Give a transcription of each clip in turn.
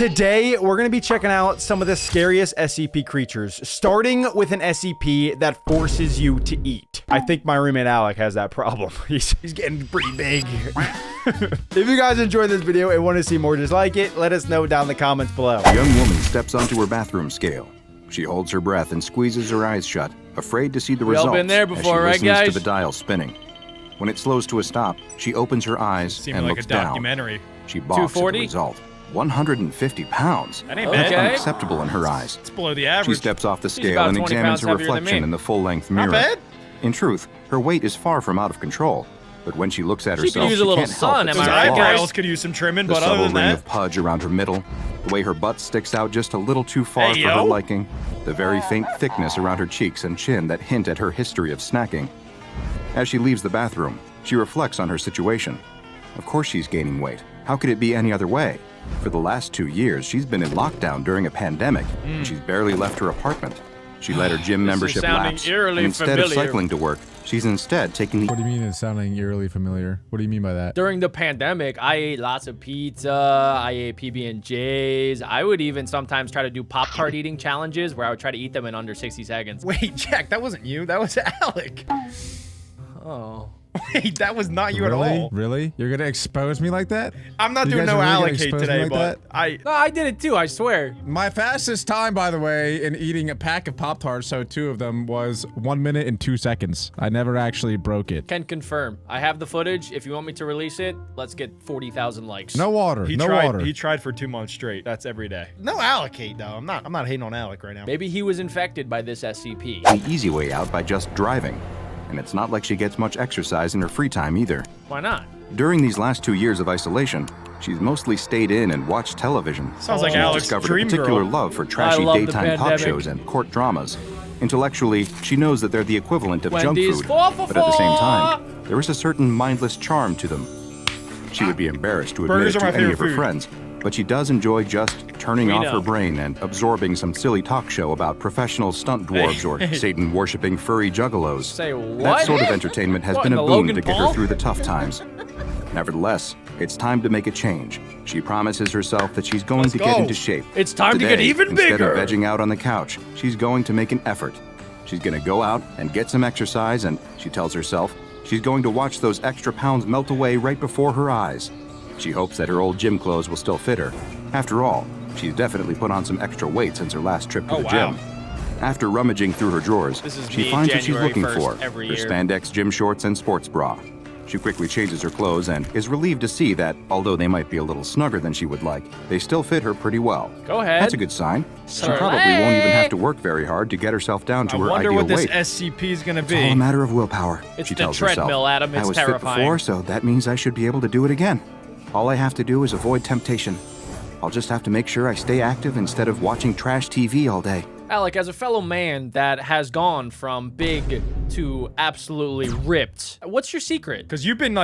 Today, we're going to be checking out some of the scariest SCP creatures, starting with an SCP that forces you to eat. I think my roommate Alec has that problem. He's getting pretty big. If you guys enjoyed this video and want to see more just like it, let us know down in the comments below. A young woman steps onto her bathroom scale. She holds her breath and squeezes her eyes shut, afraid to see the results been there before, as she right, listens guys? to the dial spinning. When it slows to a stop, she opens her eyes and like looks a down. documentary. She balks at the 240? result. 150 pounds. That ain't That's bad. unacceptable in her eyes. It's below the She average. steps off the She's scale about and 20 examines pounds her heavier than reflection me. in the full-length Not mirror. bad. In truth, her weight is far from out of control. But when she looks at She could herself, use she a little can't help sun, but am see I the right, flaws. guys? Eyebrows could use some trimming, The but other subtle than ring that, of pudge around her middle, the way her butt sticks out just a little too far Hey, for her yo. liking, the very faint thickness around her cheeks and chin that hint at her history of snacking. As she leaves the bathroom, she reflects on her situation. Of course she's gaining weight. How could it be any other way? For the last 2 years, she's been in lockdown during a pandemic, and she's barely left her apartment. She let her gym membership sounding lapse, eerily and instead of familiar. cycling to work, she's instead taking the What do you mean it's sounding eerily familiar? What do you mean by that? During the pandemic, I ate lots of pizza, I ate PB&Js. I would even sometimes try to do Pop-Tart eating challenges where I would try to eat them in under 60 seconds. wait, Jack, that wasn't you. That was Alec. Oh. Wait, that was not you Really? at all. Really? You're gonna expose me like that? I'm not You doing guys no are really gonna Alec hate expose me today, like but that? No, I did it too, I swear. My fastest time, by the way, in eating a pack of Pop-Tarts, so 2 of them, was 1 minute and 2 seconds. I never actually broke it. Can confirm. I have the footage. If you want me to release it, let's get 40,000 likes. No water. he no tried. water. He tried for 2 months straight. That's every day. No Alec hate though. I'm not hating on Alec right now. Maybe he was infected by this SCP. the easy way out by just driving. And it's not like she gets much exercise in her free time either. Why not? During these last 2 years of isolation, she's mostly stayed in and watched television. Sounds like She's Alec's discovered dream a particular girl. love for trashy love the daytime talk pandemic. shows and court dramas. Intellectually, she knows that they're the equivalent of Wendy's junk food, 4 for but at the same 4. time, there is a certain mindless charm to them. She would be embarrassed to admit Burgers it are to my any favorite of her food. friends, but she does enjoy just turning We off know. her brain and absorbing some silly talk show about professional stunt dwarves or Satan-worshipping furry juggalos. Say what? That sort of entertainment has What, been in a the boon Logan to get her Paul? through the tough times. Nevertheless, it's time to make a change. She promises herself that she's going to get go. into shape. It's time to get Today, even instead bigger. of vegging out on the couch, she's going to make an effort. She's going to go out and get some exercise, and she tells herself she's going to watch those extra pounds melt away right before her eyes. She hopes that her old gym clothes will still fit her. After all, she's definitely put on some extra weight since her last trip to the wow. gym. After rummaging through her drawers, This is she me, finds what she's January looking 1st for, every her year. spandex gym shorts and sports bra. She quickly changes her clothes and is relieved to see that, although they might be a little snugger than she would like, they still fit her pretty well. Go ahead. That's a good sign. She Slay. probably won't even have to work very hard to get herself down to I her wonder ideal what this weight. SCP is gonna It's all be. a matter of willpower, It's she the tells herself. treadmill, Adam. It's I was fit terrifying. before, so that means I should be able to do it again. All I have to do is avoid temptation. I'll just have to make sure I stay active instead of watching trash TV all day. Alec, as a fellow man that has gone from big to absolutely ripped, what's your secret? Because you've been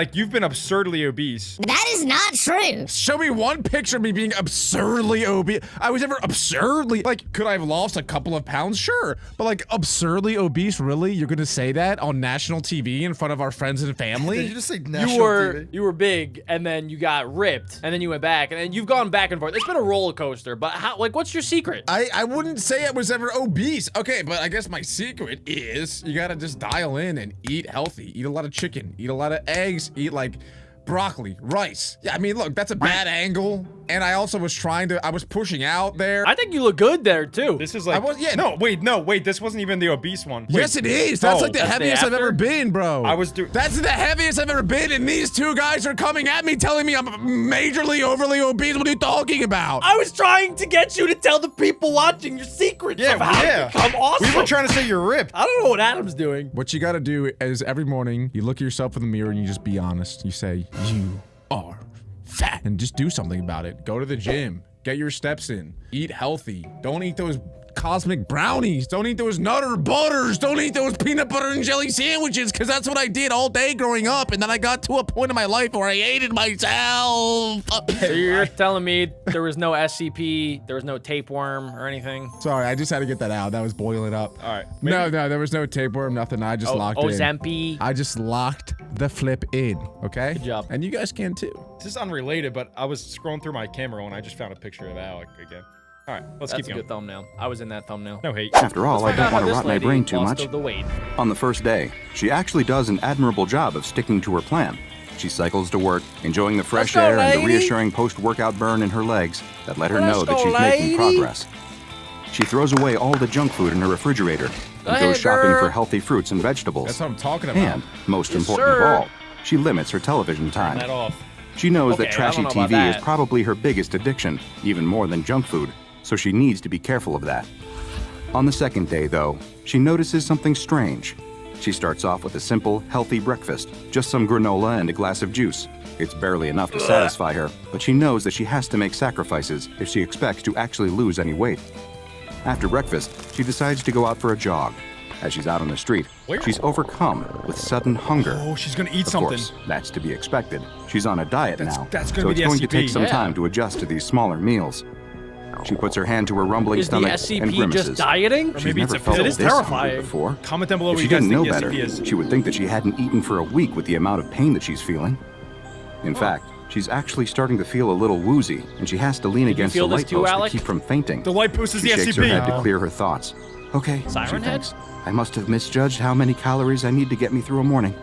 absurdly obese. That is not true. Show me one picture of me being absurdly obese. I was never absurdly, like, could I have lost a couple of pounds? Sure. But like, absurdly obese, really? You're gonna say that on national TV in front of our friends and family? Did you just say You were big, and then you got ripped, and then you went back, and then you've gone back and forth. It's been a roller coaster, but how, like, what's your secret? I wouldn't say I was ever obese. Okay, but I guess my secret is you gotta just dial in and eat healthy. Eat a lot of chicken, eat a lot of eggs, eat like broccoli, rice. Yeah, I mean, look, that's a bad angle. And I also was I was pushing out there. I think you look good there, too. This is like. yeah. No, wait. This wasn't even the obese one. Wait. Yes, it is. That's Oh, like the that's the heaviest I've after? ever been, bro. That's the heaviest I've ever been, and these 2 guys are coming at me telling me I'm majorly overly obese. What are you talking about? I was trying to get you to tell the people watching your secrets of how to become awesome. We were trying to say you're ripped. I don't know what Adam's doing. What you gotta do is every morning, you look at yourself in the mirror and you just be honest. You say, you are fat. And just do something about it. Go to the gym. Get your steps in. Eat healthy. Don't eat those cosmic brownies. Don't eat those Nutter Butters. Don't eat those peanut butter and jelly sandwiches, because that's what I did all day growing up. And then I got to a point in my life where I hated myself. So you're telling me there was no SCP, there was no tapeworm or anything? Sorry, I just had to get that out. That was boiling up. All right. No, there was no tapeworm, nothing. I just locked in. Ozempi. I just locked the flip in, okay? Good job. And you guys can too. This is unrelated, but I was scrolling through my camera when I just found a picture of Alec again. All right, let's That's keep a going. good thumbnail. I was in that thumbnail. No hate. After all, I Find out don't how want to this rot my lady brain too lost much. the weight. On the first day, she actually does an admirable job of sticking to her plan. She cycles to work, enjoying the fresh go, air and the lady. reassuring post-workout burn in her legs that let her Let's know that go, she's making lady. progress. She throws away all the junk food in her refrigerator and ahead, goes shopping girl. for healthy fruits and vegetables. That's what I'm talking about. And, most Yes, important sir. of all, she limits her television time. That off. She knows Okay, that I trashy don't know about TV is that. probably her biggest addiction, even more than junk food, so she needs to be careful of that. On the second day, though, she notices something strange. She starts off with a simple, healthy breakfast, just some granola and a glass of juice. It's barely enough to satisfy her, but she knows that she has to make sacrifices if she expects to actually lose any weight. After breakfast, she decides to go out for a jog. As she's out on the street, Where? she's overcome with sudden hunger. Oh, she's gonna eat Of something. course, that's to be expected. She's on a diet now, that's gonna so be it's the going to take SCP. some Yeah. time to adjust to these smaller meals. She puts her hand to her rumbling Is the stomach and SCP grimaces. just dieting? Or She's maybe it's never a felt pill. It is this hungry terrifying. before. Comment down below If what she you guys didn't know think the better, SCP is. she would think that she hadn't eaten for a week with the amount of pain that she's feeling. In fact, she's actually starting to feel a little woozy, and she has to lean you against feel the this light too, post Alec? to keep from fainting. The light boost is She the shakes her SCP. head to clear her thoughts. Okay, Siren she head? thinks. I must have misjudged how many calories I need to get me through a morning.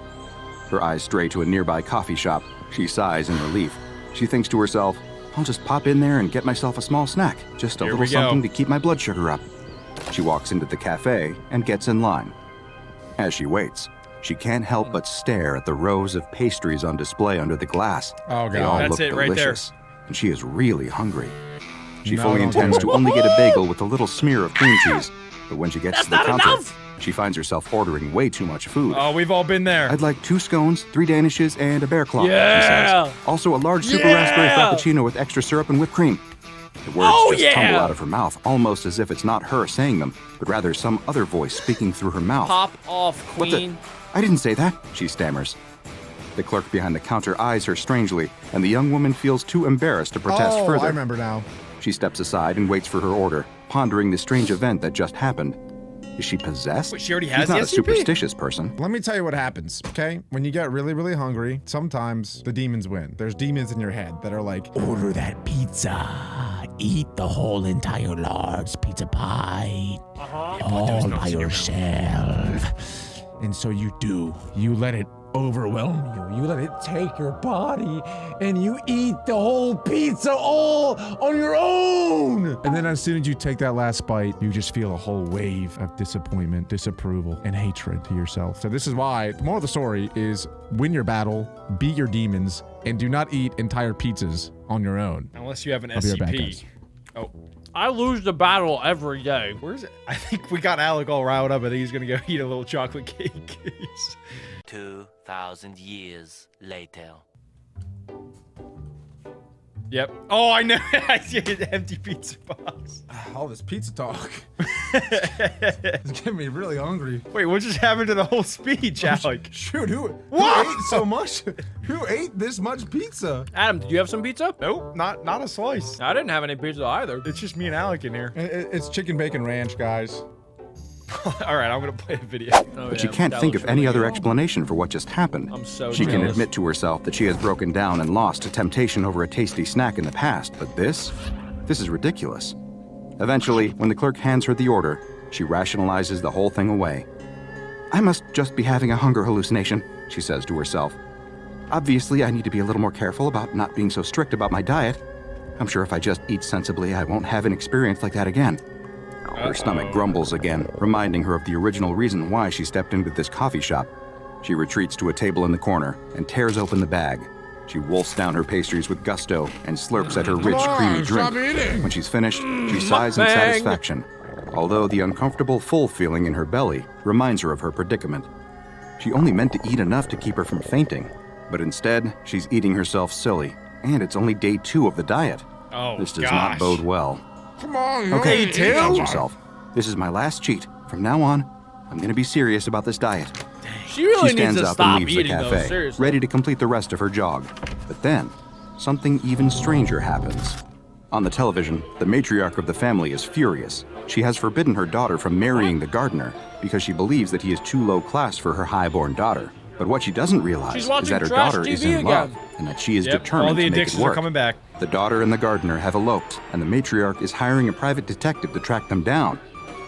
Her eyes stray to a nearby coffee shop. She sighs in relief. She thinks to herself, I'll just pop in there and get myself a small snack. Just a Here little we go. something to keep my blood sugar up. She walks into the cafe and gets in line. As she waits, she can't help but stare at the rows of pastries on display under the glass. Oh, They God. all That's look it right there. delicious, and she is really hungry. She No, fully don't intends do to it. only get a bagel with a little smear of cream cheese, but when she gets That's to the not counter, enough! she finds herself ordering way too much food. Oh, we've all been there. I'd like 2 scones, 3 danishes, and a bear claw, Yeah! she says. Also a large super raspberry frappuccino with extra syrup and whipped cream. The words Oh, just yeah! tumble out of her mouth, almost as if it's not her saying them, but rather some other voice speaking through her mouth. Pop off, What the- queen. I didn't say that, she stammers. The clerk behind the counter eyes her strangely, and the young woman feels too embarrassed to protest Oh, further. I remember now. She steps aside and waits for her order, pondering the strange event that just happened. Is she possessed? Wait, she already She's has not the a SCP? superstitious person. Let me tell you what happens, okay? When you get really, really hungry, sometimes the demons win. There's demons in your head that are like, order that pizza. Eat the whole entire large pizza pie. All by yourself. And so you do. You let it overwhelm you. You let it take your body and you eat the whole pizza all on your own. And then as soon as you take that last bite, you just feel a whole wave of disappointment, disapproval, and hatred to yourself. So this is why the moral of the story is win your battle, beat your demons, and do not eat entire pizzas on your own. Unless you have an I'll be right back, SCP. guys. Oh, I lose the battle every day. where's it? I think we got Alec all riled up. I think he's gonna go eat a little chocolate cake. 2,000 years later. Yep. Oh, I know. I see an empty pizza box. All this pizza talk. It's getting me really hungry. Wait, what just happened to the whole speech, Alec? Shoot, who What? ate so much? Who ate this much pizza? Adam, did you have some pizza? Nope, not a slice. I didn't have any pizza either. It's just me and Alec in here. It's chicken bacon ranch, guys. All right, I'm gonna play a video. Oh, But yeah, she can't that think looks of any really other good. explanation for what just happened. I'm so She can jealous. admit to herself that she has broken down and lost to temptation over a tasty snack in the past, but this is ridiculous. Eventually, when the clerk hands her the order, she rationalizes the whole thing away. I must just be having a hunger hallucination, she says to herself. Obviously, I need to be a little more careful about not being so strict about my diet. I'm sure if I just eat sensibly, I won't have an experience like that again. Her stomach grumbles again, reminding her of the original reason why she stepped into this coffee shop. She retreats to a table in the corner and tears open the bag. She wolfs down her pastries with gusto and slurps at her rich, creamy stop drink. eating. When she's finished, she sighs in mukbang. satisfaction, although the uncomfortable, full feeling in her belly reminds her of her predicament. She only meant to eat enough to keep her from fainting, but instead, she's eating herself silly, and it's only day 2 of the diet. Oh, This does gosh. not bode well. Come on, you Okay, only she ate tells a- herself. This is my last cheat. From now on, I'm gonna be serious about this diet. She really She needs stands to up and stop leaves the eating those, cafe, seriously. ready to complete the rest of her jog. But then, something even stranger happens. On the television, the matriarch of the family is furious. She has forbidden her daughter from marrying the gardener because she believes that he is too low class for her highborn daughter. But what she doesn't realize She's is watching that her trash daughter is TV in love again. and that she is Yep, determined all the to make it addictions are work. coming back. The daughter and the gardener have eloped, and the matriarch is hiring a private detective to track them down.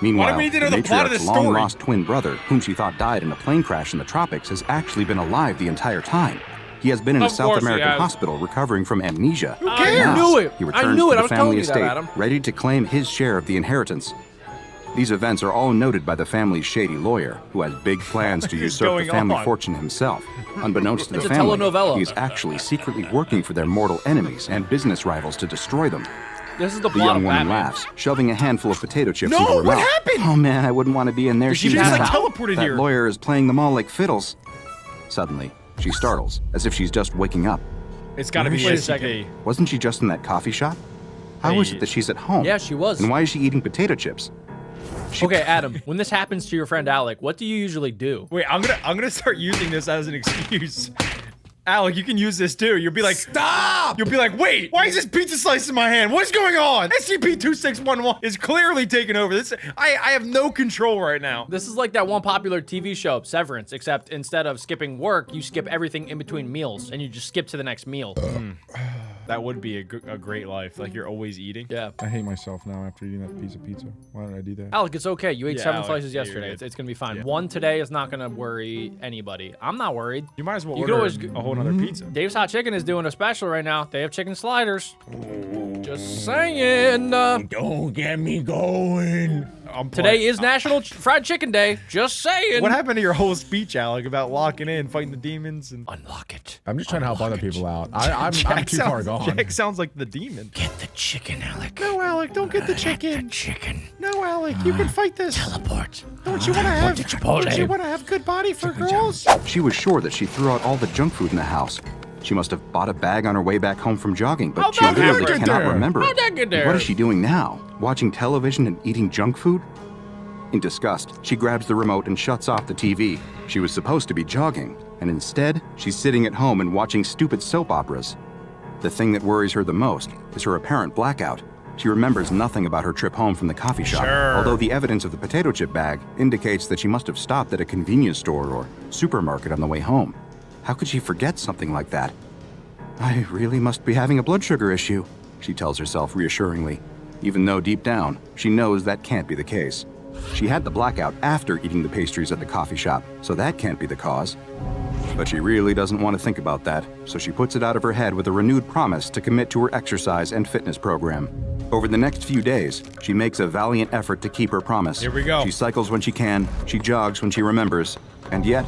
Meanwhile, we need to know the the plot of matriarch's this story? long-lost twin brother, whom she thought died in a plane crash in the tropics, has actually been alive the entire time. He has been in a Of South course he American has. hospital recovering from amnesia. I Now, knew it. He I returns knew to it. I the was telling family you that, estate, Adam. ready to claim his share of the inheritance. These events are all noted by the family's shady lawyer, who has big plans to is usurp going the family on? fortune himself. Unbeknownst to It's the a family, telenovela. he is actually secretly working for their mortal enemies and business rivals to destroy them. This is the The plot young of woman Batman. laughs, shoving a handful of potato chips No, into her what mouth. happened? Oh man, I wouldn't want to be in their Did she shoes just, now. like, teleported That here? lawyer is playing them all like fiddles. Suddenly, she startles, as if she's just waking up. It's got to be Wait a SCP. second. Wasn't she just in that coffee shop? How is Hey. it that she's at home? Yeah, she was. And why is she eating potato chips? Okay, Adam, when this happens to your friend Alec, what do you usually do? Wait, I'm gonna start using this as an excuse. Alec, you can use this too. You'll be like, Stop! You'll be like, wait, why is this pizza slice in my hand? What's going on? SCP-2611 is clearly taking over. This, I have no control right now. This is like that one popular TV show, Severance, except instead of skipping work, you skip everything in between meals, and you just skip to the next meal. That would be a great life. Like you're always eating. Yeah. I hate myself now after eating that piece of pizza. Why did I do that? Alec, it's okay. You ate Yeah, 7 Alec, slices yeah, you're yesterday. good. It's gonna be fine. One today is not gonna worry anybody. I'm not worried. You might as well You could order always a whole nother pizza. Dave's Hot Chicken is doing a special right now. They have chicken sliders. Just saying. Don't get me going. Today is National Fried Chicken Day. Just saying. What happened to your whole speech, Alec, about locking in, fighting the demons, and Unlock it. I'm just trying to help other people out. I'm too far gone. Jack sounds like the demon. Get the chicken, Alec. No, Alec, don't get the chicken. Chicken. No, Alec, you can fight this. Teleport. Don't you want to have? Chipotle. Don't you want to have good body for girls? She was sure that she threw out all the junk food in the house. She must have bought a bag on her way back home from jogging, but How'd she that literally get cannot there? remember How'd it. that get there? What is she doing now? Watching television and eating junk food? In disgust, she grabs the remote and shuts off the TV. She was supposed to be jogging, and instead, she's sitting at home and watching stupid soap operas. The thing that worries her the most is her apparent blackout. She remembers nothing about her trip home from the coffee shop, although the evidence of the potato chip bag indicates that she must have stopped at a convenience store or supermarket on the way home. How could she forget something like that? I really must be having a blood sugar issue, she tells herself reassuringly, even though deep down, she knows that can't be the case. She had the blackout after eating the pastries at the coffee shop, so that can't be the cause. But she really doesn't want to think about that, so she puts it out of her head with a renewed promise to commit to her exercise and fitness program. Over the next few days, she makes a valiant effort to keep her promise. Here we go. She cycles when she can, she jogs when she remembers, and yet,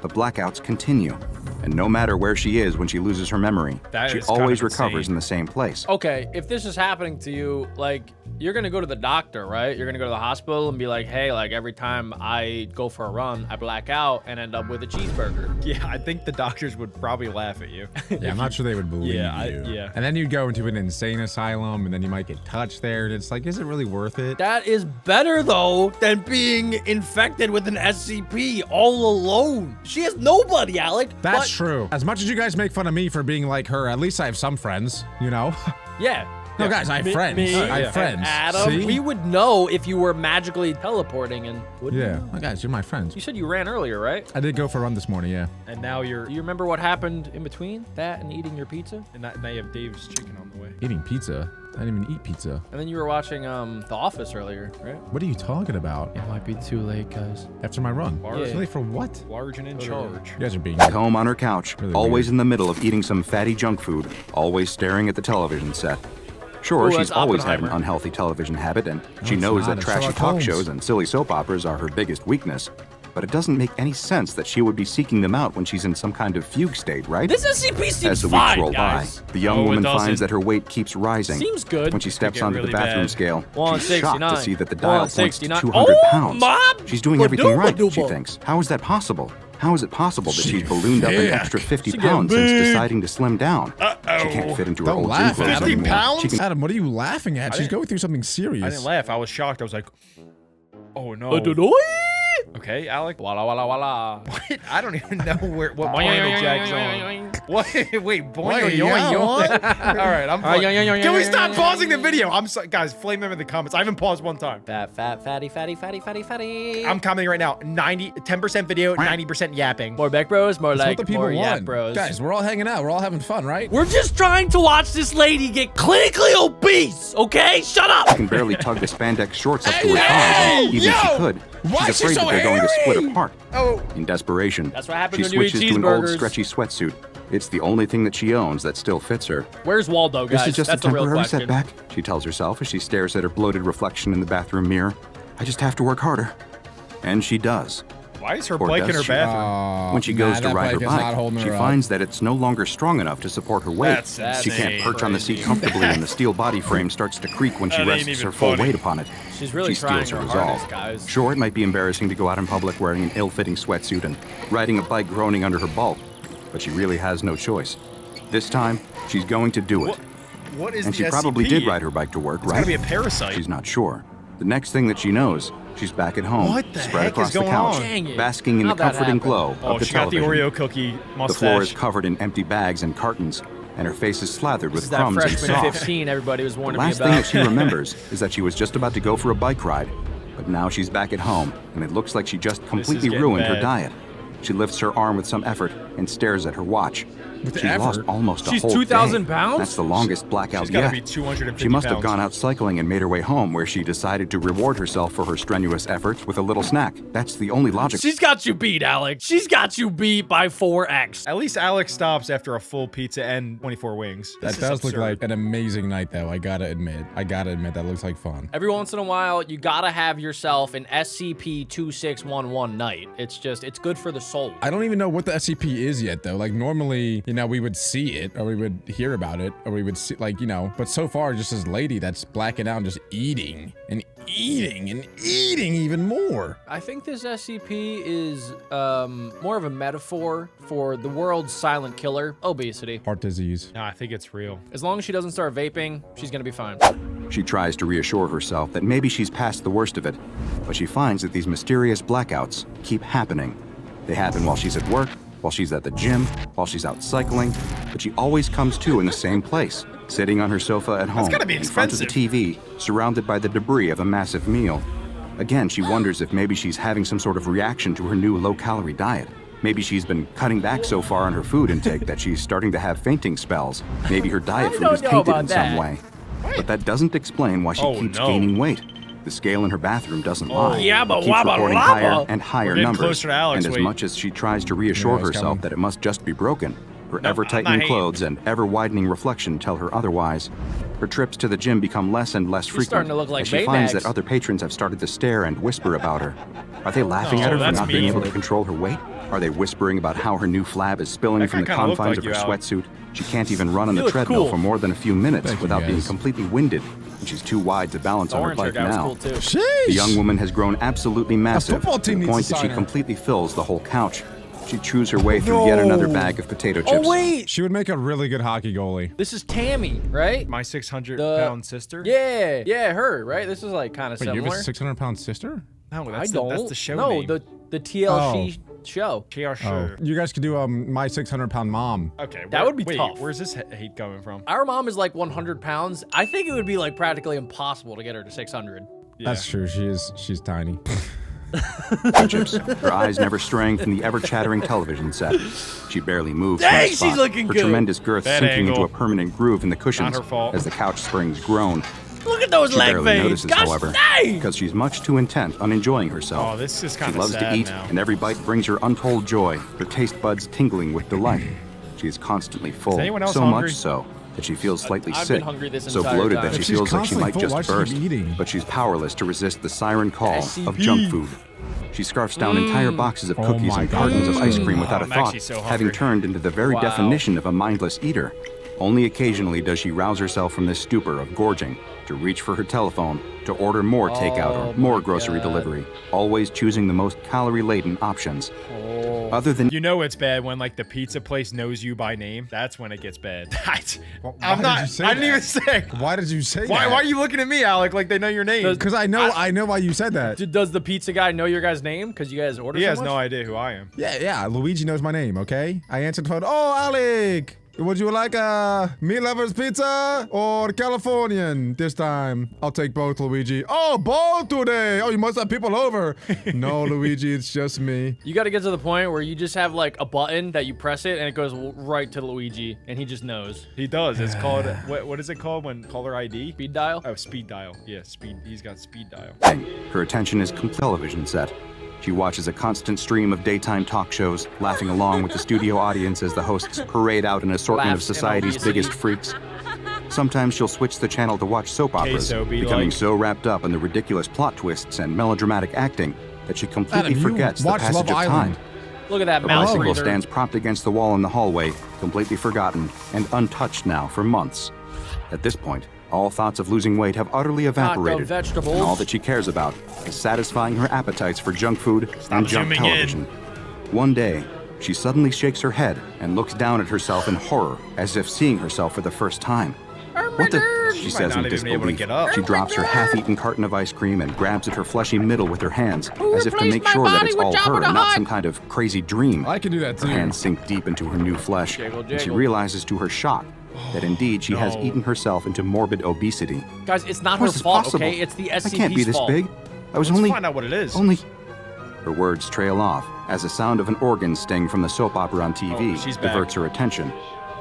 the blackouts continue. And no matter where she is when she loses her memory, That she is kind always of recovers insane. in the same place. Okay, if this is happening to you, like, you're gonna go to the doctor, right? You're gonna go to the hospital and be like, hey, like, every time I go for a run, I black out and end up with a cheeseburger. Yeah, I think the doctors would probably laugh at you. Yeah, I'm not sure they would believe Yeah, you. yeah. And then you'd go into an insane asylum, and then you might get touched there, and it's like, is it really worth it? That is better, though, than being infected with an SCP all alone. She has nobody, Alec. That's but- true. As much as you guys make fun of me for being like her, at least I have some friends, you know? Yeah. No, guys, I have friends. Me, I have and friends. Adam, See? we would know if you were magically teleporting and wouldn't Yeah. you? Oh, guys, you're my friends. You said you ran earlier, right? I did go for a run this morning, yeah. And now you're, Do you remember what happened in between that and eating your pizza? and now you have Dave's chicken on the way. Eating pizza? I didn't even eat pizza. And then you were watching The Office earlier, right? What are you talking about? It might be too late, guys. After my run? Large. Really, for what? Large and in charge. You guys are being... At home on her couch, Really always weird. in the middle of eating some fatty junk food, always staring at the television set. Sure, Ooh, she's that's always had an Oppenheimer. unhealthy television habit, and she it's knows not, that it's trashy Sherlock talk Holmes. shows and silly soap operas are her biggest weakness. But it doesn't make any sense that she would be seeking them out when she's in some kind of fugue state, right? This SCP seems As the weeks fine, roll guys. by, the young No, it woman doesn't. finds that her weight keeps rising. Seems good. When she steps get onto really the bathroom bad. scale, she's shocked 169. to see that the dial points to 169. 200 Oh, pounds. Mom! She's doing everything right, she Badooba. thinks. How is that possible? How is it possible that She she's ballooned up an thick. extra 50 She getting pounds since big. deciding to slim down? She can't fit into her Don't old gym laugh, clothes Adam. anymore. 50 pounds? She can Adam, what are you laughing at? She's didn't- going through something serious. I didn't laugh. I was shocked. I was like, Oh no. Predatory. Okay, Alec. Walla walla walla. What? I don't even know what point it jacks on. What? Wait, boing, Yo, All right, I'm. Can we stop yo, pausing the video? I'm sorry, guys. Flame them in the comments. I haven't paused one time. Fatty. I'm commenting right now. 10% video, 90% yapping. More back bros, more That's like what the people more yap want. bros. Guys, we're all hanging out. We're all having fun, right? We're just trying to watch this lady get clinically obese, okay? Shut up! She can barely tug the spandex shorts up to her thighs, even if she could. Why is She's she afraid so that they're going to split hairy? apart. Oh. In desperation, That's what happens she when you eat switches to an old cheeseburgers. stretchy sweatsuit. It's the only thing that she owns that still fits her. Where's Waldo, guys? This is just That's a the real temporary question. setback, she tells herself as she stares at her bloated reflection in the bathroom mirror. I just have to work harder. And she does. Why is her Or bike in does her she? bathroom? When she goes to that ride her bike is not bike, holding she her up. finds that it's no longer strong enough to support her weight. That's She can't insane. perch on the seat Crazy. comfortably, and the steel body frame starts to creak when she That ain't rests even her full funny. weight upon it. She's really She trying steals her her resolve. hardest, guys. Sure, it might be embarrassing to go out in public wearing an ill-fitting sweatsuit and riding a bike groaning under her bulk, but she really has no choice. This time, she's going to do it. What is And the she probably SCP? did ride her bike to work, It's right? gotta be a parasite. She's not sure. The next thing that she knows, she's back at home, What the spread heck across is the going couch, on? Dang it. basking in the How'd that comforting happen? glow Oh, of the she got the television. Oreo cookie mustache. The floor is covered in empty bags and cartons, and her face is slathered This with is that crumbs and freshman sauce. 15 everybody was The warning me last thing that about. she remembers is that she was just about to go for a bike ride, but now she's back at home, and it looks like she just completely getting ruined her bad. diet. She lifts her arm with some effort and stares at her watch. With She's lost effort? almost a She's whole 2,000 day. pounds? That's the longest blackout She's gotta yet. be 250 She must have pounds. gone out cycling and made her way home, where she decided to reward herself for her strenuous efforts with a little snack. That's the only logic. She's got you beat, Alex. She's got you beat by 4x. At least Alex stops after a full pizza and 24 wings. That This is does look absurd. like an amazing night, though. I gotta admit. That looks like fun. Every once in a while, you gotta have yourself an SCP-2611 night. It's good for the soul. I don't even know what the SCP is yet, though. Like, normally, we would see it, or we would hear about it, or we would see, but so far, just this lady that's blacking out and just eating and eating and eating even more. I think this SCP is more of a metaphor for the world's silent killer, obesity. Heart disease. No, I think it's real. As long as she doesn't start vaping, she's gonna be fine. She tries to reassure herself that maybe she's past the worst of it, but she finds that these mysterious blackouts keep happening. They happen while she's at work, while she's at the gym, while she's out cycling, but she always comes to in the same place, sitting on her sofa at home, gotta be in front of the expensive. TV, surrounded by the debris of a massive meal. Again, she wonders if maybe she's having some sort of reaction to her new low-calorie diet. Maybe she's been cutting back so far on her food intake that she's starting to have fainting spells. Maybe her diet I food don't is know tainted about in that. some way. But that doesn't explain why she Oh, keeps no. gaining weight. The scale in her bathroom doesn't lie. yabba It keeps wabba reporting labba. higher and higher We're getting numbers. closer to Alex' And as weight. much as she tries to reassure it's herself coming. that it must just be broken, her I'm not ever-tightening hating. clothes and ever-widening reflection tell her otherwise. Her trips to the gym become less and less frequent starting to look like as she finds Baymax. that other patrons have started to stare and whisper about her. Are they laughing at her for that's not being able to mean. control her weight? Are they whispering about how her new flab is spilling That from the guy kinda looked confines like of her you, Alec. sweatsuit? She can't even run on You the look treadmill cool. for more than a few minutes Thank you, without being guys. completely winded, and she's too wide to balance The on her orange bike hair guy was now. cool too. Sheesh. The young woman has grown absolutely massive football to team the needs point to that she sign her. completely fills the whole couch. She chews her way through yet another bag of potato chips. Oh wait, She would make a really good hockey goalie. this is Tammy, right? My 600-pound sister? Yeah, her, right? This is like kind of Wait, you similar. have a 600-pound sister? No, I that's, don't. that's the show no, name. the TLC show. Yeah, sure. You guys could do my 600-pound mom. Okay. That would be wait, tough. Where's this hate coming from? Our mom is like 100 pounds. I think it would be like practically impossible to get her to 600. Yeah. That's true. She's tiny. Chips, her eyes never straying from the ever-chattering television set. She barely moves Dang, from the she's spot, looking her good. tremendous girth Bad sinking angle. into a permanent groove in the cushions Not her fault. as the couch springs groan. Look at those She leg barely veins. notices, Gosh however, dang! because she's much too intent on enjoying herself. Oh, this is She kind of loves sad to eat, now. and every bite brings her untold joy, her taste buds tingling with delight. She is constantly full, anyone else so hungry? much so that she feels slightly I've sick, been hungry this so entire bloated time. that she If she's feels like she constantly might full, just why should burst, she be eating? but she's powerless to resist the siren call of SCP. junk food. She scarfs down entire boxes of Oh cookies my and cartons of God. ice cream without a I'm thought, actually so having hungry. turned into the very Wow. definition of a mindless eater. Only occasionally does she rouse herself from this stupor of gorging to reach for her telephone, to order more takeout Oh or more my grocery God. delivery, always choosing the most calorie-laden options. Other than You know it's bad when like the pizza place knows you by name. That's when it gets bad. Why I'm did not. you say I didn't that? even say. Why did you say Why that? are you looking at me, Alec, like they know your name? Because I know why you said that. Does the pizza guy know your guy's name? Because you guys ordered He so has much? no idea who I am. Yeah, Luigi knows my name, okay? I answered the phone. Oh, Alec! Would you like a meat lovers pizza or Californian this time? I'll take both, Luigi. Oh, both today! Oh, you must have people over. No, Luigi, it's just me. You got to get to the point where you just have like a button that you press it and it goes right to Luigi and he just knows. He does. It's called what is it called when caller ID? Speed dial? Oh, speed dial. Yeah, speed. He's got speed dial. her attention is complete television set. She watches a constant stream of daytime talk shows, laughing along with the studio audience as the hosts parade out an assortment of Laughs in society's obesity. biggest freaks. Sometimes she'll switch the channel to watch soap operas, so be becoming like- so wrapped up in the ridiculous plot twists and melodramatic acting that she completely Adam, you forgets the watch passage Love of Island. time. Look at that Her mouse bicycle breather. stands propped against the wall in the hallway, completely forgotten and untouched now for months. At this point, all thoughts of losing weight have utterly evaporated, vegetables. and all that she cares about is satisfying her appetites for junk food and junk zooming in. television. One day, she suddenly shakes her head and looks down at herself in horror, as if seeing herself for the first time. What the? She might says in not even be able to disbelief. get up. She drops her half-eaten carton of ice cream and grabs at her fleshy middle with her hands, as if to make sure that it's all her and not some kind of crazy dream. I can do that Her too. hands sink deep into her new flesh, Jiggle, and she jiggle. realizes to her shock that indeed she has no. eaten herself into morbid obesity. Guys, it's not How her is this fault, possible? okay? It's the I SCP's can't be this fault. big. I was Let's only find out what it is. Her words trail off as the sound of an organ sting from the soap opera on TV Oh, she's back. diverts her attention.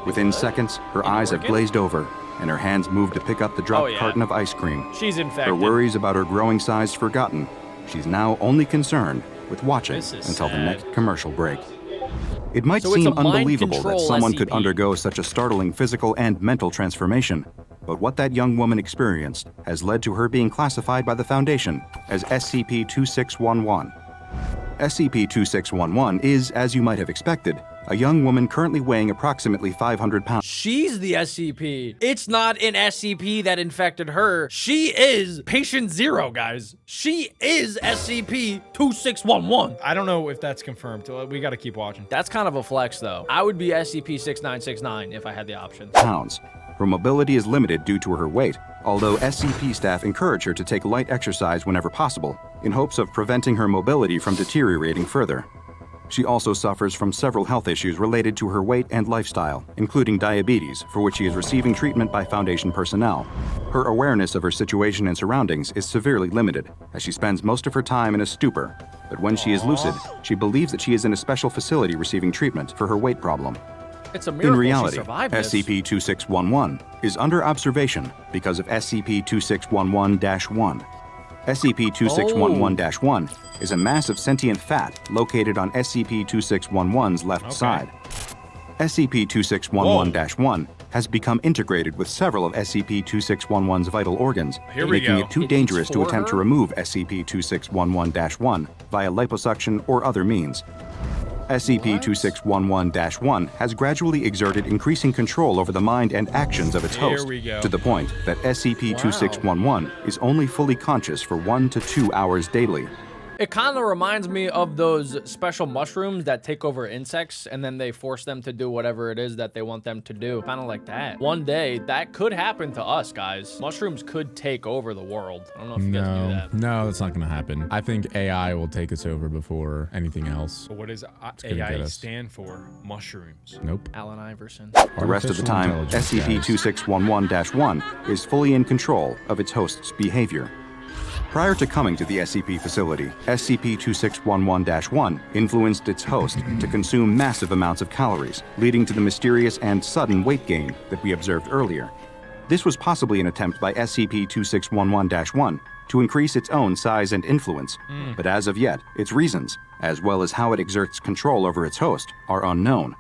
Within seconds, her eyes have organ? glazed over, and her hands move to pick up the dropped Oh, yeah. carton of ice cream. She's infected. Her worries about her growing size forgotten, she's now only concerned with watching This is until the sad. next commercial break. It might So it's seem a mind unbelievable that control someone could SCP. undergo such a startling physical and mental transformation, but what that young woman experienced has led to her being classified by the Foundation as SCP-2611. SCP-2611 is, as you might have expected, a young woman currently weighing approximately 500 pounds. She's the SCP. It's not an SCP that infected her. She is patient zero, guys. She is SCP-2611. I don't know if that's confirmed. We got to keep watching. That's kind of a flex, though. I would be SCP-6969 if I had the option. Her mobility is limited due to her weight, although SCP staff encourage her to take light exercise whenever possible, in hopes of preventing her mobility from deteriorating further. She also suffers from several health issues related to her weight and lifestyle, including diabetes, for which she is receiving treatment by Foundation personnel. Her awareness of her situation and surroundings is severely limited, as she spends most of her time in a stupor. But when she is lucid, she believes that she is in a special facility receiving treatment for her weight problem. It's a miracle In reality, she survived this. SCP-2611 is under observation because of SCP-2611-1. SCP-2611-1 is a massive sentient fat located on SCP-2611's left side. SCP-2611-1 has become integrated with several of SCP-2611's vital organs, Here we making go. it too It dangerous eats to for attempt to her? remove SCP-2611-1 via liposuction or other means. SCP-2611-1 has gradually exerted increasing control over the mind and actions of its Here host, we go. to the point that SCP-2611 is only fully conscious for 1 to 2 hours daily. It kind of reminds me of those special mushrooms that take over insects and then they force them to do whatever it is that they want them to do. Kind of like that. One day, that could happen to us, guys. Mushrooms could take over the world. I don't know if you guys knew that. No, that's not gonna happen. I think AI will take us over before anything else. But what does gonna AI get us. stand for? Mushrooms. Nope. Allen Iverson. The rest of the time, Artificial intelligence, SCP-2611-1 is fully in control of its host's behavior. Prior to coming to the SCP facility, SCP-2611-1 influenced its host to consume massive amounts of calories, leading to the mysterious and sudden weight gain that we observed earlier. This was possibly an attempt by SCP-2611-1 to increase its own size and influence, but as of yet, its reasons, as well as how it exerts control over its host, are unknown.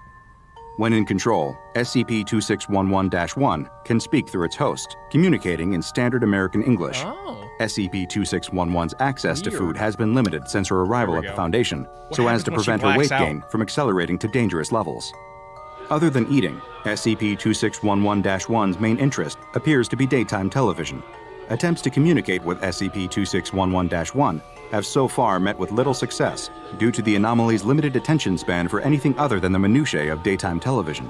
When in control, SCP-2611-1 can speak through its host, communicating in standard American English. Oh. SCP-2611's access to Weird. food has been limited since her arrival There at we the go. Foundation, What so as happens to when she prevent her weight blacks out? gain from accelerating to dangerous levels. Other than eating, SCP-2611-1's main interest appears to be daytime television. attempts to communicate with SCP-2611-1 have so far met with little success due to the anomaly's limited attention span for anything other than the minutiae of daytime television.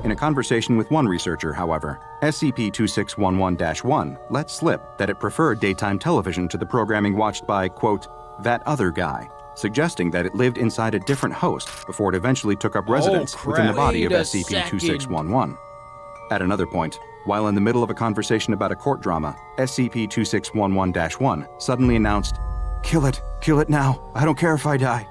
In a conversation with one researcher, however, SCP-2611-1 let slip that it preferred daytime television to the programming watched by, quote, that other guy, suggesting that it lived inside a different host before it eventually took up residence within the body of Wait a SCP-2611. At another point, while in the middle of a conversation about a court drama, SCP-2611-1 suddenly announced, kill it now, I don't care if I die.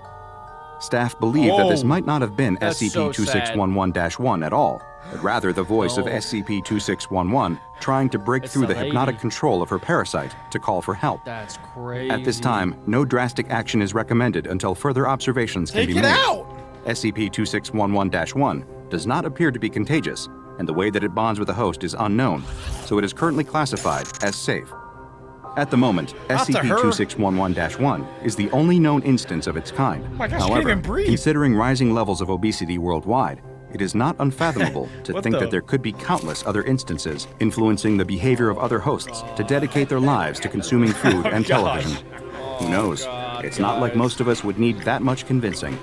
Staff believe that this might not have been That's so SCP-2611-1 at all, but rather the voice of SCP-2611 trying to break through the the lady. hypnotic control of her parasite to call for help. That's crazy. At this time, no drastic action is recommended until further observations can be Take made. it out! SCP-2611-1 does not appear to be contagious, and the way that it bonds with the host is unknown, so it is currently classified as safe. At the moment, Not to her. SCP-2611-1 is the only known instance of its kind. my gosh, she can't However, even breathe. considering rising levels of obesity worldwide, it is not unfathomable to What think the- that there could be countless other instances influencing the behavior of other hosts to dedicate their lives to consuming food and television. Who knows? It's not like most of us would need that much convincing.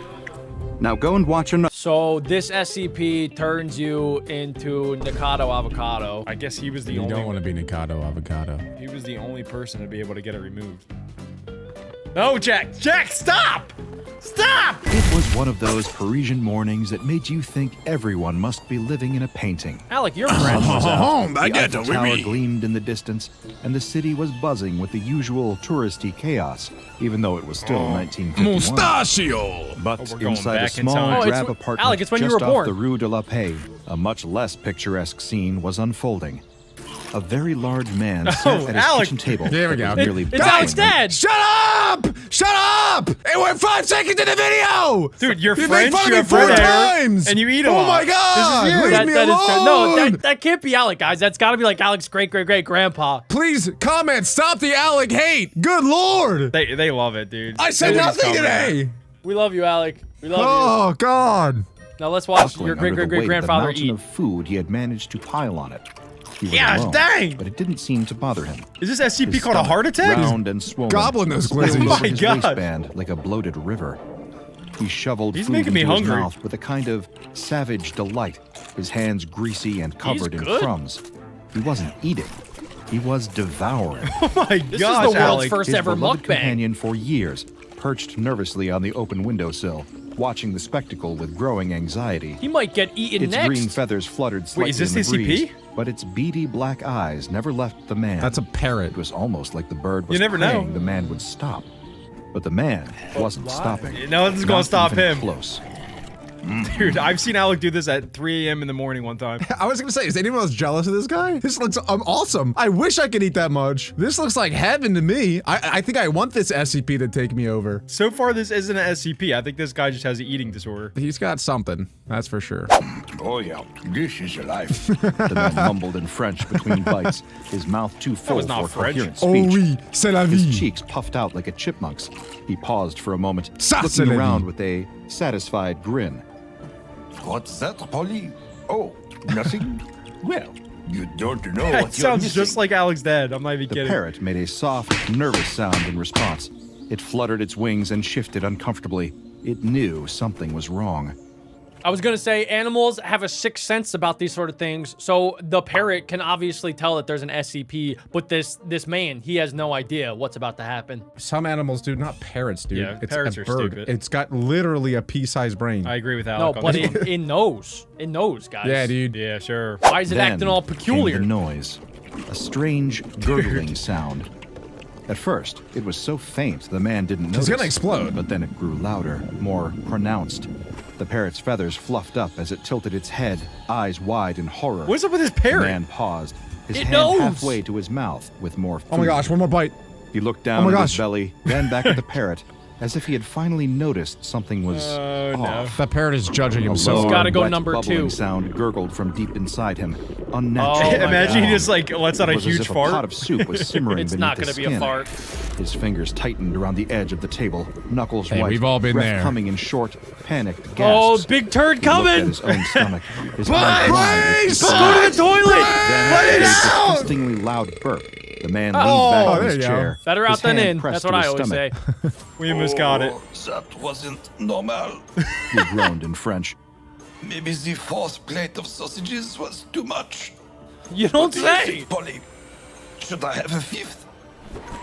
Now go and watch another. So this SCP turns you into Nikado Avocado. I guess he was the You only don't want to be Nikado Avocado. he was the only person to be able to get it removed. No, Jack! Jack, stop! Stop! It was one of those Parisian mornings that made you think everyone must be living in a painting. Alec, you're French. The Eiffel Tower gleamed in the distance, and the city was buzzing with the usual touristy chaos, even though it was still 1951. Mustachio! But we're going inside a back in small time. Oh, drab it's- apartment Alec, it's when you just were off born. the Rue de la Paix, a much less picturesque scene was unfolding. A very large man sat at his Alec. kitchen table. Here we that go. was nearly It's Alec's dad. Shut up! Shut up! It went 5 seconds in the video! Dude, you're You made French, fun of you me have 4 red hair, times! and you eat a Oh lot. my god! This is you. Leave me That is alone! no, that can't be Alec, guys. That's got to be like Alec's great-great-great-grandpa. Please comment. Stop the Alec hate. Good lord! They love it, dude. I said Nobody's nothing coming. today. We love you, Alec. We love Oh god! you. Now let's watch Buckling your under the weight of the great-great-great-grandfather mountain eat. of food he had managed to pile on it. He was Gosh, alone, dang! but it didn't seem to bother him. Is this SCP His called a stomach, heart attack? Round and swollen, Gobbling those spilled glizzies. over Oh my his God. waistband like a bloated river. He shoveled He's food making me into his hungry. mouth with a kind of savage delight, his hands greasy and covered in good. crumbs. He wasn't eating. He was devouring. Oh my This gosh, is the world's Alec. first His ever beloved mukbang. companion for years, perched nervously on the open windowsill, watching the spectacle with growing anxiety. He might get eaten Its next. green feathers fluttered slightly is this in the SCP? breeze, but its beady black eyes never left the man. That's a parrot. It was almost like the bird was You never know. praying the man would stop. But the man wasn't stopping. No one's gonna Not stop even him. Close. Dude, I've seen Alec do this at 3 a.m. in the morning one time. I was gonna say, is anyone else jealous of this guy? This looks awesome. I wish I could eat that much. This looks like heaven to me. I think I want this SCP to take me over. So far, this isn't an SCP. I think this guy just has an eating disorder. He's got something, that's for sure. Oh yeah, this is a life. The man mumbled in French between bites, his mouth too full was not for French. coherent Oh speech. oui, c'est la His vie. cheeks puffed out like a chipmunk's. He paused for a moment, Ça, c'est looking la around vie. with a satisfied grin. What's that, Polly? Oh, nothing? Well, you don't know That what you're sounds missing. just like Alec's dad. I'm not even The kidding. parrot made a soft, nervous sound in response. It fluttered its wings and shifted uncomfortably. It knew something was wrong. I was gonna say animals have a sixth sense about these sort of things, so the parrot can obviously tell that there's an SCP, but this man, he has no idea what's about to happen. Some animals do, not parrots, dude. Yeah, it's parrots a are bird. stupid. It's got literally a pea-sized brain. I agree with No, Alec on but this one. it knows. It knows, guys. Yeah, dude. Yeah, sure. Why is it Then acting all came peculiar? the noise. A strange, gurgling sound. At first, it was so faint the man didn't notice. It's gonna explode. But then it grew louder, more pronounced. The parrot's feathers fluffed up as it tilted its head, eyes wide in horror. What's up with this The parrot? man paused, his It hand knows. halfway to his mouth with more food. Oh my gosh, one more bite. He looked down Oh my at his gosh. belly, then back at the parrot, as if he had finally noticed something was Oh, no. off. The parrot is judging A himself. low, gotta go wet, number bubbling 2. sound gurgled from deep inside him. Unnatural. Oh my Imagine God. he just like lets out a It was as huge if a pot fart. of soup was simmering It's beneath not the gonna be a skin. fart. His fingers tightened around the edge of the table, knuckles Hey, white, we've all been breath there. coming in short, panicked gasps. Oh, big turd He looked at coming! his own stomach. His eyes wide with Go to the toilet! Then, with a disgustingly loud burp, the man leaned back in there his you go. chair. Better his out than hand in. pressed That's what to I his always stomach. say. We almost got it. That wasn't normal. He groaned in French. Maybe the fourth plate of sausages was too much. You don't What do you say! think, Polly? Should I have a fifth?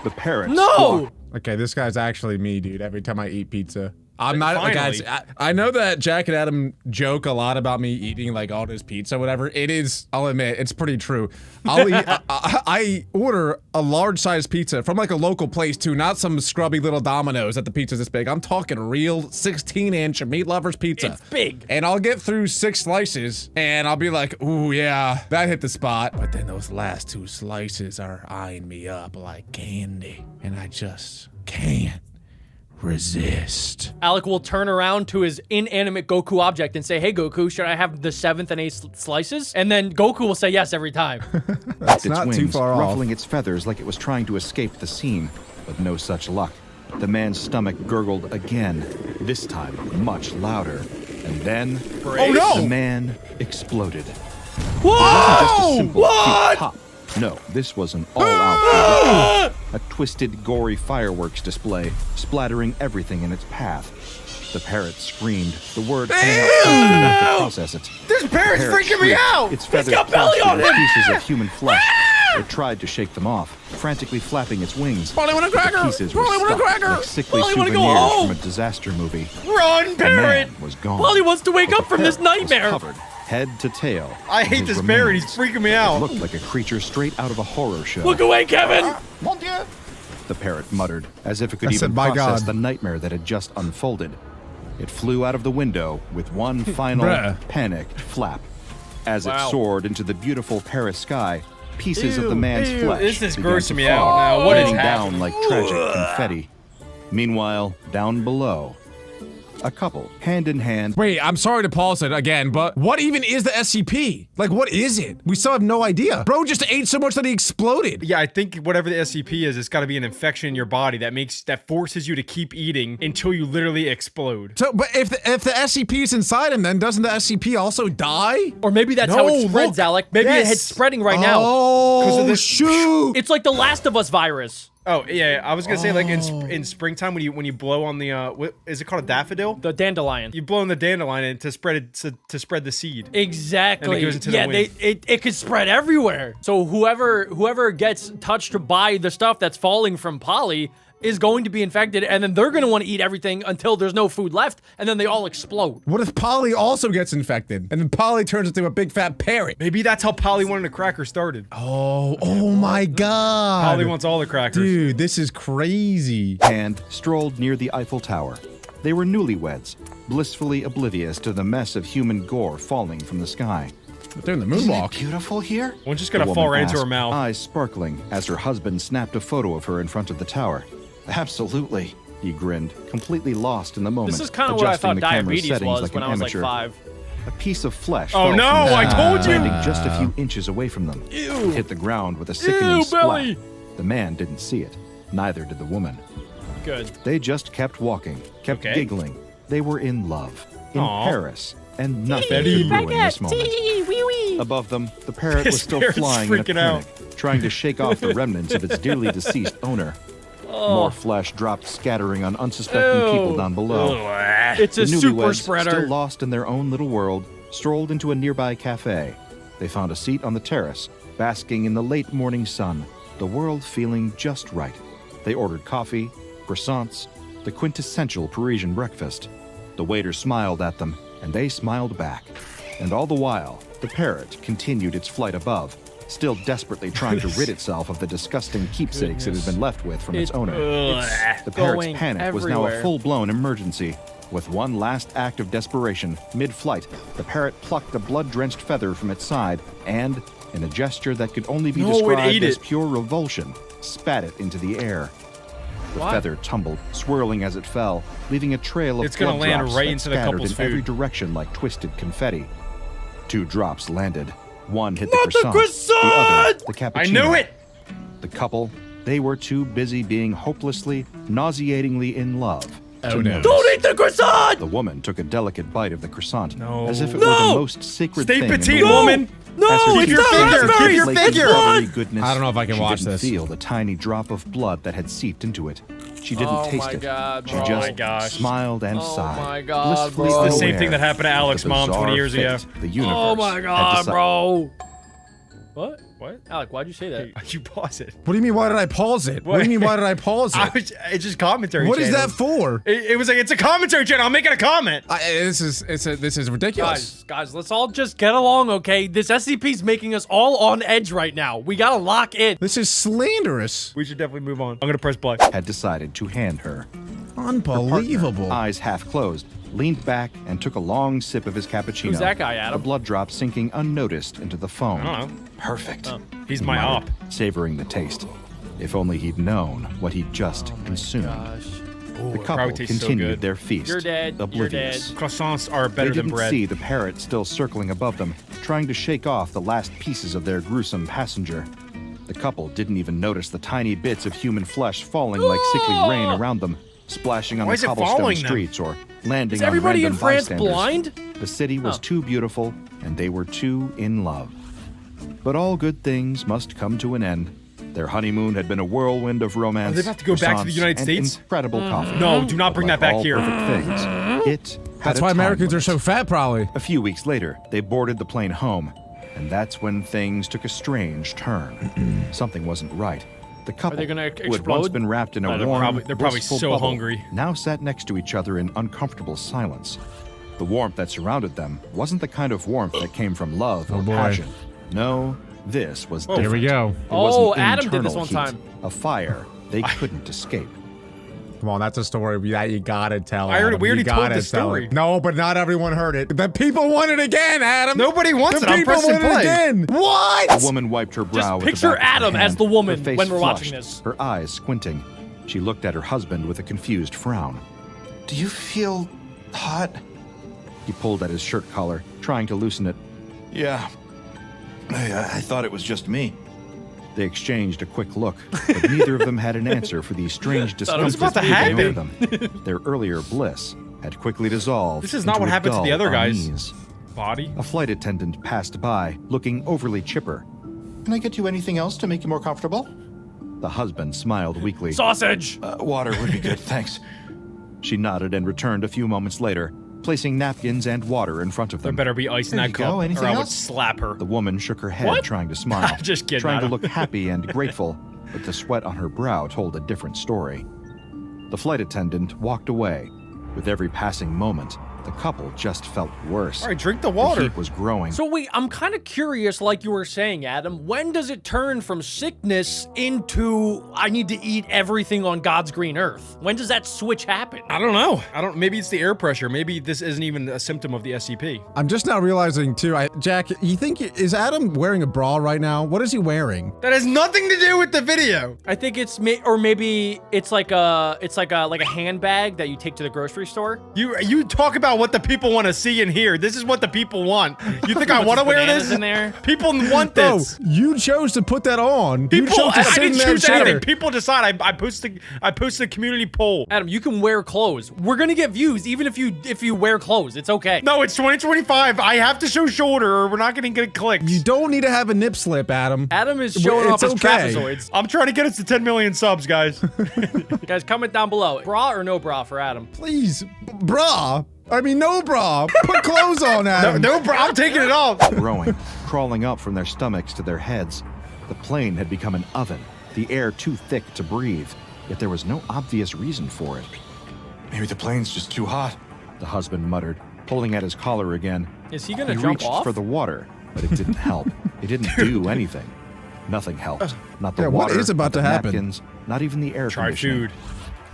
The parrot No! squawked. Okay, this guy's actually me, dude. Every time I eat pizza. I'm not, Finally. guys, I know that Jack and Adam joke a lot about me eating like all this pizza, whatever. It is, I'll admit, it's pretty true. I'll eat, I order a large size pizza from like a local place too, not some scrubby little Domino's that the pizza's this big. I'm talking real 16-inch meat lovers pizza. It's big. And I'll get through 6 slices and I'll be like, ooh, yeah, that hit the spot. But then those last 2 slices are eyeing me up like candy. And I just can't resist. Alec will turn around to his inanimate Goku object and say, hey, Goku, should I have the 7th and 8th slices? And then Goku will say yes every time. That's its not wings, too far off. ruffling its feathers like it was trying to escape the scene, but no such luck. The man's stomach gurgled again, this time much louder. And then, Oh no! the man exploded. Whoa! Just a simple cute pop. No, this was an all-out a twisted, gory fireworks display, splattering everything in its path. The parrot screamed. The word came out faster than it could process it. This parrot's Parrot freaking me shrieked, out! Its feathers got belly plastered on with him! pieces of human flesh. It tried to shake them off, frantically flapping its wings. Polly want a but the cracker! pieces were Polly want a stuck cracker! like sickly Polly wanna souvenirs go home! from a disaster movie. Run, The parrot! man was gone. Polly wants to wake But up the from this parrot was nightmare. covered, head to tail. I in hate his this parrot. He's remains. freaking me It out. looked like a creature straight out of a horror show. Look away, Kevin! Mon Dieu! The parrot muttered, as if it could I even said, "My process God." the nightmare that had just unfolded. It flew out of the window with one final Bruh. panicked flap. As Wow. it soared into the beautiful Paris sky, pieces of the man's Ew, flesh this is began grossing to me fall, out now. What is raining happening? down like tragic confetti. Meanwhile, down below, a couple, hand in hand, Wait, I'm sorry to pause it again, but what even is the SCP? Like, what is it? We still have no idea. Bro just ate so much that he exploded. Yeah, I think whatever the SCP is, it's got to be an infection in your body that forces you to keep eating until you literally explode. So, but if the SCP is inside him, then doesn't the SCP also die? Or maybe that's how it No, spreads, look. Alec. Maybe Yes. it's spreading right now. Oh, of the- shoot! It's like the Last of Us virus. Oh yeah, I was gonna say like in springtime when you blow on the what is it called, a daffodil? The dandelion. You blow on the dandelion and to spread it to spread the seed. Exactly. And it goes into the yeah, wind. it could spread everywhere. So whoever gets touched by the stuff that's falling from Polly is going to be infected, and then they're going to want to eat everything until there's no food left, and then they all explode. What if Polly also gets infected? And then Polly turns into a big fat parrot? Maybe that's how Polly wanted a cracker started. Oh my god. Polly wants all the crackers. Dude, this is crazy. and strolled near the Eiffel Tower. They were newlyweds, blissfully oblivious to the mess of human gore falling from the sky. But they're in the moonwalk. Beautiful here? One's just The gonna fall woman right into her asked, mouth. eyes sparkling as her husband snapped a photo of her in front of the tower. Absolutely, he grinned, completely lost in the moment. This is kind of what I adjusting thought the camera's diabetes settings was like when an I was like amateur. 5. A piece of flesh. Oh fell no, from the I sky, told you! landing just a few inches away from them. Ew. It hit the ground with a sickening Ew, splat. belly. The man didn't see it. Neither did the woman. Good. They just kept walking, kept Okay. giggling. They were in love, in Aw. Paris, and nothing Betty. could ruin this moment. Above them, the parrot This was still parrot's flying in a freaking out. panic, trying to shake off the remnants of its dearly deceased owner. More flesh dropped scattering on unsuspecting people Ew. down below. It's a The super newlyweds, spreader. still lost in their own little world, strolled into a nearby cafe. They found a seat on the terrace, basking in the late morning sun, the world feeling just right. They ordered coffee, croissants, the quintessential Parisian breakfast. The waiter smiled at them, and they smiled back. And all the while, the parrot continued its flight above, still desperately trying to rid itself of the disgusting keepsakes it had been left with from its owner. The parrot's going panic was now a everywhere. full-blown emergency. With one last act of desperation, mid-flight, the parrot plucked a blood-drenched feather from its side and, in a gesture that could only be No, it described ate as it. pure revulsion, spat it into the air. The What? feather tumbled, swirling as it fell, leaving a trail of It's gonna blood land drops right that into the scattered couple's in every food. direction like twisted confetti. 2 drops landed. One hit Not the the croissant, the other croissant! the cappuccino. I knew it! The couple, They were too busy being hopelessly, nauseatingly in love to notice. Don't eat the croissant! The woman took a delicate bite of the croissant, No. as if it were the most sacred Stay thing in petite, the world. woman. No, As her it's teeth not filled her raspberries, with your flaky, figure. rubbery goodness, I don't know if I can she watch didn't this. feel the tiny drop of blood that had seeped into it. She didn't Oh taste my it. God, she bro. just Oh my gosh. smiled and Oh sighed. my God, blissfully bro. It's the same aware thing that happened to of the Alex' mom 20 bizarre years ago. fate The universe Oh my had God, decided. bro. What? What? Alec, why'd you say that? You pause it. What do you mean, why did I pause it? What do you mean, why did I pause it? It's just commentary. What is channel. that for? It was like, it's a commentary channel. I'm making a comment. This is ridiculous. Guys, let's all just get along, okay? This SCP's making us all on edge right now. We gotta lock in. This is slanderous. We should definitely move on. I'm gonna press play. Had decided to hand her. Unbelievable. Eyes half closed, leaned back and took a long sip of his cappuccino. Who's that guy, Adam? The blood drop sinking unnoticed into the foam. I don't know. Perfect. He's he my op. muttered, savoring the taste. If only he'd known what he'd just consumed. Gosh. The couple probably tastes so continued good. their feast, You're dead. You're oblivious. dead. Croissants are They better than didn't bread. see the parrot still circling above them, trying to shake off the last pieces of their gruesome passenger. The couple didn't even notice the tiny bits of human flesh falling like sickly rain around them, splashing on Why the is it cobblestone following them? streets or landing Is on everybody random in France bystanders. blind? The city was Oh. too beautiful, and they were too in love. But all good things must come to an end. Their honeymoon had been a whirlwind of romance. Are they about to go back to the croissants, United and States? Incredible coffee. No, do not But bring like that back all here. Perfect things. It had That's a why time Americans are limit. so fat, probably. A few weeks later, they boarded the plane home, and that's when things took a strange turn. Something wasn't right. The couple, they gonna who had once explode? been wrapped in a They're warm, probably blissful so bubble, hungry. now sat next to each other in uncomfortable silence. The warmth that surrounded them wasn't the kind of warmth that came from love or boy. passion. No, this was different. Here we go. It was Oh, an Adam did internal this one heat, time. A fire they couldn't escape. Come on, that's a story that you gotta tell. I already- Adam. we already You told gotta the tell story. it. No, but not everyone heard it. The people want it again, Adam. Nobody wants the it. I'm people pressing want it play. again. What? The woman wiped her brow with picture the back of her Adam as hand, the woman her face when we're watching flushed, this. Her eyes squinting. She looked at her husband with a confused frown. Do you feel hot? He pulled at his shirt collar, trying to loosen it. Yeah. I thought it was just me. They exchanged a quick look, but neither of them had an answer for the strange it was discomfort about to creeping over happen. them. Their earlier bliss had quickly dissolved. This is not into what a happened to the dull other guys. unease. Body. A flight attendant passed by, looking overly chipper. Can I get you anything else to make you more comfortable? The husband smiled weakly. Sausage! Water would be good, thanks. She nodded and returned a few moments later, placing napkins and water in front of There them. better be ice in There that you cup, go. Anything or I would else? slap her. The woman shook her head, What? trying to smile. Just kidding, Trying to Adam. look happy and grateful, but the sweat on her brow told a different story. The flight attendant walked away. With every passing moment, the couple just felt worse. All right, drink the The water. heat was growing. So wait, I'm kind of curious, like you were saying, Adam. When does it turn from sickness into I need to eat everything on God's green earth? When does that switch happen? I don't know. Maybe it's the air pressure. Maybe this isn't even a symptom of the SCP. I'm just now realizing too. Jack, you think is Adam wearing a bra right now? What is he wearing? That has nothing to do with the video. I think it's maybe it's like a handbag that you take to the grocery store. You talk about what the people want to see and hear. This is what the people want. You think I want to wear Bananas this? in there. People want Bro, this. you chose to put that on. You People, chose to I sit didn't in that choose chair. anything. People decide. I posted a community poll. Adam, you can wear clothes. We're gonna get views even if you wear clothes. It's okay. No, it's 2025. I have to show shoulder, or we're not going to get clicks. You don't need to have a nip slip, Adam. Adam is showing off It's his okay. trapezoids. I'm trying to get us to 10 million subs, guys. Guys, comment down below. Bra or no bra for Adam? Please, bra. I mean, no bra. Put clothes on, Adam. No, bro, I'm taking it off. growing, crawling up from their stomachs to their heads. The plane had become an oven, the air too thick to breathe, yet there was no obvious reason for it. Maybe the plane's just too hot. The husband muttered, pulling at his collar again. Is he gonna He jump reached off? for the water, but it didn't help. It didn't do anything. Nothing helped. Not the Yeah, what water, is about not to the happen? napkins, not even the air Try conditioning. food.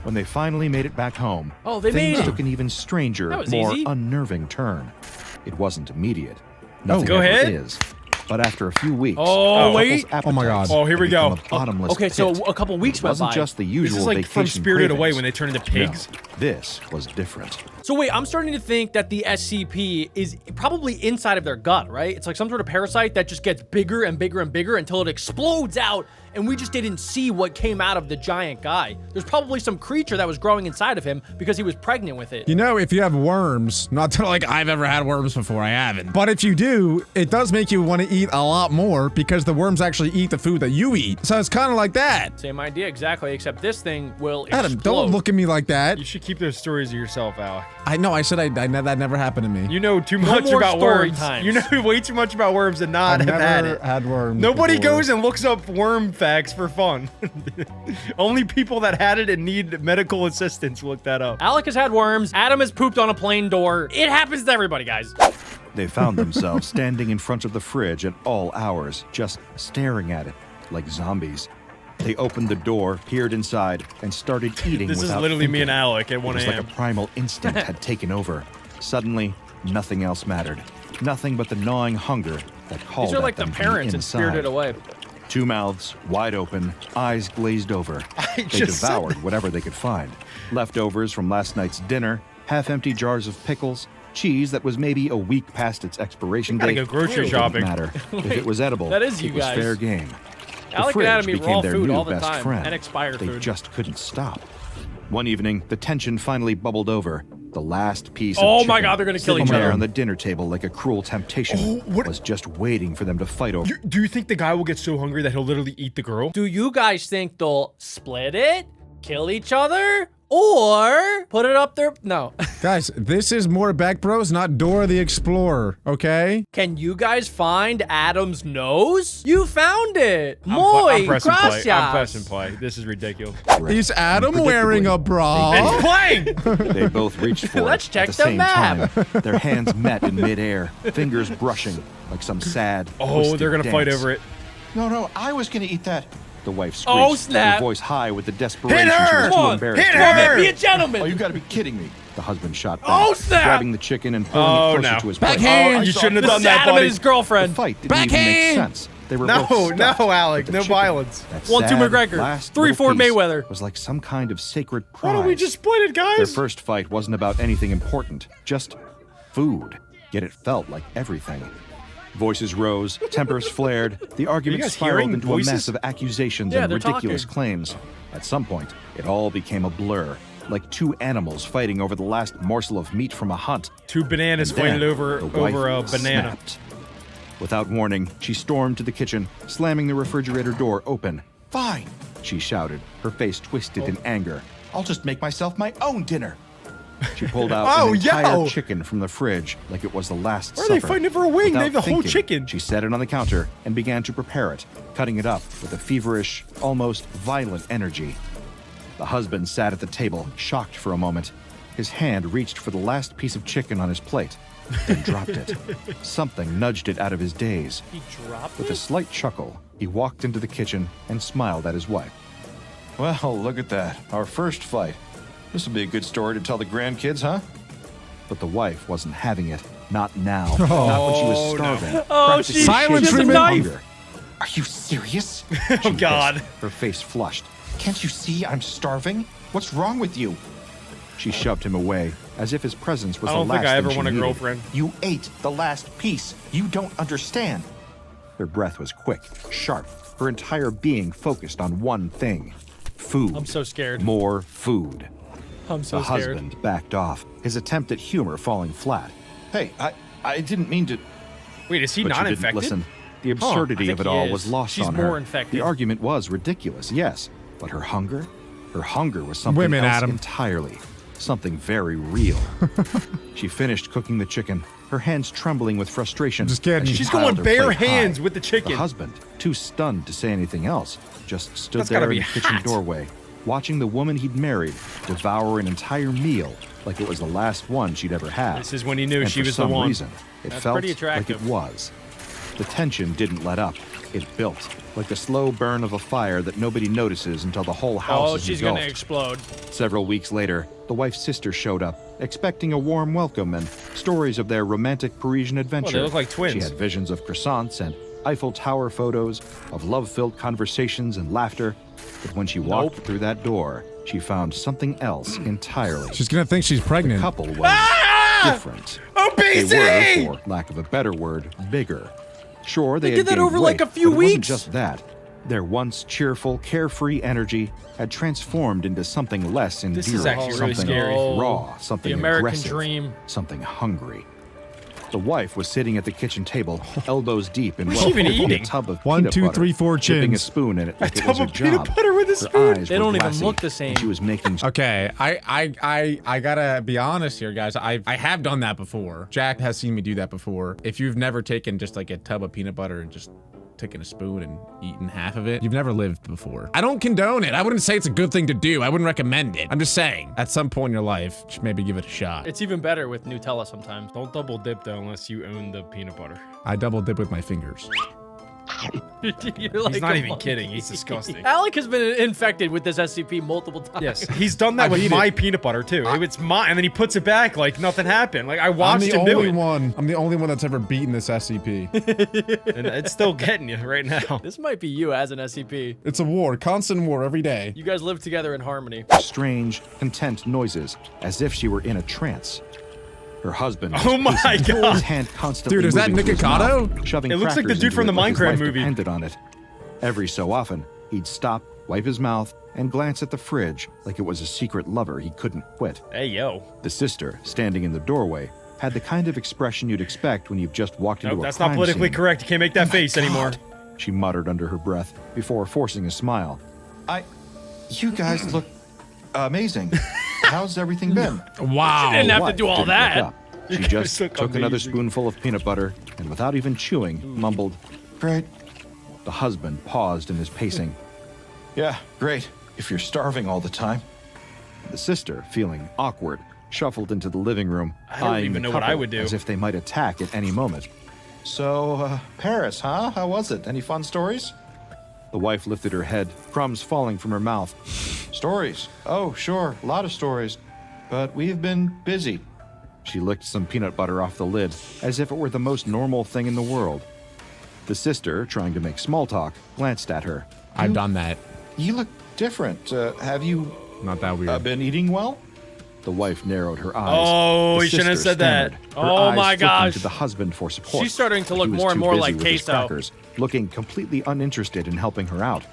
When they finally made it back home, Oh, they things made it. took an even stranger, That was more easy. unnerving turn. It wasn't immediate. Nothing Go ever ahead. is. But after a few weeks, Oh, the wait. couple's Oh my God. appetites Oh, here we had go. become a bottomless Okay, so pit. a couple weeks It went wasn't by. just the This usual is like from vacation Spirited Away cravings. when they turn into No, pigs. this was different. So wait, I'm starting to think that the SCP is probably inside of their gut, right? It's like some sort of parasite that just gets bigger and bigger and bigger until it explodes out and we just didn't see what came out of the giant guy. There's probably some creature that was growing inside of him because he was pregnant with it. You know, if you have worms, not that like I've ever had worms before, I haven't. But if you do, it does make you want to eat a lot more because the worms actually eat the food that you eat. So it's kind of like that. Same idea, exactly, except this thing will Adam, explode. don't look at me like that. You should keep those stories to yourself, Alec. I know, I said that never happened to me. You know too No much more about story worms. times. You know way too much about worms and not I've have had never it. had worms Nobody before. goes and looks up worm facts for fun. Only people that had it and need medical assistance look that up. Alec has had worms. Adam has pooped on a plane door. It happens to everybody, guys. They found themselves standing in front of the fridge at all hours, just staring at it like zombies. They opened the door, peered inside, and started eating This is without literally me thinking. and Alec at 1 It was like a.m. a primal instinct had taken over. Suddenly, nothing else mattered. Nothing but the gnawing hunger that called These are at like the them from parents in inside. Spirited Away. Two mouths wide open, eyes glazed over. They just said devoured whatever they could find. Leftovers from last night's dinner, half-empty jars of pickles, cheese that was maybe a week past its expiration Gotta date. go grocery Didn't shopping. matter. If it was edible, that is you it was guys. fair game. The Alec and fridge Adam eat became raw their food new all the best time, friend. and expired They food. just couldn't stop. One evening, the tension finally bubbled over. The last piece Oh of my chicken, God, they're gonna kill sitting each there other. on the dinner table like a cruel temptation, Oh, what- was just waiting for them to fight over. Do you think the guy will get so hungry that he'll literally eat the girl? Do you guys think they'll split it, kill each other, or put it up there? No. Guys, this is more Back Bros, not Dora the Explorer, okay? Can you guys find Adam's nose? You found it. I'm Muy pressing play. I'm gracias. pressing play. This is ridiculous. Is Adam wearing a bra? It's playing! They both reached for Let's it check at the the same map. time. Their hands met in midair, fingers brushing like some sad. Oh, twisted they're gonna fight dance. over it. No, I was gonna eat that. The wife screeched, Oh, snap. her voice high with the desperation Hit her! she was Come too on, embarrassed hit to her! admit. Be a gentleman. Oh, you gotta be kidding me. The husband shot back, Oh, snap! grabbing the chicken and pulling Oh, it closer no. to his plate. Backhand! Oh, you shouldn't have This done is that, Adam and buddy. his The girlfriend. fight didn't even Backhand! make sense. They were No, both stuck no, Alec, with the no chicken. violence. That 1-2 sad McGregor, last 3 little Ford piece Mayweather. was like some kind of sacred prize. Why don't we just split it, Their guys? first fight wasn't about anything important, just food. Yet it felt like everything. Voices rose, tempers flared, the argument guys spiraled hearing into voices? a mess of accusations Yeah, and they're ridiculous talking. claims. At some point, it all became a blur, like two animals fighting over the last morsel of meat from a hunt. Two bananas And then fighting over the wife a banana. snapped. Without warning, she stormed to the kitchen, slamming the refrigerator door open. Fine. She shouted, her face twisted in anger. I'll just make myself my own dinner. She pulled out Oh, an entire yo! chicken from the fridge like it was the last Why are they supper. fighting over a wing? They Without have the whole thinking, chicken. She set it on the counter and began to prepare it, cutting it up with a feverish, almost violent energy. The husband sat at the table, shocked for a moment. His hand reached for the last piece of chicken on his plate, then dropped it. Something nudged it out of his daze. He dropped With a it? slight chuckle, he walked into the kitchen and smiled at his wife. Well, look at that. Our first fight. This will be a good story to tell the grandkids, huh? But the wife wasn't having it. Not now. Not when she was starving. Oh, practically she Silent has a shaking with knife. hunger. Are you serious? Oh, God. Her face flushed. Can't you see I'm starving? What's wrong with you? She shoved him away, as if his presence was I the don't last think I ever thing she want a needed. girlfriend. You ate the last piece. You don't understand. Her breath was quick, sharp, her entire being focused on one thing. Food. I'm so scared. More food. I'm so The scared. husband backed off, his attempt at humor falling flat. Hey, I didn't mean to. Wait, is he But not she didn't infected? listen. The I absurdity think of it he all is. was lost She's on her. more infected. The argument was ridiculous, yes, but her hunger was something Women, else Adam. entirely. Something very real. She finished cooking the chicken, her hands trembling with frustration. Just kidding. as she She's piled going her bare plate hands high. with the chicken. The husband, too stunned to say anything else, just stood That's gotta there in be the kitchen hot. doorway, watching the woman he'd married devour an entire meal like it was the last one she'd ever had. This is when he knew And she for was the some one. reason, it That's felt pretty like attractive. it was. The tension didn't let up. It built, like the slow burn of a fire that nobody notices until the whole house Oh, is she's gonna engulfed. explode. Several weeks later, the wife's sister showed up, expecting a warm welcome and stories of their romantic Parisian adventure. look like twins. She had visions of croissants and Eiffel Tower photos, of love-filled conversations and laughter. But when she walked through that door, she found something else entirely. She's gonna think she's The pregnant. couple was different. They Obesity! were, for lack of a better word, bigger. Sure, they They had did that gained over, like, weight, a few but it wasn't weeks. just that. Their once cheerful, carefree energy had transformed into something less endearing, This is actually really something scary. raw, something The American aggressive, dream. something hungry. The wife was sitting at the kitchen table, elbows deep in What's she even a eating? tub of 1, peanut 2, butter, 3, 4 dipping a chins. spoon in it like it was tub her of peanut job. butter with a Her spoon? eyes They were don't even glassy, look the same. and she was making Okay, I gotta be honest here, guys. I have done that before. Jack has seen me do that before. If you've never taken just like a tub of peanut butter and just taken a spoon and eaten half of it, you've never lived before. I don't condone it. I wouldn't say it's a good thing to do. I wouldn't recommend it. I'm just saying, at some point in your life, just maybe give it a shot. It's even better with Nutella sometimes. Don't double dip though unless you own the peanut butter. I double dip with my fingers. You're like He's not a even monkey. kidding. He's disgusting. Alec has been infected with this SCP multiple times. Yes, he's done that with my peanut butter too. It's mine, and then he puts it back like nothing happened. Like I watched him do it, I'm the only one that's ever beaten this SCP. and it's still getting you right now. This might be you as an SCP. It's a war, constant war every day. You guys live together in harmony. strange, content noises, as if she were in a trance. Her husband was Oh my pacing, God. his hand constantly Dude, is that moving to his Nikocado? mouth, shoving It looks like the crackers dude from into the it his Minecraft life movie. depended on it. Every so often, he'd stop, wipe his mouth, and glance at the fridge like it was a secret lover he couldn't quit. Hey yo. The sister, standing in the doorway, had the kind of expression you'd expect when you've just walked into Nope, a that's crime not politically scene. correct. You can't make that face anymore. She muttered under her breath before forcing a smile. You guys look amazing. How's everything been? Wow. Didn't have to Wife do all didn't that. look up. She just look took another amazing. spoonful of peanut butter and without even chewing, mumbled. Great. The husband paused in his pacing. Yeah, great. If you're starving all the time. The sister, feeling awkward, shuffled into the living room, I don't eyeing even the know what I couple would do. as if they might attack at any moment. So, Paris, huh? How was it? Any fun stories? The wife lifted her head, crumbs falling from her mouth. Stories? Oh, sure. A lot of stories. But we've been busy. She licked some peanut butter off the lid, as if it were the most normal thing in the world. The sister, trying to make small talk, glanced at her. I've done that. You look different. Have you Not that weird. been eating well? The wife narrowed her eyes. Oh, The he shouldn't have sister said that. stammered, her Oh eyes my flicking gosh. to the husband for support. She's starting to He look was more and too more busy like with his queso. crackers, looking completely uninterested in helping her out.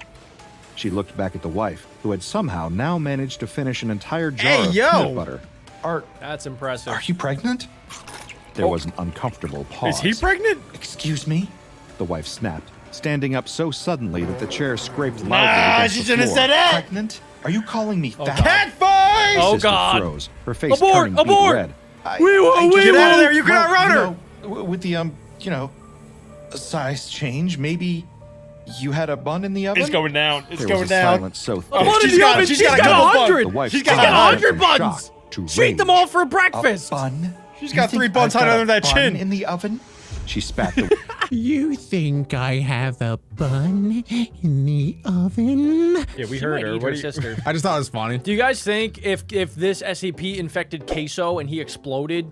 She looked back at the wife, who had somehow now managed to finish an entire jar Hey, of yo! peanut butter. That's impressive. Are you pregnant? There was an uncomfortable pause. Is he pregnant? Excuse me? The wife snapped, standing up so suddenly that the chair scraped loudly Ah, against she the shouldn't have floor. said that. Pregnant? Are you calling me fat? Catfight! Oh, Sister God. froze, her face Abort! turning beet Abort! red. We will. Get out of there! You cannot run her. With the, size change, maybe you had a bun in the oven? It's going down. It's There going was a down. silence so thick. A bun in She's the got- oven. she's She's got got a couple 100. The wife She's got went 100 from shock buns. to She ate them rage. all for A breakfast. bun? She's You got think 3 buns I've got hiding a under that bun chin. in the oven? She spat the You think I have a bun in the oven? Yeah, we She heard might her. eat What her do you- sister. I just thought it was funny. Do you guys think if this SCP infected Queso and he exploded,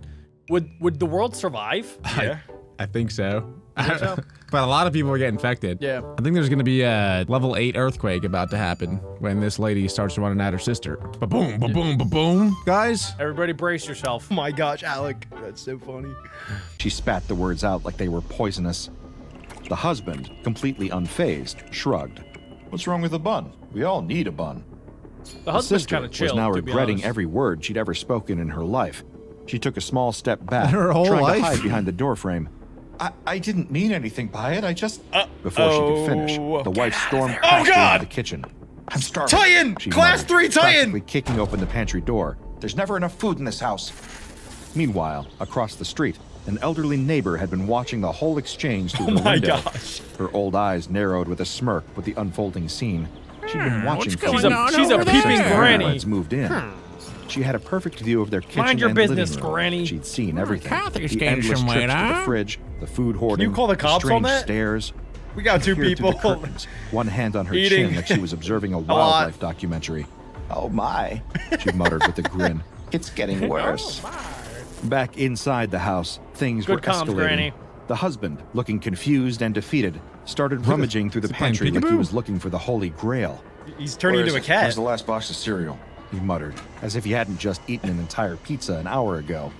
would the world survive? Yeah. I think so. so? But a lot of people are getting infected. Yeah. I think there's gonna be a level 8 earthquake about to happen when this lady starts running at her sister. Ba-boom, ba-boom, ba-boom. Guys, Everybody brace yourself. Oh my gosh, Alec. That's so funny. She spat the words out like they were poisonous. The husband, completely unfazed, shrugged. What's wrong with a bun? We all need a bun. The The husband's sister kind of chill. was now to be regretting honest. every word she'd ever spoken in her life. She took a small step back, Her whole trying life? to hide behind the doorframe. I didn't mean anything by it. I just... Before she could finish, the wife stormed Oh, past her God! into the kitchen. I'm starving. Titan! She Class muttered, 3 Titan! practically kicking open the pantry door. There's never enough food in this house. Meanwhile, across the street, an elderly neighbor had been watching the whole exchange through Oh her my window. gosh. Her old eyes narrowed with a smirk with the unfolding scene. She'd been watching going She's a, on she's a over peeping there? granny. Parents moved in. She had a perfect view of their kitchen Mind your and business, living room. Granny. She'd seen everything. Kathy's The getting endless some trips weight, to the huh? fridge, the food hoarding, call the cops on strange that? stares. We got 2 Peered through people. the curtains, one hand on her Eating chin like she was observing a lot. wildlife documentary. Oh my. She muttered with a grin. It's getting worse. Back inside the house, things Good were comms, escalating. Granny. The husband, looking confused and defeated, started rummaging through the Is he playing pantry like he peekaboo? was looking for the Holy Grail. He's turning into a Where's cat. the last box of cereal? He muttered, as if he hadn't just eaten an entire pizza an hour ago.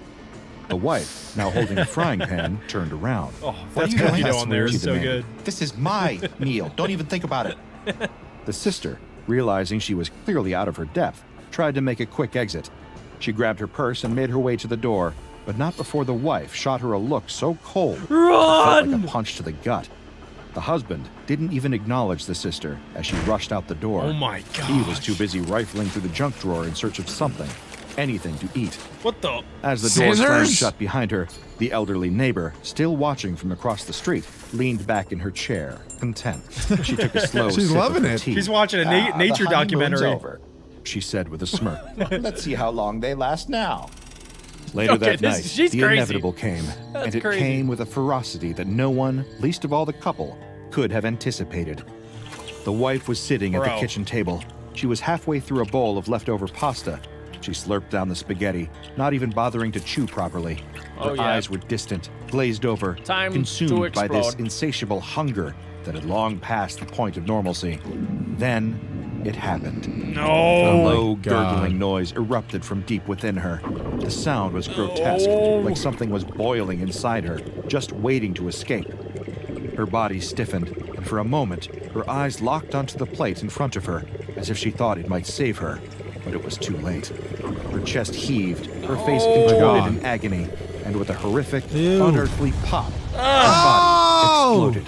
The wife, now holding a frying pan, turned around. Oh, What that's are you cookie doing? dough on there She is so demanded. good. This is my meal. Don't even think about it. The sister, realizing she was clearly out of her depth, tried to make a quick exit. She grabbed her purse and made her way to the door, but not before the wife shot her a look so cold it felt like a punch to the gut. The husband didn't even acknowledge the sister as she rushed out the door. Oh my god. He was too busy rifling through the junk drawer in search of something, anything to eat. What the? As the door slammed Scissors? shut behind her, the elderly neighbor, still watching from across the street, leaned back in her chair, content. She took a slow She's sip loving of her it. tea. She's watching a nature The honeymoon's documentary. over. She said with a smirk. Let's see how long they last now. Later Okay, that night, she's the crazy. inevitable came, and it crazy. came with a ferocity that no one, least of all the couple, could have anticipated. The wife was sitting at the Bro. kitchen table. She was halfway through a bowl of leftover pasta. She slurped down the spaghetti, not even bothering to chew properly. Her Oh, yeah. eyes were distant, glazed over, Time to consumed by this explode. insatiable hunger that had long passed the point of normalcy. Then it happened. A No. low, God. gurgling noise erupted from deep within her. The sound was grotesque, like something was boiling inside her, just waiting to escape. Her body stiffened, and for a moment, her eyes locked onto the plate in front of her, as if she thought it might save her. But it was too late. Her chest heaved, her face contorted in agony, and with a horrific, unearthly pop, her body exploded.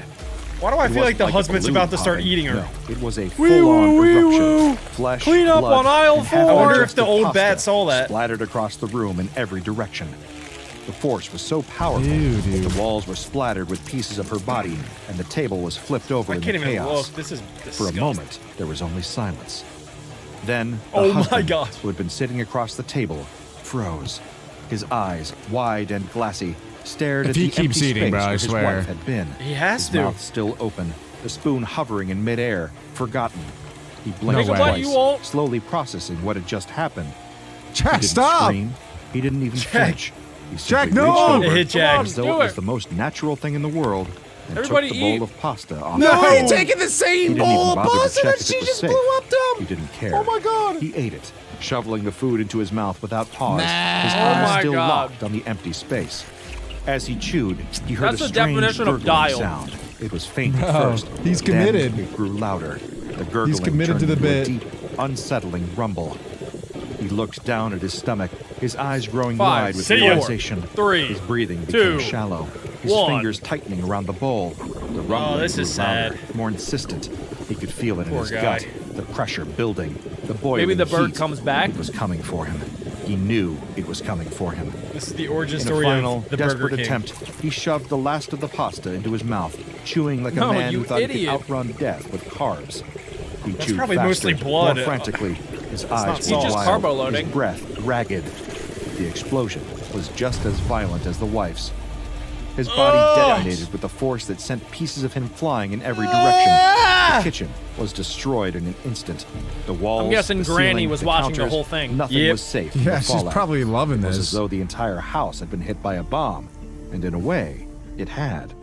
Why do I It feel like wasn't the a husband's balloon about to start popping. eating her? No, it was a full-on eruption. Flesh, Clean up blood, on aisle and half 4. I wonder if digested the old pasta bat saw that. splattered across the room in every direction. The force was so powerful Ew, that dude. the walls were splattered with pieces of her body, and the table was flipped over I in can't the even chaos. look. This is For a disgusting. moment, there was only silence. Then, the Oh my husband, God. who had been sitting across the table, froze. His eyes, wide and glassy, stared If at he the keeps empty eating, space bro, I where his swear. wife had been. He has His to. mouth still open, the spoon hovering in midair, forgotten. He blinked way. twice, You won't. slowly processing what had just happened. He Jack, didn't stop! scream. He didn't even flinch. He Jack, simply no! reached over Hit Jack. as though Do it was it. the most natural thing in the world and Everybody took the bowl eat. of pasta off. No, the you're taking the he same didn't bowl even of bother to pasta check that if she it was just safe. blew up, He dumb. didn't care. Oh my God. He ate it, shoveling the food into his mouth without pause. Nah. His Oh eyes my still God. locked on the empty space. As he chewed, he heard That's a the strange definition of gurgling dial. sound. It was faint at No, first. he's then committed. it grew louder. The gurgling committed to turned the into a bit. deep, unsettling rumble. He looked down at his stomach, his eyes growing 5, wide with 4, realization. 3, His breathing 2, became shallow, his 1. fingers tightening around the bowl. The rumbling this grew is louder, sad. more insistent. He could feel it in Poor his guy. gut, the pressure building, the boiling Maybe the bird heat. comes back. It was coming for him. He knew it was coming for him. This is the origin In a story final, of the Burger desperate King. attempt, he shoved the last of the pasta into his mouth, chewing like a No, man you who thought he idiot. could outrun death with carbs. He chewed probably faster, mostly blood. more frantically. His not eyes salt. were He's just wild, carbo loading. his breath ragged. The explosion was just as violent as the wife's. His body detonated with a force that sent pieces of him flying in every direction. The kitchen was destroyed in an instant. The walls, guessing the Granny ceiling, was the watching the counters, whole thing. Nothing Yep. was safe. from Yeah, the she's fallout. probably loving It was this. as though the entire house had been hit by a bomb, and in a way, it had.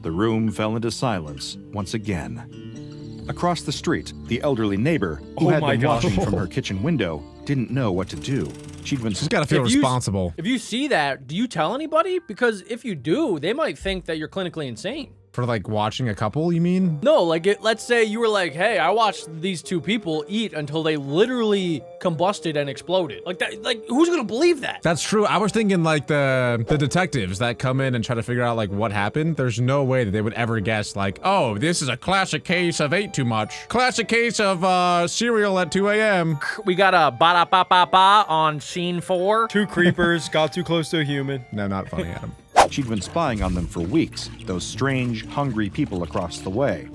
The room fell into silence once again. Across the street, the elderly neighbor, who Oh had my been God. watching from her kitchen window, didn't know what to do. She'd been She's got to feel If you- responsible If you see that, do you tell anybody? Because if you do, they might think that you're clinically insane. for like watching a couple, you mean? No, like let's say you were like, hey, I watched these two people eat until they literally combusted and exploded. Like that, like who's gonna believe that? That's true. I was thinking like the detectives that come in and try to figure out like what happened. There's no way that they would ever guess like, oh, this is a classic case of ate too much. Classic case of cereal at 2 a.m. We got a ba-da-ba-ba-ba on scene 4. 2 creepers got too close to a human. No, not funny, Adam. She'd been spying on them for weeks, those strange, hungry people across the way.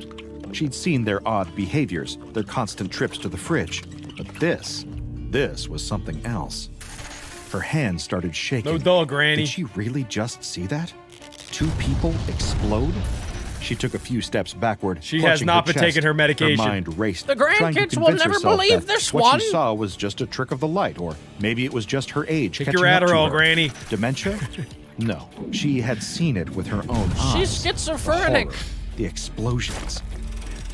She'd seen their odd behaviors, their constant trips to the fridge. But this was something else. Her hands started shaking. No duh, Granny. Did she really just see that? 2 people explode? She took a few steps backward. She has clutching not her been chest. taking her medication. Her mind raced. The trying to grandkids will convince never herself believe that this what one. she saw was just a trick of the light, or maybe it was just her age Take catching your up to Adderall, her. Granny. Dementia? No, she had seen it with her own eyes. She's The schizophrenic. horror, the explosions.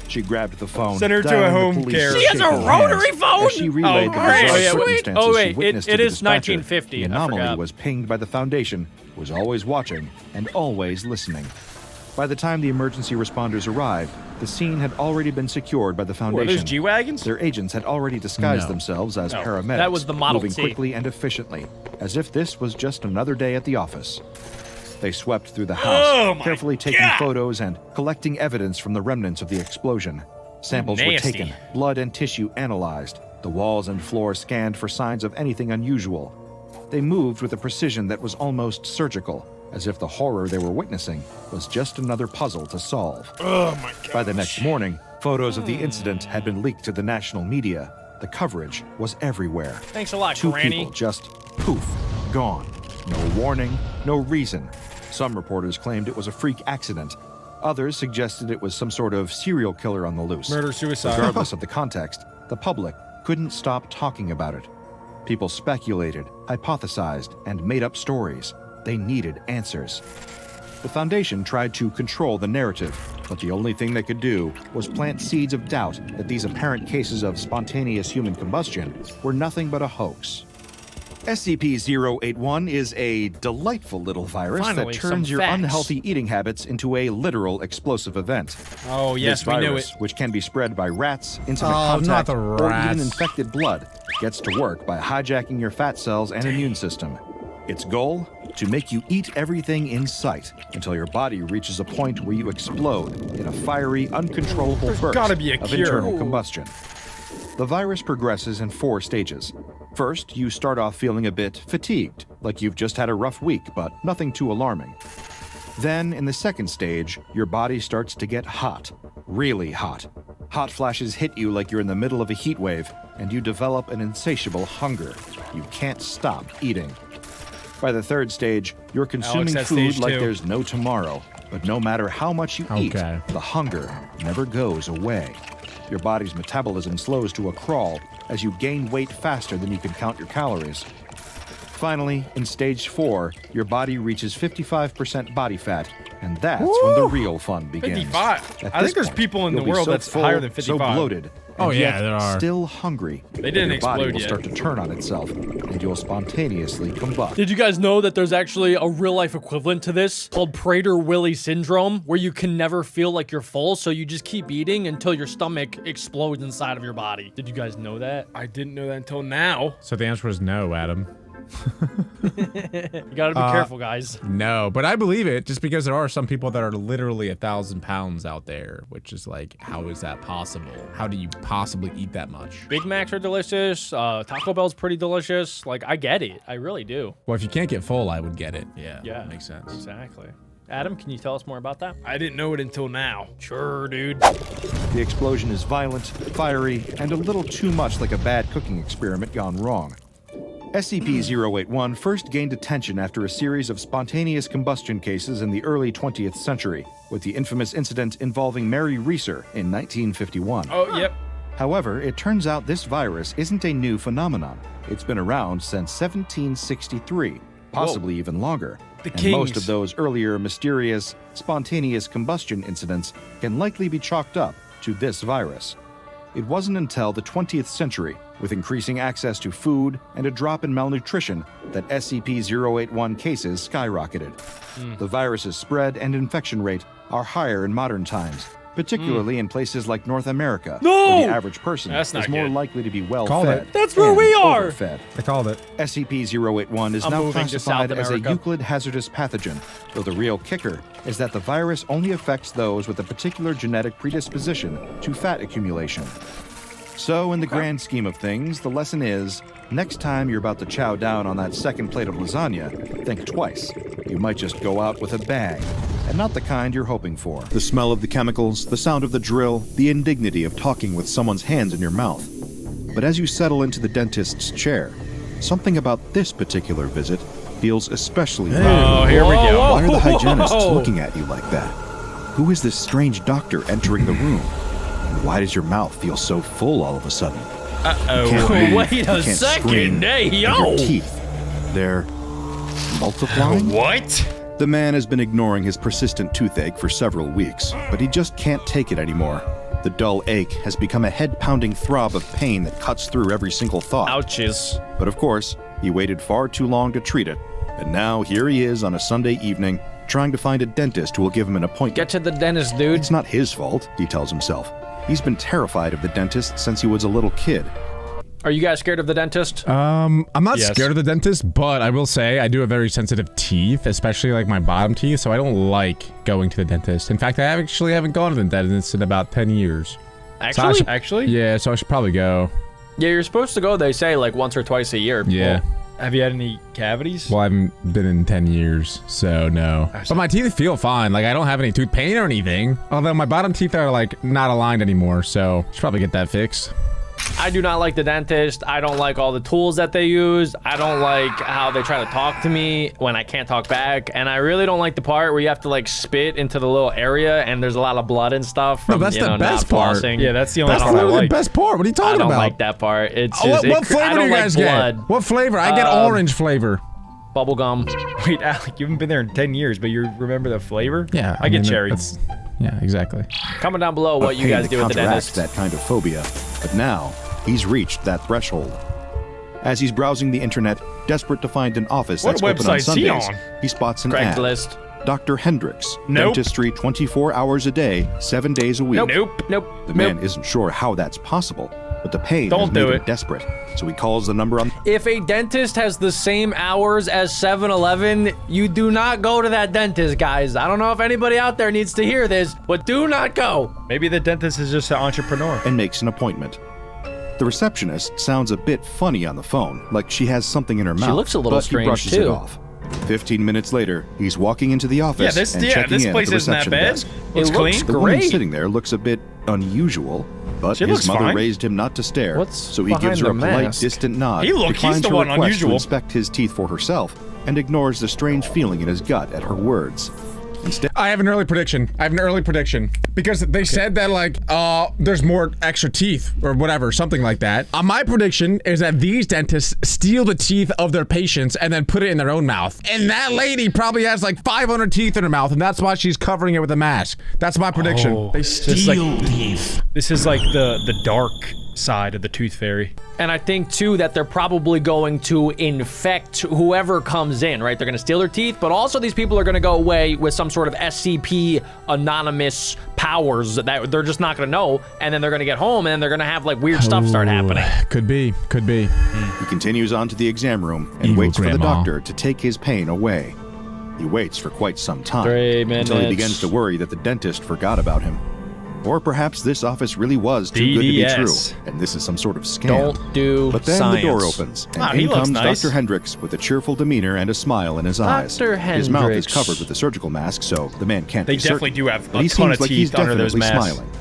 She grabbed the phone. Send her to a dialing the home police care. with She has a shaking rotary hands phone? As she relayed the great. bizarre Oh, yeah, wait. circumstances Oh, she wait, witnessed it to the is dispatcher. 1950. The I anomaly forgot. was pinged by the Foundation, who was always watching and always listening. By the time the emergency responders arrived, the scene had already been secured by the Foundation. Were those G-Wagons? Their agents had already disguised themselves as paramedics, that was the Model moving T. quickly and efficiently, as if this was just another day at the office. They swept through the house, carefully taking photos and collecting evidence from the remnants of the explosion. Samples were taken, blood and tissue analyzed, the walls and floor scanned for signs of anything unusual. They moved with a precision that was almost surgical, as if the horror they were witnessing was just another puzzle to solve. Oh my god. By the next morning, photos of the incident had been leaked to the national media. The coverage was everywhere. Thanks a lot, Two Granny. people just poof, gone. No warning, no reason. Some reporters claimed it was a freak accident. Others suggested it was some sort of serial killer on the loose. Murder-suicide. Regardless of the context, the public couldn't stop talking about it. People speculated, hypothesized, and made up stories. They needed answers. The Foundation tried to control the narrative, but the only thing they could do was plant seeds of doubt that these apparent cases of spontaneous human combustion were nothing but a hoax. SCP-081 is a delightful little virus Finally, that turns some your facts. unhealthy eating habits into a literal explosive event. Oh, yes, This we knew virus, it. which can be spread by rats, intimate Oh, not contact, the or even rats. infected blood, gets to work by hijacking your fat cells and immune system. Its goal? To make you eat everything in sight until your body reaches a point where you explode in a fiery, uncontrollable burst gotta be a of cure. internal combustion. The virus progresses in 4 stages. First, you start off feeling a bit fatigued, like you've just had a rough week, but nothing too alarming. Then, in the second stage, your body starts to get hot, really hot. Hot flashes hit you like you're in the middle of a heat wave, and you develop an insatiable hunger. You can't stop eating. By the third stage, you're consuming that's food stage like 2. there's no tomorrow. But no matter how much you eat, Okay. the hunger never goes away. Your body's metabolism slows to a crawl as you gain weight faster than you can count your calories. Finally, in stage 4, your body reaches 55% body fat, and that's when the real fun begins. 55. At I this think there's point, people in you'll the be world so that's full, higher than so 55. bloated, Oh, and yeah, yet there are. still hungry. They didn't Your body explode will yet. start to turn on itself, and you'll spontaneously combust. Did you guys know that there's actually a real-life equivalent to this called Prader-Willi syndrome, where you can never feel like you're full, so you just keep eating until your stomach explodes inside of your body? Did you guys know that? I didn't know that until now. So the answer was no, Adam. You gotta be careful, guys. No, but I believe it just because there are some people that are literally 1,000 pounds out there, which is like, how is that possible? How do you possibly eat that much? Big Macs are delicious. Taco Bell's pretty delicious. Like, I get it. I really do. Well, if you can't get full, I would get it. Yeah, Yeah. makes sense. Exactly. Adam, can you tell us more about that? I didn't know it until now. Sure, dude. The explosion is violent, fiery, and a little too much like a bad cooking experiment gone wrong. SCP-081 first gained attention after a series of spontaneous combustion cases in the early 20th century, with the infamous incident involving Mary Reeser in 1951. Oh, yep. However, it turns out this virus isn't a new phenomenon. It's been around since 1763, possibly even longer. The and most Kings. of those earlier mysterious, spontaneous combustion incidents can likely be chalked up to this virus. It wasn't until the 20th century, with increasing access to food and a drop in malnutrition, that SCP-081 cases skyrocketed. The virus's spread and infection rate are higher in modern times, particularly in places like North America, where the average person That's is not more good. likely to be Called well-fed. it. That's where and we are. overfed. I called it. SCP-081 is I'm now moving to classified South as a America. Euclid hazardous pathogen, though the real kicker is that the virus only affects those with a particular genetic predisposition to fat accumulation. So, in the grand scheme of things, the lesson is, next time you're about to chow down on that second plate of lasagna, think twice. You might just go out with a bang, and not the kind you're hoping for. The smell of the chemicals, the sound of the drill, the indignity of talking with someone's hands in your mouth. But as you settle into the dentist's chair, something about this particular visit feels especially wrong. Oh, here we go. Why are the hygienists looking at you like that? Who is this strange doctor entering the room? And why does your mouth feel so full all of a sudden? Uh-oh. Can't breathe, Wait a you can't second, scream, hey, and yo! your teeth, they're multiplying? What? The man has been ignoring his persistent toothache for several weeks, but he just can't take it anymore. The dull ache has become a head-pounding throb of pain that cuts through every single thought. Ouches. But of course, he waited far too long to treat it, and now here he is on a Sunday evening, trying to find a dentist who will give him an appointment. Get to the dentist, dude. It's not his fault, he tells himself. He's been terrified of the dentist since he was a little kid. Are you guys scared of the dentist? I'm not scared of the dentist, but I will say I do have very sensitive teeth, especially like my bottom teeth, so I don't like going to the dentist. In fact, I actually haven't gone to the dentist in about 10 years. Actually? Actually? Yeah, so I should probably go. Yeah, you're supposed to go, they say, like once or twice a year. Yeah. Well, have you had any cavities? Well, I haven't been in 10 years, so no. But my teeth feel fine. Like, I don't have any tooth pain or anything. Although my bottom teeth are, like, not aligned anymore, so I should probably get that fixed. I do not like the dentist. I don't like all the tools that they use. I don't like how they try to talk to me when I can't talk back. And I really don't like the part where you have to like spit into the little area and there's a lot of blood and stuff from, No, that's you know, the best not part. flossing. Yeah, that's the only That's part I literally like. the best part. What are you talking about? I don't like that part. It's Oh, just, what flavor I do don't you guys like get? blood. What flavor? I get orange flavor. Bubblegum. Wait, Alec, you haven't been there in 10 years, but you remember the flavor? Yeah. I get mean, cherry. Yeah, exactly. Comment down below what you Pain guys do with the counteracts dentist. that kind of phobia, but now he's reached that threshold. As he's browsing the internet, desperate to find an office What that's open on website's he Sundays, on? he spots an ad. Craigslist. Dr. Hendricks, Nope. dentistry 24 hours a day, 7 days a week. Nope. The man isn't sure how that's possible, but the pain Don't has do made him it. desperate. So he calls the number on. If a dentist has the same hours as 7-Eleven, you do not go to that dentist, guys. I don't know if anybody out there needs to hear this, but do not go. Maybe the dentist is just an entrepreneur. And makes an appointment. The receptionist sounds a bit funny on the phone, like she has something in her mouth. looks a little but strange, he brushes too. it off. 15 minutes later, he's walking into the office and checking this in place at the isn't that reception bad. desk. Looks It clean. looks The woman great. sitting there looks a bit unusual, but She his looks mother fine. raised him not to stare, What's so he behind gives her a the polite, mask? distant nod, He's declines the her one request unusual. to inspect his teeth for herself, and ignores the strange feeling in his gut at her words. Instead, I have an early prediction. Because they said that like, there's more extra teeth or whatever, something like that. My prediction is that these dentists steal the teeth of their patients and then put it in their own mouth. And that lady probably has like 500 teeth in her mouth, and that's why she's covering it with a mask. That's my prediction. Oh, They this is like- steal teeth. This is like the dark side of the tooth fairy. And I think too that they're probably going to infect whoever comes in, right? They're going to steal their teeth, but also these people are going to go away with some sort of SCP anonymous powers that they're just not going to know, and then they're going to get home and then they're going to have like weird stuff start happening. Could be. he continues on to the exam room and Evil waits for the grandma. doctor to take his pain away. He waits for quite some time 3 until he minutes. begins to worry that the dentist forgot about him. Or perhaps this office really was too good to be true, DDS. and this is some sort of scam. Don't do But then science. the door opens, and Wow, he in looks comes nice. Dr. Hendricks with a cheerful demeanor and a smile in his eyes. Dr. His mouth is Hendricks. covered with a surgical mask, so the man can't They be certain. definitely do have But a he ton seems of like he's teeth under those definitely masks. smiling.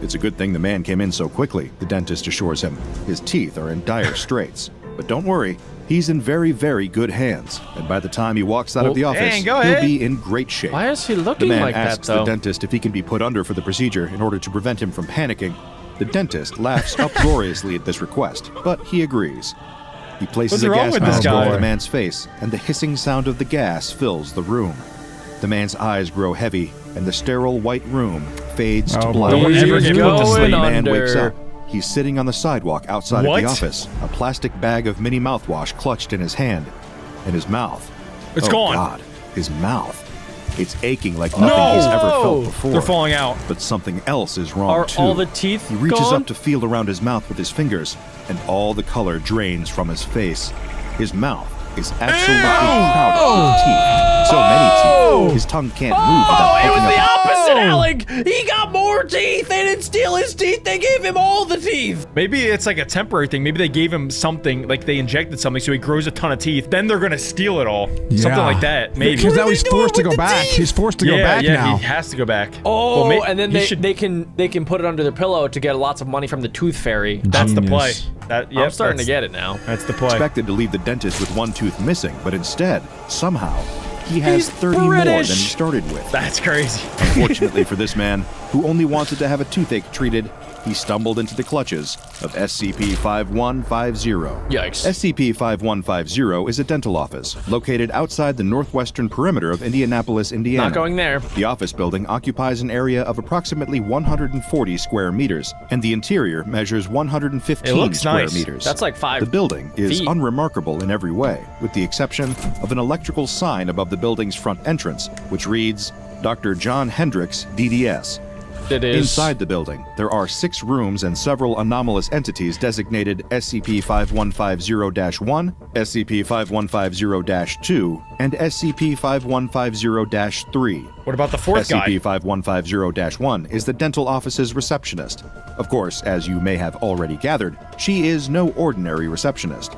It's a good thing the man came in so quickly, the dentist assures him. His teeth are in dire straits. But don't worry, he's in very, very good hands. And by the time he walks out of the office, dang, go he'll ahead. be in great shape. Why is he The looking man like that asks the though? dentist if he can be put under for the procedure in order to prevent him from panicking. The dentist laughs uproariously at this request, but he agrees. He places What's a wrong gas with this mask guy? over the man's face, and the hissing sound of the gas fills the room. The man's eyes grow heavy, and the sterile white room fades to Oh, black. Don't He's ever get put to going sleep. The man under. wakes up. He's sitting on the sidewalk outside of What? the office, a plastic bag of mini mouthwash clutched in his hand, and his mouth. It's oh gone. God, his mouth. It's aching like nothing he's ever felt before. They're falling out. But something else is wrong Are too. all the teeth He reaches gone? up to feel around his mouth with his fingers, and all the color drains from his face. His mouth is absolutely crowded with teeth. So many teeth, his tongue can't move without It was poking the up. opposite, Alec! He got more teeth! They didn't steal his teeth, they gave him all the teeth! Maybe it's like a temporary thing. Maybe they gave him something, like they injected something so he grows a ton of teeth. Then they're gonna steal it all. Something Yeah. like that. Maybe. Because now he's doing forced to with go the back. teeth? He's forced to go yeah, back yeah, now. he has to go back. Oh, Well, and then he they, should- they can put it under their pillow to get lots of money from the tooth fairy. That's the play. Genius. That, I'm starting to get it now. That's the play. Expected to leave the dentist with one tooth missing, but instead, somehow, he has He's 30 more than British. he started with. That's crazy. Fortunately for this man, who only wanted to have a toothache treated, he stumbled into the clutches of SCP-5150. Yikes. SCP-5150 is a dental office located outside the northwestern perimeter of Indianapolis, Indiana. Not going there. The office building occupies an area of approximately 140 square meters, and the interior measures 115 square nice. meters. That's like 5 The building is feet. unremarkable in every way, with the exception of an electrical sign above the building's front entrance, which reads, Dr. John Hendricks, DDS. It is. Inside the building, there are 6 rooms and several anomalous entities designated SCP-5150-1, SCP-5150-2, and SCP-5150-3. What about the fourth guy? SCP-5150-1 is the dental office's receptionist. Of course, as you may have already gathered, she is no ordinary receptionist.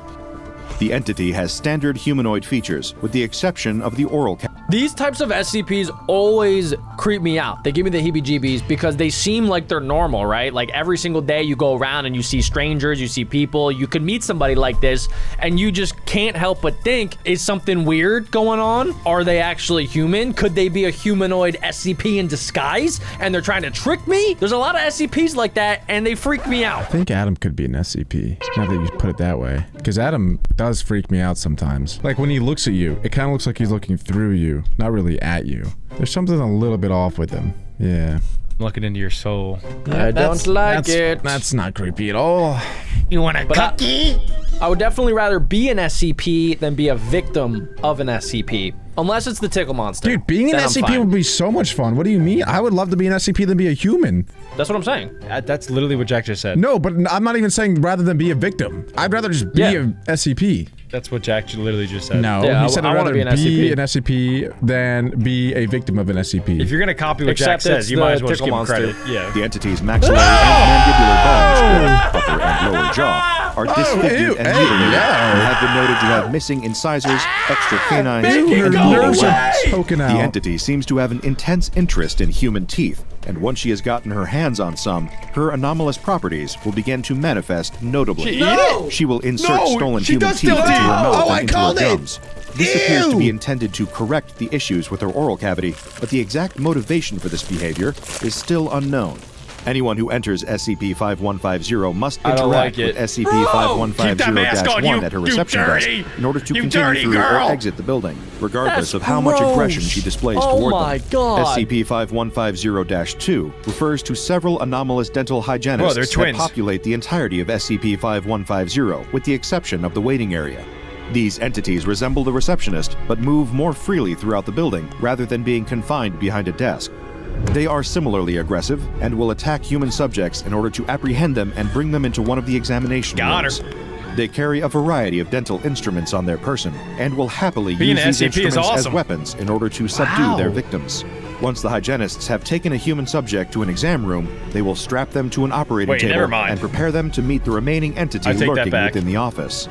The entity has standard humanoid features, with the exception of the oral cavity. These types of SCPs always creep me out. They give me the heebie-jeebies because they seem like they're normal, right? Like every single day you go around and you see strangers, you see people, you could meet somebody like this and you just can't help but think, is something weird going on? Are they actually human? Could they be a humanoid SCP in disguise and they're trying to trick me? There's a lot of SCPs like that and they freak me out. I think Adam could be an SCP. Now that you put it that way. Because Adam does freak me out sometimes. Like when he looks at you, it kind of looks like he's looking through you, not really at you. There's something a little bit off with him. Yeah. Looking into your soul. I don't like it. That's not creepy at all. You want a cookie? I would definitely rather be an SCP than be a victim of an SCP. Unless it's the tickle monster. Dude, being an Then I'm SCP fine. would be so much fun. What do you mean? I would love to be an SCP than be a human. That's what I'm saying. That's literally what Jack just said. No, but I'm not even saying rather than be a victim. I'd rather just be a SCP. That's what Jack literally just said. No, Yeah, he said I I'd wanna rather be an be an SCP than be a victim of an SCP. If you're gonna copy what Jack Except it's says, you might as well the just give him tickle credit. monster. Yeah. The entity's maxillary and mandibular bones, or upper and lower jaw, are disfigured and mutilated, and have been noted to have missing incisors, extra canines, Ew, her and nerves lower are limbs. poking out. The entity seems to have an intense interest in human teeth, and once she has gotten her hands on some, her anomalous properties will begin to manifest notably. She will insert stolen human teeth into her mouth and into her gums. This appears to be intended to correct the issues with her oral cavity, but the exact motivation for this behavior is still unknown. Anyone who enters SCP-5150 must I don't interact like with it. SCP-5150-1 at her reception desk in order to continue through or exit the building, regardless of how much aggression she displays toward my them. God. SCP-5150-2 refers to several anomalous dental hygienists they're that twins. populate the entirety of SCP-5150, with the exception of the waiting area. These entities resemble the receptionist, but move more freely throughout the building rather than being confined behind a desk. They are similarly aggressive and will attack human subjects in order to apprehend them and bring them into one of the examination rooms. They carry a variety of dental instruments on their person and will happily Being use an these SCP is instruments as awesome. weapons in order to subdue their victims. Once the hygienists have taken a human subject to an exam room, they will strap them to an operating Wait, never table mind. and prepare them to meet the remaining entity I take that lurking back. within the office.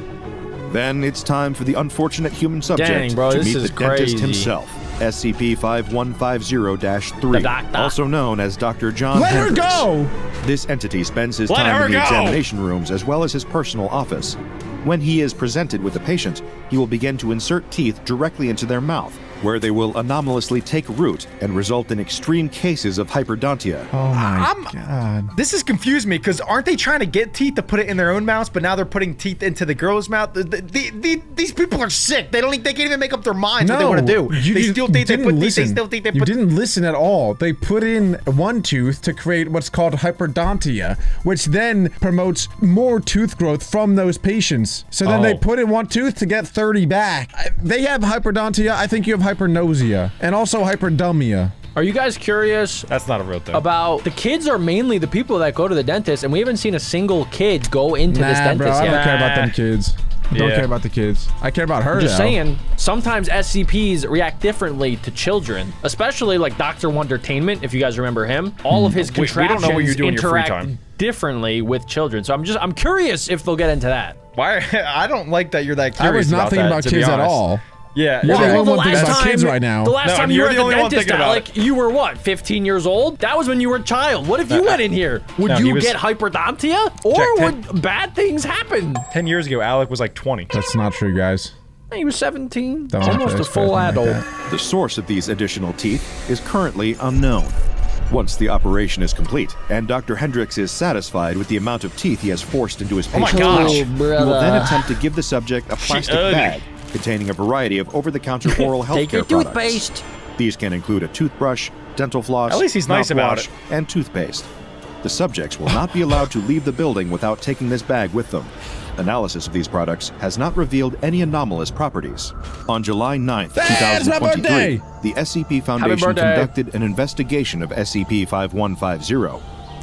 Then it's time for the unfortunate human subject Dang, bro, to this meet is the dentist crazy. himself, SCP-5150-3, The doctor. also known as Dr. John Let her Hendricks. go! This entity spends his Let time her in the go! examination rooms as well as his personal office. When he is presented with a patient, he will begin to insert teeth directly into their mouth, where they will anomalously take root and result in extreme cases of hyperdontia. Oh my God. This has confused me because aren't they trying to get teeth to put it in their own mouths, but now they're putting teeth into the girl's mouth? These people are sick. They can't even make up their minds what they want to do. They still think they put teeth. They still think they You put. didn't listen at all. They put in one tooth to create what's called hyperdontia, which then promotes more tooth growth from those patients. So then they put in one tooth to get 30 back. They have hyperdontia. I think you have hypernosia and also hyperdumia. Are you guys curious That's not a real thing. about the kids? Are mainly the people that go to the dentist, and we haven't seen a single kid go into this Nah, dentist bro, I yet. don't care about them kids. Don't Yeah. care about the kids. I care about her. I'm just though. saying, sometimes SCPs react differently to children, especially like Dr. Wondertainment, if you guys remember him. All of his We don't contractions know what you do in your free interact time. differently with children. So I'm curious if they'll get into that. Why? I don't like that you're that I curious was not thinking that, about to be kids at honest. all. Yeah. You're the Jack. only one thinking about kids right now. The last No, time and you you're were at the the only one dentist, thinking about Alec, you were what, 15 years old? That was when you were a child. What if you went in here? Would No, he you was- get hyperdontia? Or Jack, would bad things happen? 10 years ago, Alec was like 20. That's not true, guys. He was 17, Don't have to almost a express full me like adult. that. The source of these additional teeth is currently unknown. Once the operation is complete, and Dr. Hendricks is satisfied with the amount of teeth he has forced into his patient flesh, he will then attempt to give the subject a plastic bag containing a variety of over-the-counter oral health care products. Toothpaste. These can include a toothbrush, dental floss, At least he's nice about mouthwash, it. and toothpaste. The subjects will not be allowed to leave the building without taking this bag with them. Analysis of these products has not revealed any anomalous properties. On July 9th, Hey, it's my 2023, birthday! the SCP Foundation birthday. conducted an investigation of SCP-5150.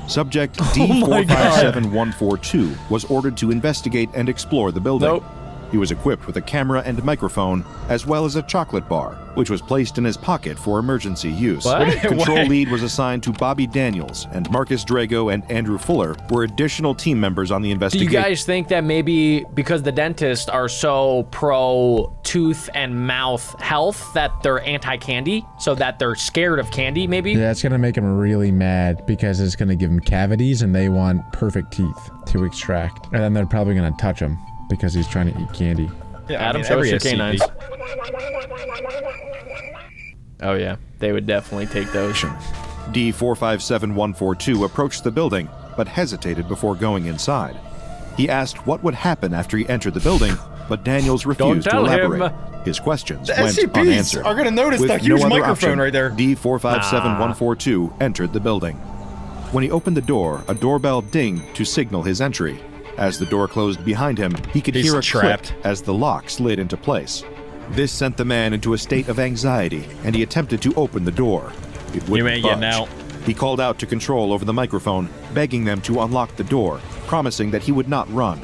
Subject Oh D457142 was ordered to investigate and explore the building. Nope. He was equipped with a camera and microphone, as well as a chocolate bar, which was placed in his pocket for emergency use. What? Control What? lead was assigned to Bobby Daniels, and Marcus Drago and Andrew Fuller were additional team members on the Do you investigation. guys think that maybe because the dentists are so pro tooth and mouth health that they're anti-candy, so that they're scared of candy, maybe? Yeah, it's gonna make him really mad because it's gonna give him cavities and they want perfect teeth to extract. And then they're probably gonna touch him because he's trying to eat candy. Yeah, Adam, show us your canines. Oh yeah, they would definitely take those. D457142 approached the building, but hesitated before going inside. He asked what would happen after he entered the building, but Daniels refused to tell him. elaborate. His questions The went SCPs unanswered. are gonna notice With that huge no other microphone option, right there. D457142 entered the building. When he opened the door, a doorbell dinged to signal his entry. As the door closed behind him, he could He's hear a trapped. click as the lock slid into place. This sent the man into a state of anxiety, and he attempted to open the door. It wouldn't ain't getting budge. out. He called out to Control over the microphone, begging them to unlock the door, promising that he would not run.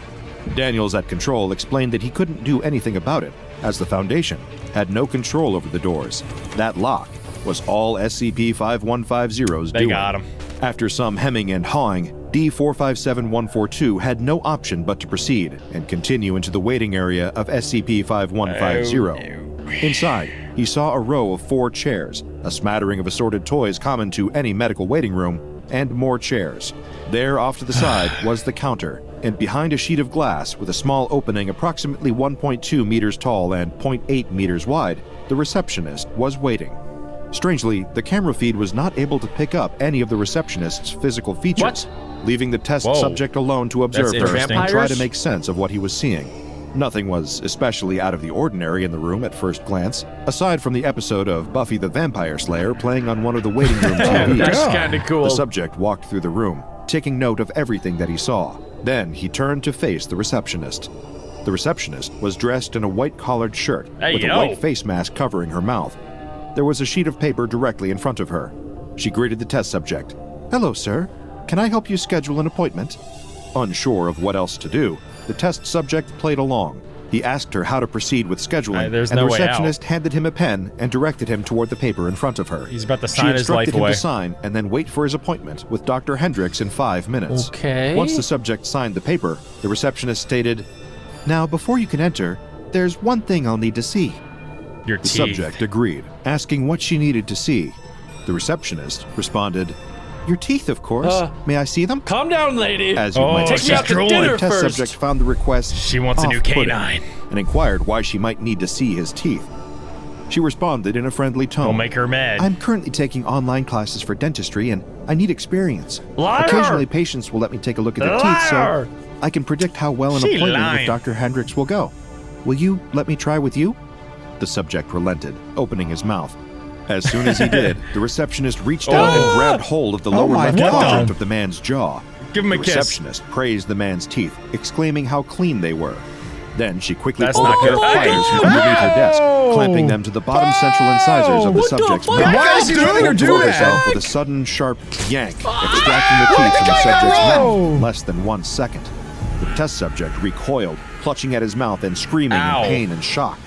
Daniels at Control explained that he couldn't do anything about it, as the Foundation had no control over the doors. That lock was all SCP-5150's doing. They got him. After some hemming and hawing, D457142 had no option but to proceed and continue into the waiting area of SCP-5150. Inside, he saw a row of 4 chairs, a smattering of assorted toys common to any medical waiting room, and more chairs. There, off to the side, was the counter, and behind a sheet of glass with a small opening approximately 1.2 meters tall and 0.8 meters wide, the receptionist was waiting. Strangely, the camera feed was not able to pick up any of the receptionist's physical features, leaving the test subject alone to observe her interesting. and try to make sense of what he was seeing. Nothing was especially out of the ordinary in the room at first glance, aside from the episode of Buffy the Vampire Slayer playing on one of the waiting room TVs. That's kind of cool. The subject walked through the room, taking note of everything that he saw. Then he turned to face the receptionist. The receptionist was dressed in a white-collared shirt with a white face mask covering her mouth. There was a sheet of paper directly in front of her. She greeted the test subject. "Hello, sir. Can I help you schedule an appointment?" Unsure of what else to do, the test subject played along. He asked her how to proceed with scheduling, there's and no the way receptionist handed him a pen and directed him toward the paper in front of her. He's about to She sign his life instructed him away. to sign and then wait for his appointment with Dr. Hendricks in 5 minutes. Okay. Once the subject signed the paper, the receptionist stated, "Now, before you can enter, there's one thing I'll need to see." Your The teeth. subject agreed, asking what she needed to see. The receptionist responded, "Your teeth, of course. May I see them?" Calm down, lady. As you Oh, might take me out to expect, dinner the test first. subject found the request She wants a new off-putting canine. and inquired why she might need to see his teeth. She responded in a friendly tone. Don't make her mad. "I'm currently taking online classes for dentistry and I need experience. Liar! Occasionally patients will let me take a look at their teeth Liar! so I can predict how well an She appointment lying. with Dr. Hendricks will go. Will you let me try with you?" The subject relented, opening his mouth. As soon as he did, the receptionist reached out and grabbed hold of the lower my left God. quadrant of the man's jaw. Give him a The kiss. receptionist praised the man's teeth, exclaiming how clean they were. Then she quickly That's pulled not a pair of good. pliers from underneath her desk, clamping them to the bottom central incisors of the subject's mouth. Why is he letting her Pulled do for that? herself with a sudden, sharp yank, extracting the teeth from the subject's mouth in less than 1 second. The test subject recoiled, clutching at his mouth and screaming Ow. in pain and shock.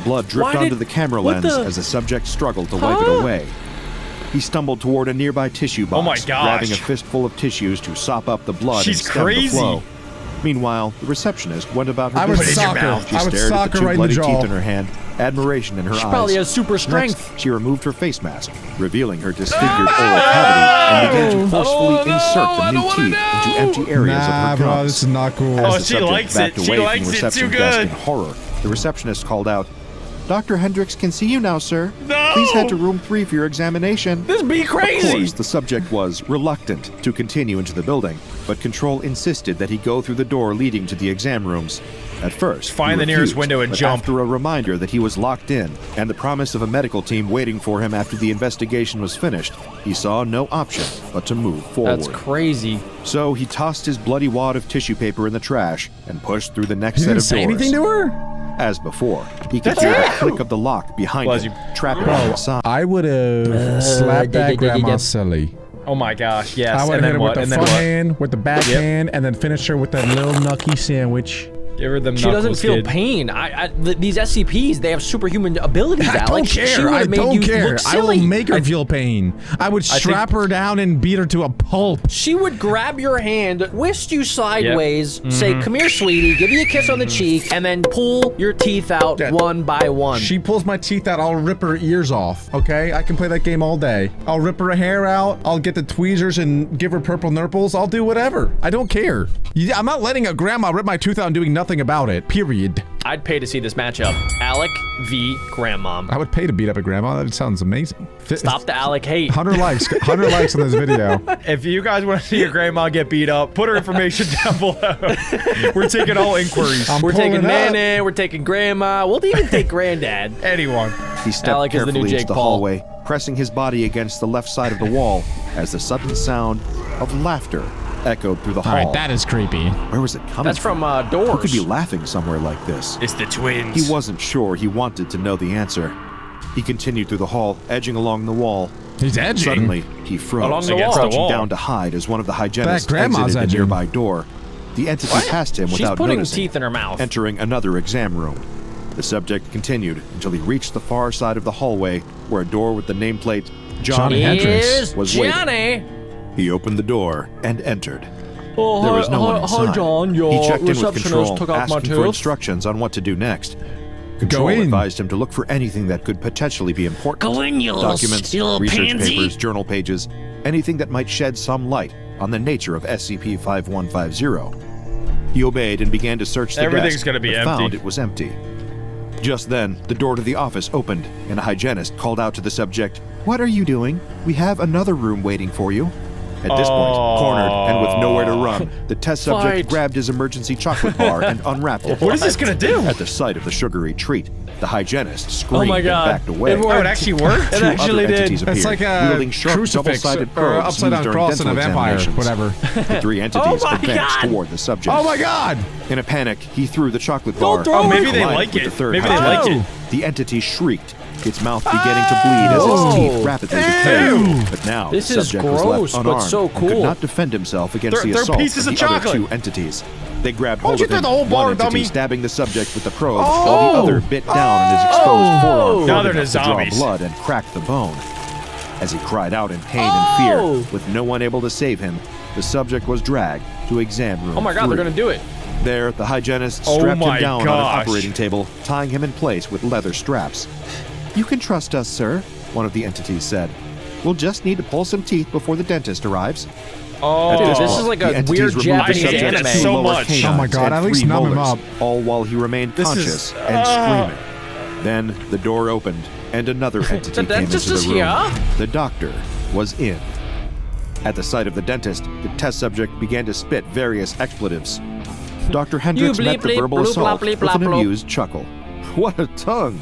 Blood dripped Why onto did- the camera what lens the- as the subject struggled to wipe it away. He stumbled toward a nearby tissue box, Oh my gosh. grabbing a fistful of tissues to sop up the blood She's and stem crazy. the flow. Meanwhile, the receptionist went about her I would business. sock her. She I would stared sock at the her two right in the bloody jaw. teeth in her hand, admiration in her eyes. She probably has super strength. Next, she removed her face mask, revealing her disfigured oral cavity, and began to forcefully insert the new teeth into empty areas of Nah, her bro, gums. this is not cool. As Oh, the she subject likes backed it. She away from likes the it too reception desk good. in horror, the receptionist called out, "Dr. Hendricks can see you now, sir." No! Please head to room 3 for your examination. This be Of crazy. course, the subject was reluctant to continue into the building, but Control insisted that he go through the door leading to the exam rooms. At first, Find he the nearest refused, window and but jump. After a reminder that he was locked in and the promise of a medical team waiting for him after the investigation was finished, he saw no option but to move forward. That's crazy. So he tossed his bloody wad of tissue paper in the trash and pushed through the next You set didn't of say doors. anything to her? As before, he could hear the click of the lock behind him, trapping him inside. I would have slapped that grandma silly. Oh my gosh, yes. I would And have hit then her what? with And the then front what? hand, with the back hand, and then finish her with that little nucky sandwich. Give her them She doesn't knuckles, feel kid. pain. These SCPs, they have superhuman abilities. I don't Alex. She care. would I have made don't you care. look I will silly. make her feel pain. I would strap her down and beat her to a pulp. She would grab your hand, twist you sideways, say, "Come here, sweetie," give you a kiss on the cheek, and then pull your teeth out one by one. She pulls my teeth out, I'll rip her ears off, okay? I can play that game all day. I'll rip her hair out, I'll get the tweezers and give her purple nurples, I'll do whatever. I don't care. I'm not letting a grandma rip my tooth out and doing nothing about it, period. I'd pay to see this matchup. Alec v. Grandmom. I would pay to beat up a grandma, that sounds amazing. Stop the Alec hate. 100 likes, 100 likes on this video. If you guys want to see your grandma get beat up, put her information down below. We're taking all inquiries. We're taking pulling up. Nana, we're taking Grandma, we'll even take Granddad. Anyone. He stepped Alec is the new carefully Jake into the Paul. hallway, pressing his body against the left side of the wall as the sudden sound of laughter echoed through the hall. Alright, that is creepy. Where was it coming That's from Doors. Who could be laughing somewhere like this? It's the twins. He wasn't sure he wanted to know the answer. He continued through the hall, edging along the wall. He's edging. Suddenly, he froze, Along the Against wall. the crouching wall. down to hide as one of the hygienists That grandma's exited the edging. nearby door. The entity passed him She's without putting noticing, teeth in her mouth. entering another exam room. The subject continued until he reached the far side of the hallway, where a door with the nameplate Johnny Johnny Hendricks Here's was waiting. Johnny. He opened the door and entered. Oh, There was no one inside. Hi, John. Your He checked in with receptionist Control, took out my asking for tooth. instructions on what to do next. Control in. advised him to look for anything that could potentially be important. Go in, you little Documents, little research pansy. papers, journal pages, anything that might shed some light on the nature of SCP-5150. He obeyed and began to search the Everything's desk, gonna be but empty. found it was empty. Just then, the door to the office opened, and a hygienist called out to the subject, "What are you doing? We have another room waiting for you." At this point, cornered and with nowhere to run, the test subject Fight. grabbed his emergency chocolate bar and unwrapped it. What is this gonna do? At the sight of the sugary treat, the hygienist screamed Oh my and God. backed away. It worked. Oh, it actually worked? It Two actually other did. entities appeared, It's like a wielding sharp crucifix double-sided or probes upside down used during cross in a dental vampire, examinations. whatever. The three entities Oh my advanced God. toward the subject. Oh my god! In a panic, he threw the chocolate bar. throw Oh, maybe and they collided like with it. the third Maybe they hygienist. like it. The entity shrieked, its mouth beginning to bleed as its teeth rapidly decayed. But now This the is subject was gross, left but unarmed so and cool. could not defend himself against They're- the they're assault pieces of of the other chocolate. two entities. They grabbed Why hold don't of you him, throw the whole bar, one entity dummy? stabbing the subject with the probe, while the other bit down on his exposed forearm, Now hard they're enough just to draw zombies. blood and crack the bone. As he cried out in pain and fear, with no one able to save him, the subject was dragged to exam room Oh my God, 3. they're gonna do it. There, the hygienist Oh strapped him my down on gosh. an operating table, tying him in place with leather straps. "You can trust us, sir," one of the entities said. "We'll just need to pull some teeth before the dentist arrives." Oh, Dude, this point, is like the a entities weird removed Japanese the subject's anime. two So lower much. canines Oh my God, and at least 3 numb him molars, up. all while he remained This is- conscious and screaming. Then the door opened, and another entity The came dentist into is the room. here? The doctor was in. At the sight of the dentist, the test subject began to spit various expletives. Dr. Hendricks bleep, met the bleep, verbal bloop, assault blop, bleep, with an blop, bloop. amused chuckle. "What a tongue!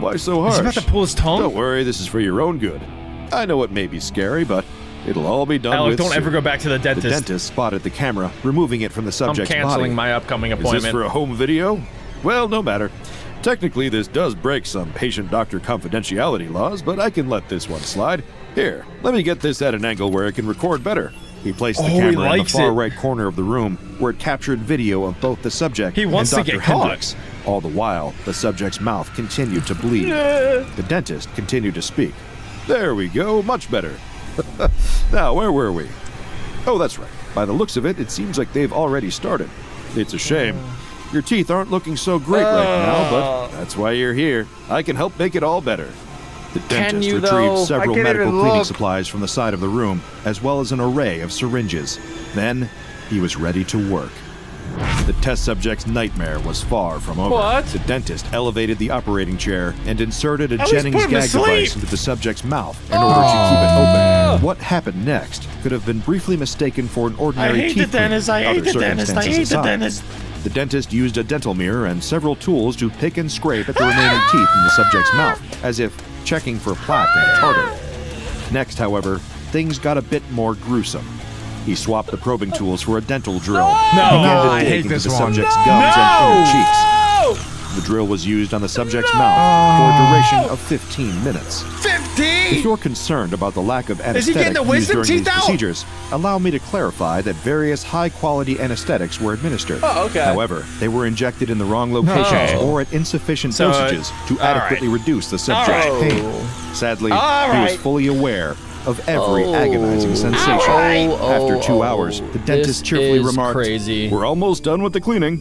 Why so harsh?" Is he about to pull his tongue? "Don't worry, this is for your own good. I know it may be scary, but it'll all be done Alec, with don't ever soon." go back to the The dentist. dentist spotted the camera, removing it from the I'm subject's canceling body. my upcoming Is this appointment. for a home video? Well, no matter. Technically, this does break some patient-doctor confidentiality laws, but I can let this one slide. Here, let me get this at an angle where it can record better. He placed the Oh, he camera in the likes far it. right corner of the room, where it captured video of both the subject He wants and to Dr. get caught. Hendricks. All the while, the subject's mouth continued to bleed. The dentist continued to speak. "There we go, much better. Now, where were we? Oh, that's right. By the looks of it, it seems like they've already started. It's a shame. Your teeth aren't looking so great right now, but that's why you're here. I can help make it all better." The dentist you, retrieved though? several I can't medical even cleaning look. supplies from the side of the room, as well as an array of syringes. Then, he was ready to work. The test subject's nightmare was far from over. What? The dentist elevated the operating chair and inserted a least Jennings put him to gag sleep. device into the subject's mouth in order to keep it open. What happened next could have been briefly mistaken for an ordinary teeth cleaning, other circumstances aside. The dentist used a dental mirror and several tools to pick and scrape at the remaining teeth in the subject's mouth, as if checking for plaque and tartar. Next, however, things got a bit more gruesome. He swapped the probing tools for a dental drill. He began I to dig hate into this the one. subject's gums and inner cheeks. The drill was used on the subject's mouth for a duration of 15 minutes. 50? If you're concerned about the lack of Is he getting anesthetic the used wisdom during these teeth out? procedures, allow me to clarify that various high-quality anesthetics were administered. Oh, okay. However, they were injected in the wrong locations or at insufficient dosages to adequately reduce the subject's pain. Sadly, he was fully aware of every agonizing sensation. After 2 hours, the dentist cheerfully remarked, crazy. "We're almost done with the cleaning."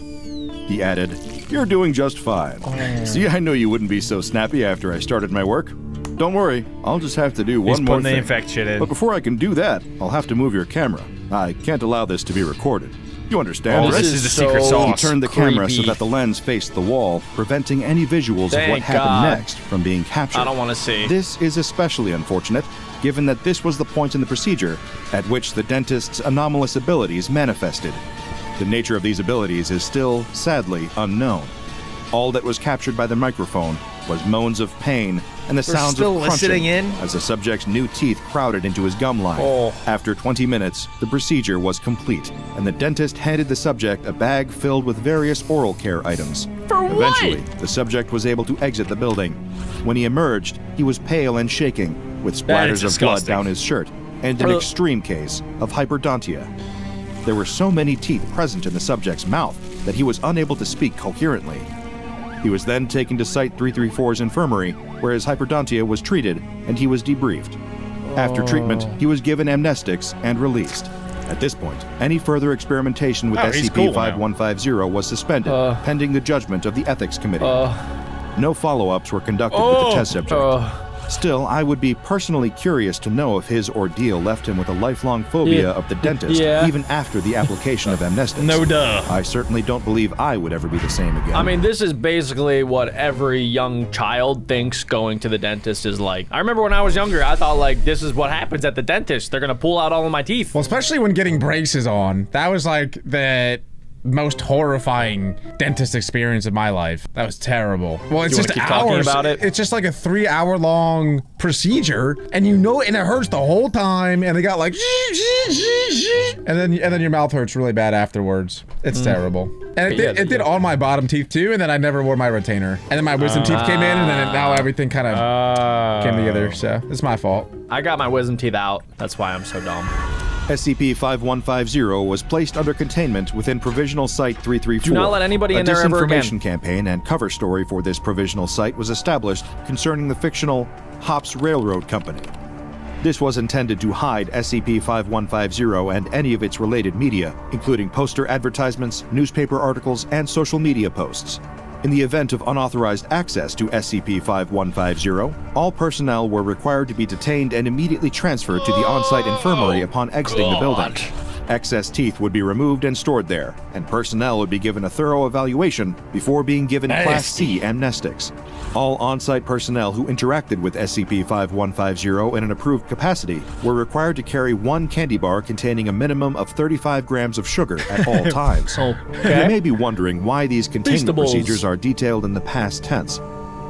He added, "You're doing just fine. See, I knew you wouldn't be so snappy after I started my work. Don't worry, I'll just have to do one more putting the thing. infect shit in. But before I can do that, I'll have to move your camera. I can't allow this to be recorded. You understand, Oh, right?" this is the secret so sauce. He turned the camera so creepy. that the lens faced the wall, preventing any visuals of what Thank happened God. next from being captured. I don't want to see. This is especially unfortunate, given that this was the point in the procedure at which the dentist's anomalous abilities manifested. The nature of these abilities is still, sadly, unknown. All that was captured by the microphone was moans of pain and the sounds still of crunching listening in? as the subject's new teeth crowded into his gum line. After 20 minutes, the procedure was complete, and the dentist handed the subject a bag filled with various oral care items. Eventually, the subject was able to exit the building. When he emerged, he was pale and shaking, with That is splatters of blood disgusting. down his shirt, and an extreme case of hyperdontia. There were so many teeth present in the subject's mouth that he was unable to speak coherently. He was then taken to Site 334's infirmary, where his hyperdontia was treated, and he was debriefed. After treatment, he was given amnestics and released. At this point, any further experimentation with he's cool now. SCP-5150 was suspended, pending the judgment of the Ethics Committee. No follow-ups were conducted with the test subject. Still, I would be personally curious to know if his ordeal left him with a lifelong phobia of the dentist, even after the application of amnestics. No duh. I certainly don't believe I would ever be the same again. I mean, this is basically what every young child thinks going to the dentist is like. I remember when I was younger, I thought like, this is what happens at the dentist. They're gonna pull out all of my teeth. Well, especially when getting braces on. That was like the most horrifying dentist experience of my life. That was terrible. Well, it's You just wanna keep talking hours. about it? It's just like a 3-hour long procedure, and you know, and it hurts the whole time. And they got like, and then your mouth hurts really bad afterwards. It's terrible. And it did all my bottom teeth too. And then I never wore my retainer. And then my wisdom teeth came in, and then now everything kind of came together. So it's my fault. I got my wisdom teeth out. That's why I'm so dumb. SCP-5150 was placed under containment within Provisional Site 334. Do not let anybody in there ever again. A disinformation campaign and cover story for this provisional site was established concerning the fictional Hops Railroad Company. This was intended to hide SCP-5150 and any of its related media, including poster advertisements, newspaper articles, and social media posts. In the event of unauthorized access to SCP-5150, all personnel were required to be detained and immediately transferred to the on-site infirmary upon exiting the building. Excess teeth would be removed and stored there, and personnel would be given a thorough evaluation before being given Class C amnestics. All on-site personnel who interacted with SCP-5150 in an approved capacity were required to carry one candy bar containing a minimum of 35 grams of sugar at all times. You may be wondering why these containment procedures are detailed in the past tense.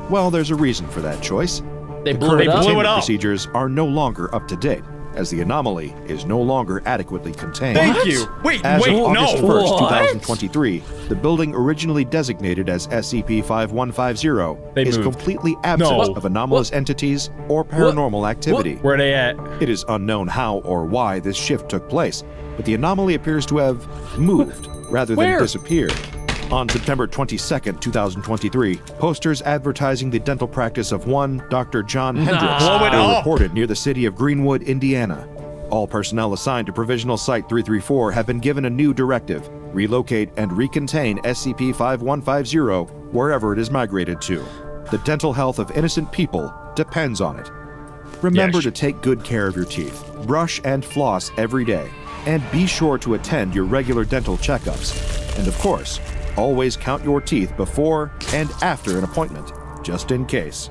Well, there's a reason for that choice. They The blew current it up. containment procedures are no longer up to date, as the anomaly is no longer adequately contained. Thank you. Wait, As of August 1st, What? 2023, the building originally designated as SCP-5150 is completely absent of anomalous entities or paranormal activity. Where they at? It is unknown how or why this shift took place, but the anomaly appears to have moved rather than disappeared. On September 22nd, 2023, posters advertising the dental practice of one Dr. John Hendricks were reported near the city of Greenwood, Indiana. All personnel assigned to Provisional Site 334 have been given a new directive: relocate and recontain SCP-5150 wherever it is migrated to. The dental health of innocent people depends on it. Remember to take good care of your teeth, brush and floss every day, and be sure to attend your regular dental checkups. And of course, always count your teeth before and after an appointment, just in case.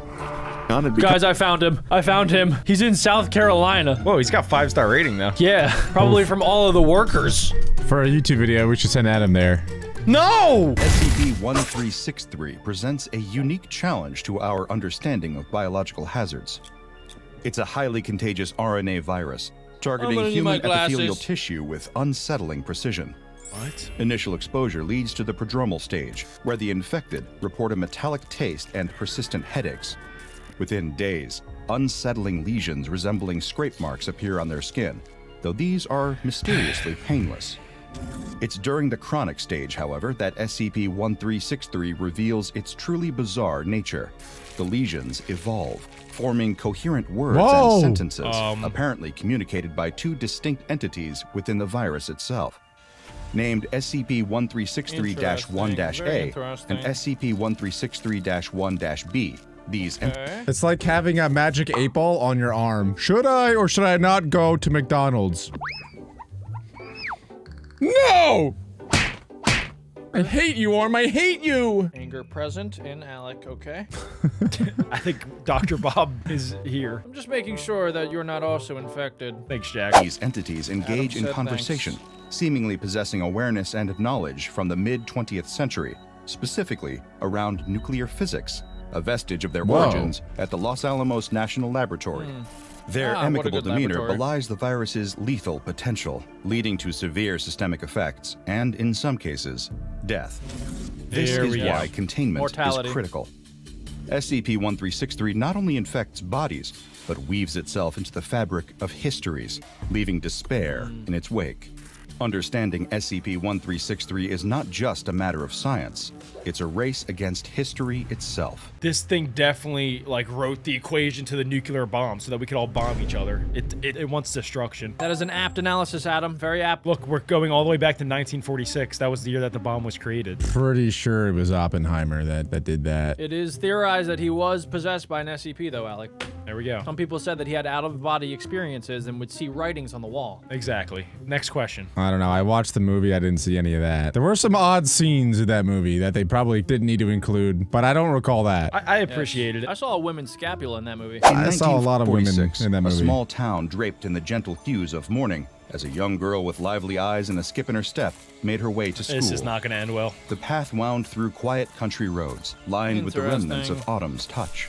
Guys, I found him. I found him. He's in South Carolina. Whoa, he's got 5-star rating though. Yeah, probably from all of the workers. For a YouTube video, we should send Adam there. No! SCP-1363 presents a unique challenge to our understanding of biological hazards. It's a highly contagious RNA virus, targeting gonna need human my glasses. epithelial tissue with unsettling precision. What? Initial exposure leads to the prodromal stage, where the infected report a metallic taste and persistent headaches. Within days, unsettling lesions resembling scrape marks appear on their skin, though these are mysteriously painless. It's during the chronic stage, however, that SCP-1363 reveals its truly bizarre nature. The lesions evolve, forming coherent words and sentences, apparently communicated by two distinct entities within the virus itself. Named SCP-1363-1-A and SCP-1363-1-B, these It's like having a magic 8-ball on your arm. Should I or should I not go to McDonald's? No! I hate you, Orm. I hate you! Anger present in Alec, okay. I think Dr. Bob is here. I'm just making sure that you're not also infected. Thanks, Jack. These entities engage in said conversation, seemingly possessing awareness and knowledge from the mid-20th century, specifically around nuclear physics, a vestige of their origins at the Los Alamos National Laboratory. Their what a amicable good demeanor laboratory. belies the virus's lethal potential, leading to severe systemic effects and, in some cases, death. This There is we go. why containment Mortality. is critical. SCP-1363 not only infects bodies, but weaves itself into the fabric of histories, leaving despair in its wake. Understanding SCP-1363 is not just a matter of science, it's a race against history itself. This thing definitely, like, wrote the equation to the nuclear bomb so that we could all bomb each other. It wants destruction. That is an apt analysis, Adam. Very apt. Look, we're going all the way back to 1946. That was the year that the bomb was created. Pretty sure it was Oppenheimer that did that. It is theorized that he was possessed by an SCP, though, Alec. There we go. Some people said that he had out-of-body experiences and would see writings on the wall. Exactly. Next question. I don't know. I watched the movie. I didn't see any of that. There were some odd scenes in that movie that they probably didn't need to include, but I don't recall that. I appreciated it. I saw a women's scapula in that movie. I saw a lot of women 1946, in that movie. A small town draped in the gentle hues of morning, as a young girl with lively eyes and a skip in her step made her way to school. This is not going to end well. The path wound through quiet country roads, lined with the remnants of autumn's touch.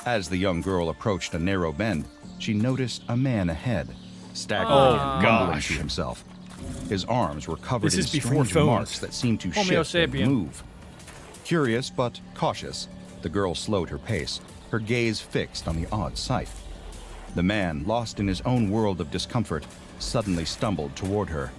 As the young girl approached a narrow bend, she noticed a man ahead, staggering and mumbling to himself. His arms were covered This in is before strange phones. marks that seemed to Homo shift and sapien. move. Curious but cautious, the girl slowed her pace, her gaze fixed on the odd sight. The man, lost in his own world of discomfort, suddenly stumbled toward her.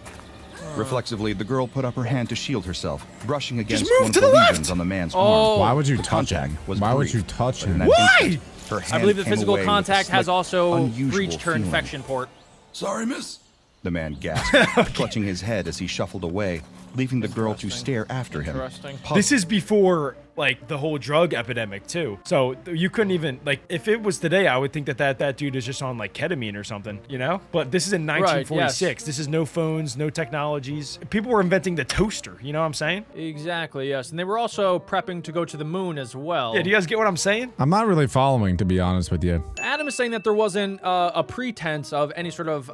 Reflexively, the girl put up her hand to shield herself, brushing against one of the lesions on the man's arm. Why would you The touch him? contact was Why would brief, you touch but in him? that Why? instant, her I hand believe the came physical away with a contact has slick, also unusual reached her feeling. infection port. Sorry, miss. The man gasped, clutching his head as he shuffled away, leaving the girl to stare after him. Interesting. This is before, like, the whole drug epidemic, too. So you couldn't even, like, if it was today, I would think that dude is just on, like, ketamine or something, you know? But this is in 1946. This is no phones, no technologies. People were inventing the toaster, you know what I'm saying? Exactly, yes. And they were also prepping to go to the moon as well. Yeah, do you guys get what I'm saying? I'm not really following, to be honest with you. Adam is saying that there wasn't a pretense of any sort of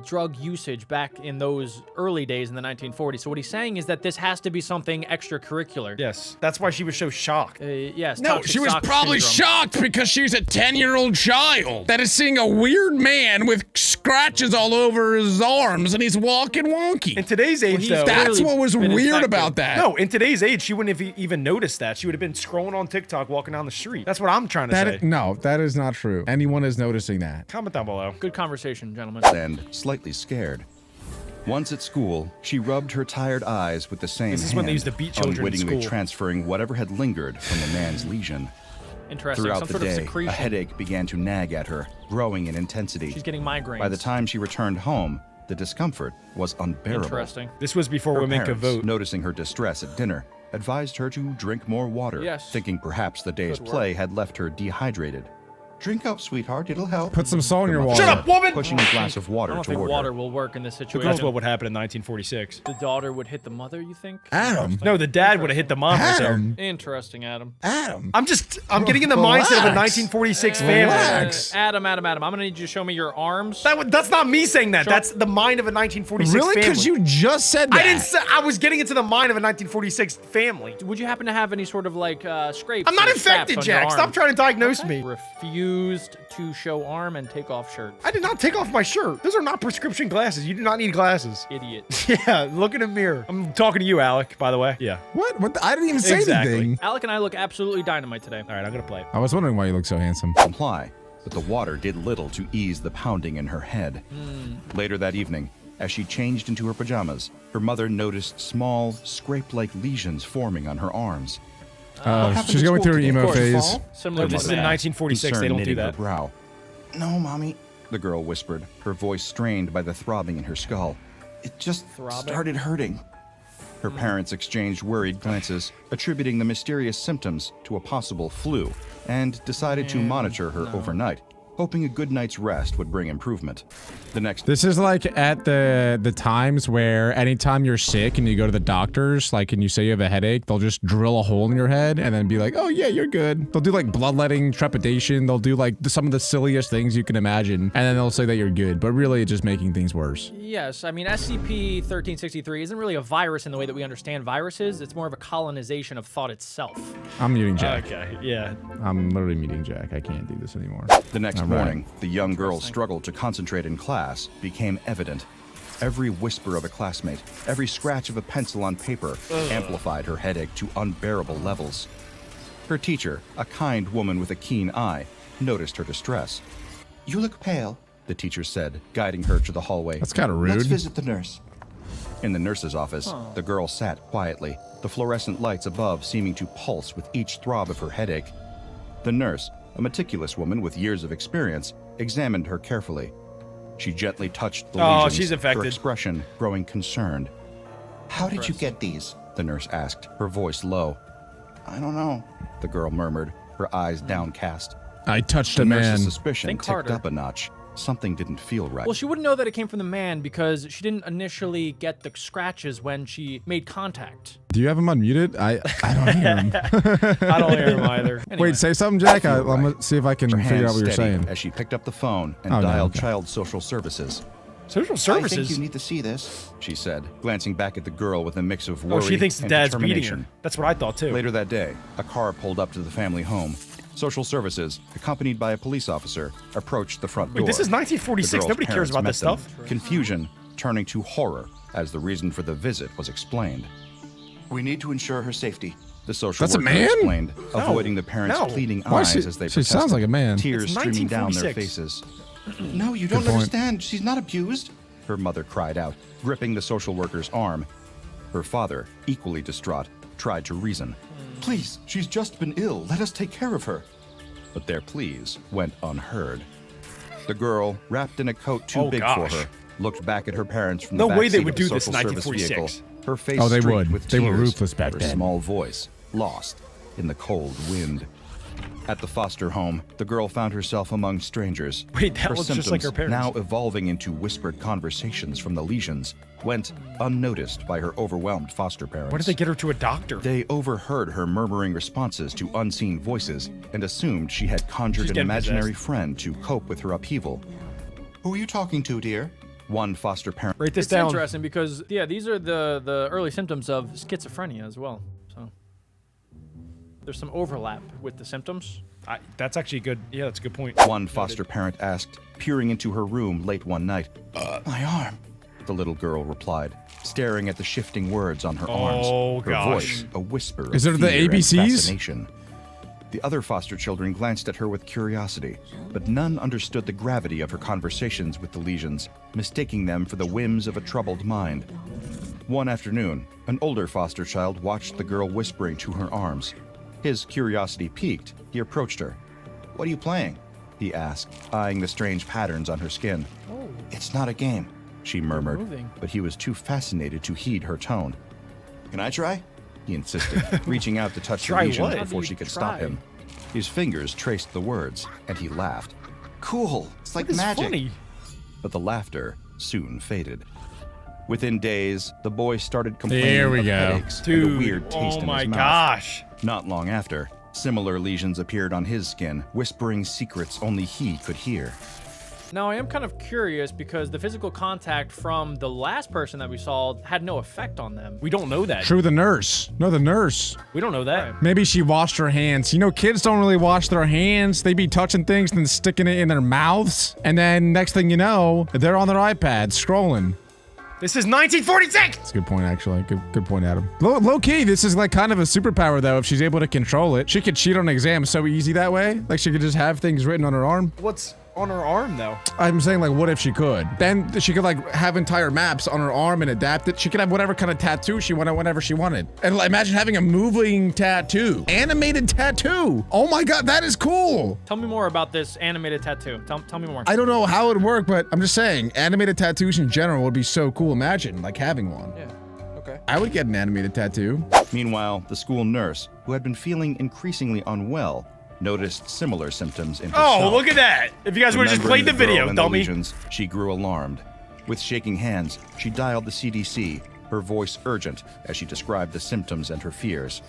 drug usage back in those early days in the 1940s. So what he's saying is that this has to be something extracurricular. Yes. That's why she was so shocked. Yes. No, toxic she was shock probably syndrome. shocked because she's a 10-year-old child that is seeing a weird man with scratches all over his arms and he's walking wonky. In today's age, though. That's clearly what was been weird infected. about that. No, in today's age, she wouldn't have even noticed that. She would have been scrolling on TikTok, walking down the street. That's what I'm trying to say. No, that is not true. Anyone is noticing that. Comment down below. Good conversation, gentlemen. And slightly scared. Once at school, she rubbed her tired eyes with the same This is hand, when they used to beat children in unwittingly school. transferring whatever had lingered from the man's lesion. Interesting. Throughout Some the sort of day, secretion. a headache began to nag at her, growing in intensity. She's getting migraines. By the time she returned home, the discomfort was unbearable. Interesting. This was before Her women could parents, vote. noticing her distress at dinner, advised her to drink more water, Yes. thinking perhaps the day's Good work. play had left her dehydrated. Drink up, sweetheart. It'll help. Put some salt in your water. Shut up, woman! Pushing a glass of I water don't think toward water her. will work in this That's situation. what would happen in 1946. The daughter would hit the mother, you think? Adam. No, the dad would have hit the mom right there. Adam. Interesting, Adam. Adam. I'm getting in the mindset of a Relax. 1946 family. Relax. Adam, I'm gonna need you to show me your arms. That's not me saying that. That's the mind of a 1946 Really? family. Because you just said that. I didn't say, I was getting into the mind of a 1946 family. Would you happen to have any sort of like scrapes? I'm not or scraps infected, on your Jack. arm? Stop trying to diagnose me. Refused to show arm and take off shirt. I did not take off my shirt. Those are not prescription glasses. You do not need glasses. Idiot. Yeah, look in a mirror. I'm talking to you, Alec, by the way. Yeah. What? What? I didn't even say Exactly. anything. Alec and I look absolutely dynamite today. All right, I'm going to play it. I was wondering why you look so handsome. Comply, but the water did little to ease the pounding in her head. Later that evening, as she changed into her pajamas, her mother noticed small, scrape-like lesions forming on her arms. She's going through her emo phase. Similar This to is in that. 1946. They Concern don't do knitting her that. brow. No, Mommy, the girl whispered, her voice strained by the throbbing in her skull. It just started hurting. Her parents exchanged worried glances, attributing the mysterious symptoms to a possible flu, and decided to monitor her overnight, hoping a good night's rest would bring improvement. The next This is like at the times where anytime you're sick and you go to the doctors, like, and you say you have a headache, they'll just drill a hole in your head and then be like, oh yeah, you're good. They'll do like bloodletting, trepidation. They'll do like some of the silliest things you can imagine. And then they'll say that you're good, but really it's just making things worse. Yes, I mean, SCP-1363 isn't really a virus in the way that we understand viruses. It's more of a colonization of thought itself. I'm muting Jack. Okay, yeah. I'm literally muting Jack. I can't do this anymore. The next morning, the young girl's struggle to concentrate in class became evident. Every whisper of a classmate, every scratch of a pencil on paper amplified her headache to unbearable levels. Her teacher, a kind woman with a keen eye, noticed her distress. You look pale. The teacher said, guiding her to the hallway. That's kind of Let's rude. visit the nurse. In the nurse's office, the girl sat quietly, the fluorescent lights above seeming to pulse with each throb of her headache. The nurse, a meticulous woman with years of experience, examined her carefully. She gently touched the lesions, she's infected. her expression growing concerned. How did you get these? The nurse asked, her voice low. I don't know. The girl murmured, her eyes downcast. I touched The a man. nurse's suspicion Think ticked harder. up a notch. Something didn't feel right. Well, she wouldn't know that it came from the man because she didn't initially get the scratches when she made contact. Do you have him unmuted? I don't hear him. I don't hear him either. Anyway. Wait, say something, Jack. I'm gonna see if I can her figure out hands what you're steadied saying. as she picked up the phone and Oh, no, dialed okay. Child Social Services. Social I think services. you need to see this. She said, glancing back at the girl with a mix of worry Oh, she thinks the and dad's beating determination. her. That's what I thought too. Later that day, a car pulled up to the family home. Social Services, accompanied by a police officer, approached the front door. Wait, this is 1946. The girl's Nobody cares parents about met this them, stuff. Confusion turning to horror as the reason for the visit was explained. We need to ensure her safety. The social That's a worker man? explained, avoiding the parents' No. pleading Why eyes she- as they she protested, sounds like a man. tears It's streaming down their 1946. faces. No, you don't point. understand. She's not abused. Her mother cried out, gripping the social worker's arm. Her father, equally distraught, tried to reason, Please, she's just been ill. Let us take care of her. but their pleas went unheard. The girl, wrapped in a coat too Oh, big gosh. for her, looked back at her parents from No the way back they seat would of the do this in social service 1946. vehicle, her face Oh, they streaked would. with They were tears, ruthless back her then. small voice lost in the cold wind. At the foster home, the girl found herself among strangers. Wait, that her looks just like her symptoms, parents. now evolving into whispered conversations from the lesions, went unnoticed by her overwhelmed foster parents. Why did they get her to a doctor? They overheard her murmuring responses to unseen voices and assumed she had conjured She's an getting imaginary possessed. friend to cope with her upheaval. Who are you talking to, dear? One foster parent Write this It's down. interesting because, yeah, these are the early symptoms of schizophrenia as well. So there's some overlap with the symptoms. That's actually good. Yeah, that's a good point. One foster parent asked, peering into her room late one night. My arm. The little girl replied, staring at the shifting words on her Oh, arms. Her gosh. voice, a whisper Is of it the fear and ABCs? fascination. The other foster children glanced at her with curiosity, but none understood the gravity of her conversations with the lesions, mistaking them for the whims of a troubled mind. One afternoon, an older foster child watched the girl whispering to her arms. His curiosity piqued. He approached her. "What are you playing?" he asked, eyeing the strange patterns on her skin. It's not a game. She murmured, moving. but he was too fascinated to heed her tone. "Can I try?" he insisted, reaching out to touch the Try lesions what? How do before you she could try? stop him. His fingers traced the words, and he laughed. Cool, it's like It's magic. funny. But the laughter soon faded. Within days, the boy started complaining There we of go. headaches and Dude, a weird taste oh in my his mouth. gosh. Not long after, similar lesions appeared on his skin, whispering secrets only he could hear. Now, I am kind of curious because the physical contact from the last person that we saw had no effect on them. We don't know that. True, the nurse. No, the nurse. We don't know that. Maybe she washed her hands. You know, kids don't really wash their hands. They be touching things and then sticking it in their mouths. And then next thing you know, they're on their iPad scrolling. This is 1946! That's a good point, actually. Good point, Adam. Low key, this is like kind of a superpower, though, if she's able to control it. She could cheat on exams so easy that way. Like, she could just have things written on her arm. What's on her arm, though? I'm saying, like, what if she could? Then she could, like, have entire maps on her arm and adapt it. She could have whatever kind of tattoo she wanted whenever she wanted. And like, imagine having a moving tattoo. Animated tattoo. Oh my god, that is cool. Tell me more about this animated tattoo. Tell me more. I don't know how it would work, but I'm just saying, animated tattoos in general would be so cool. Imagine, like, having one. Yeah, okay. I would get an animated tattoo. Meanwhile, the school nurse, who had been feeling increasingly unwell, noticed similar symptoms in Oh, herself. look at that. If you guys would have just Remembering played the girl video, and the dummy. lesions, she grew alarmed. With shaking hands, she dialed the CDC, her voice urgent as she described the symptoms and her fears.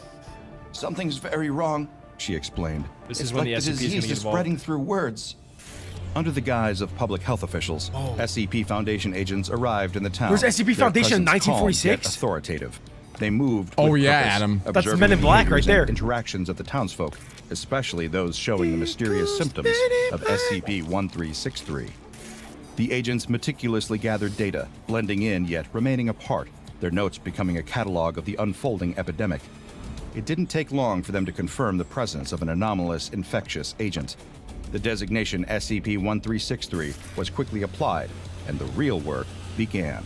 Something's very wrong, she explained. This It's is when like the SCP is gonna disease get is involved. spreading through words. Under the guise of public health officials, SCP Foundation agents arrived in the town. Where's SCP Their Foundation in presence calm, 1946? yet authoritative. They moved Oh, with yeah, purpose, Adam. That's observing Men in the Black right behaviors and there. interactions of the townsfolk, especially those showing the mysterious symptoms of SCP-1363. The agents meticulously gathered data, blending in yet remaining apart, their notes becoming a catalog of the unfolding epidemic. It didn't take long for them to confirm the presence of an anomalous infectious agent. The designation SCP-1363 was quickly applied, and the real work began.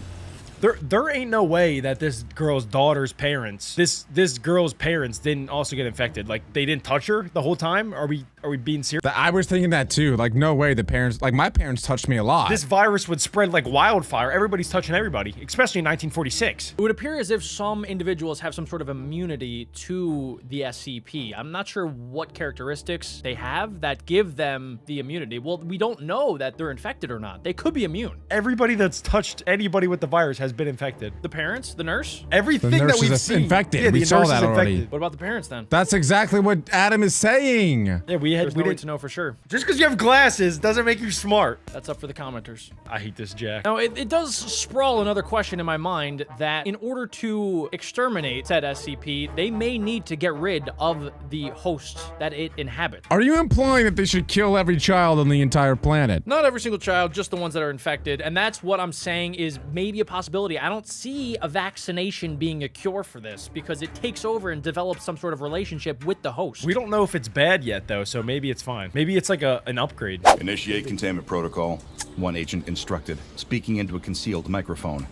There ain't no way that this girl's daughter's parents, this girl's parents didn't also get infected. Like, they didn't touch her the whole time? Are we being serious? I was thinking that too. Like, no way the parents, like, my parents touched me a lot. This virus would spread like wildfire. Everybody's touching everybody, especially in 1946. It would appear as if some individuals have some sort of immunity to the SCP. I'm not sure what characteristics they have that give them the immunity. Well, we don't know that they're infected or not. They could be immune. Everybody that's touched anybody with the virus has been infected. The parents, the nurse. Everything The that nurse we've is seen. infected. Yeah, We the saw nurse that is already. infected. What about the parents then? That's exactly what Adam is saying. Yeah, we There's no way didn't. to know for sure. Just because you have glasses doesn't make you smart. That's up for the commenters. I hate this Jack. Now, it does sprawl another question in my mind that in order to exterminate said SCP, they may need to get rid of the host that it inhabits. Are you implying that they should kill every child on the entire planet? Not every single child, just the ones that are infected. And that's what I'm saying is maybe a possibility. I don't see a vaccination being a cure for this because it takes over and develops some sort of relationship with the host. We don't know if it's bad yet, though, so maybe it's fine. Maybe it's like an upgrade. Initiate containment protocol, one agent instructed, speaking into a concealed microphone.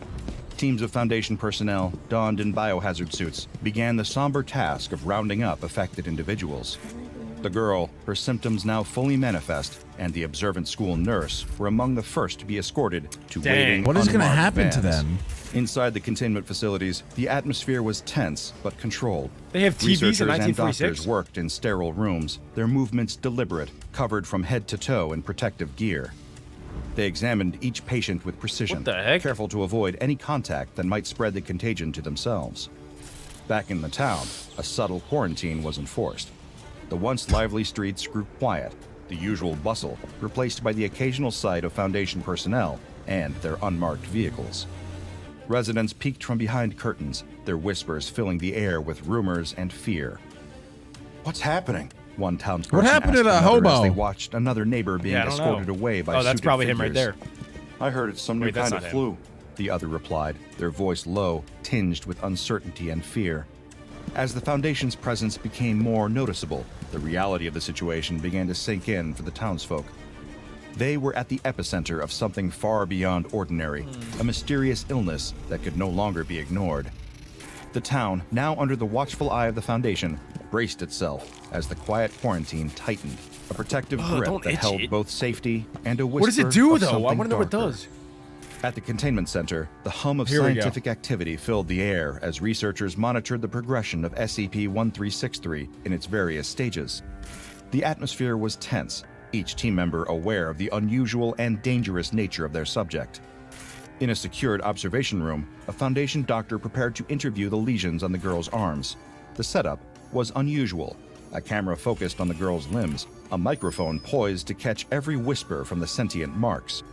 Teams of Foundation personnel, donned in biohazard suits, began the somber task of rounding up affected individuals. The girl, her symptoms now fully manifest, and the observant school nurse were among the first to be escorted to Dang. waiting What is gonna unmarked happen to vans. them? Inside the containment facilities, the atmosphere was tense but controlled. They have TVs in Researchers and 1946? doctors worked in sterile rooms, their movements deliberate, covered from head to toe in protective gear. They examined each patient with precision, What the heck? careful to avoid any contact that might spread the contagion to themselves. Back in the town, a subtle quarantine was enforced. The once lively streets grew quiet, the usual bustle replaced by the occasional sight of Foundation personnel and their unmarked vehicles. Residents peeked from behind curtains, their whispers filling the air with rumors and fear. What's happening? One townsperson What happened to asked the another as hobo? they watched another neighbor being Yeah, I don't escorted know. away by Oh, that's suited probably him right figures. there. I heard it's some new Wait, that's kind of not him. flu, the other replied, their voice low, tinged with uncertainty and fear. As the Foundation's presence became more noticeable, the reality of the situation began to sink in for the townsfolk. They were at the epicenter of something far beyond ordinary, a mysterious illness that could no longer be ignored. The town, now under the watchful eye of the Foundation, braced itself as the quiet quarantine tightened, a protective grip don't that itch held it. both safety and a whisper What does it do, of though? I something want to know what it darker. does. At the containment center, the hum of Here we go. scientific activity filled the air as researchers monitored the progression of SCP-1363 in its various stages. The atmosphere was tense, each team member aware of the unusual and dangerous nature of their subject. In a secured observation room, a Foundation doctor prepared to interview the lesions on the girl's arms. The setup was unusual. A camera focused on the girl's limbs, a microphone poised to catch every whisper from the sentient marks.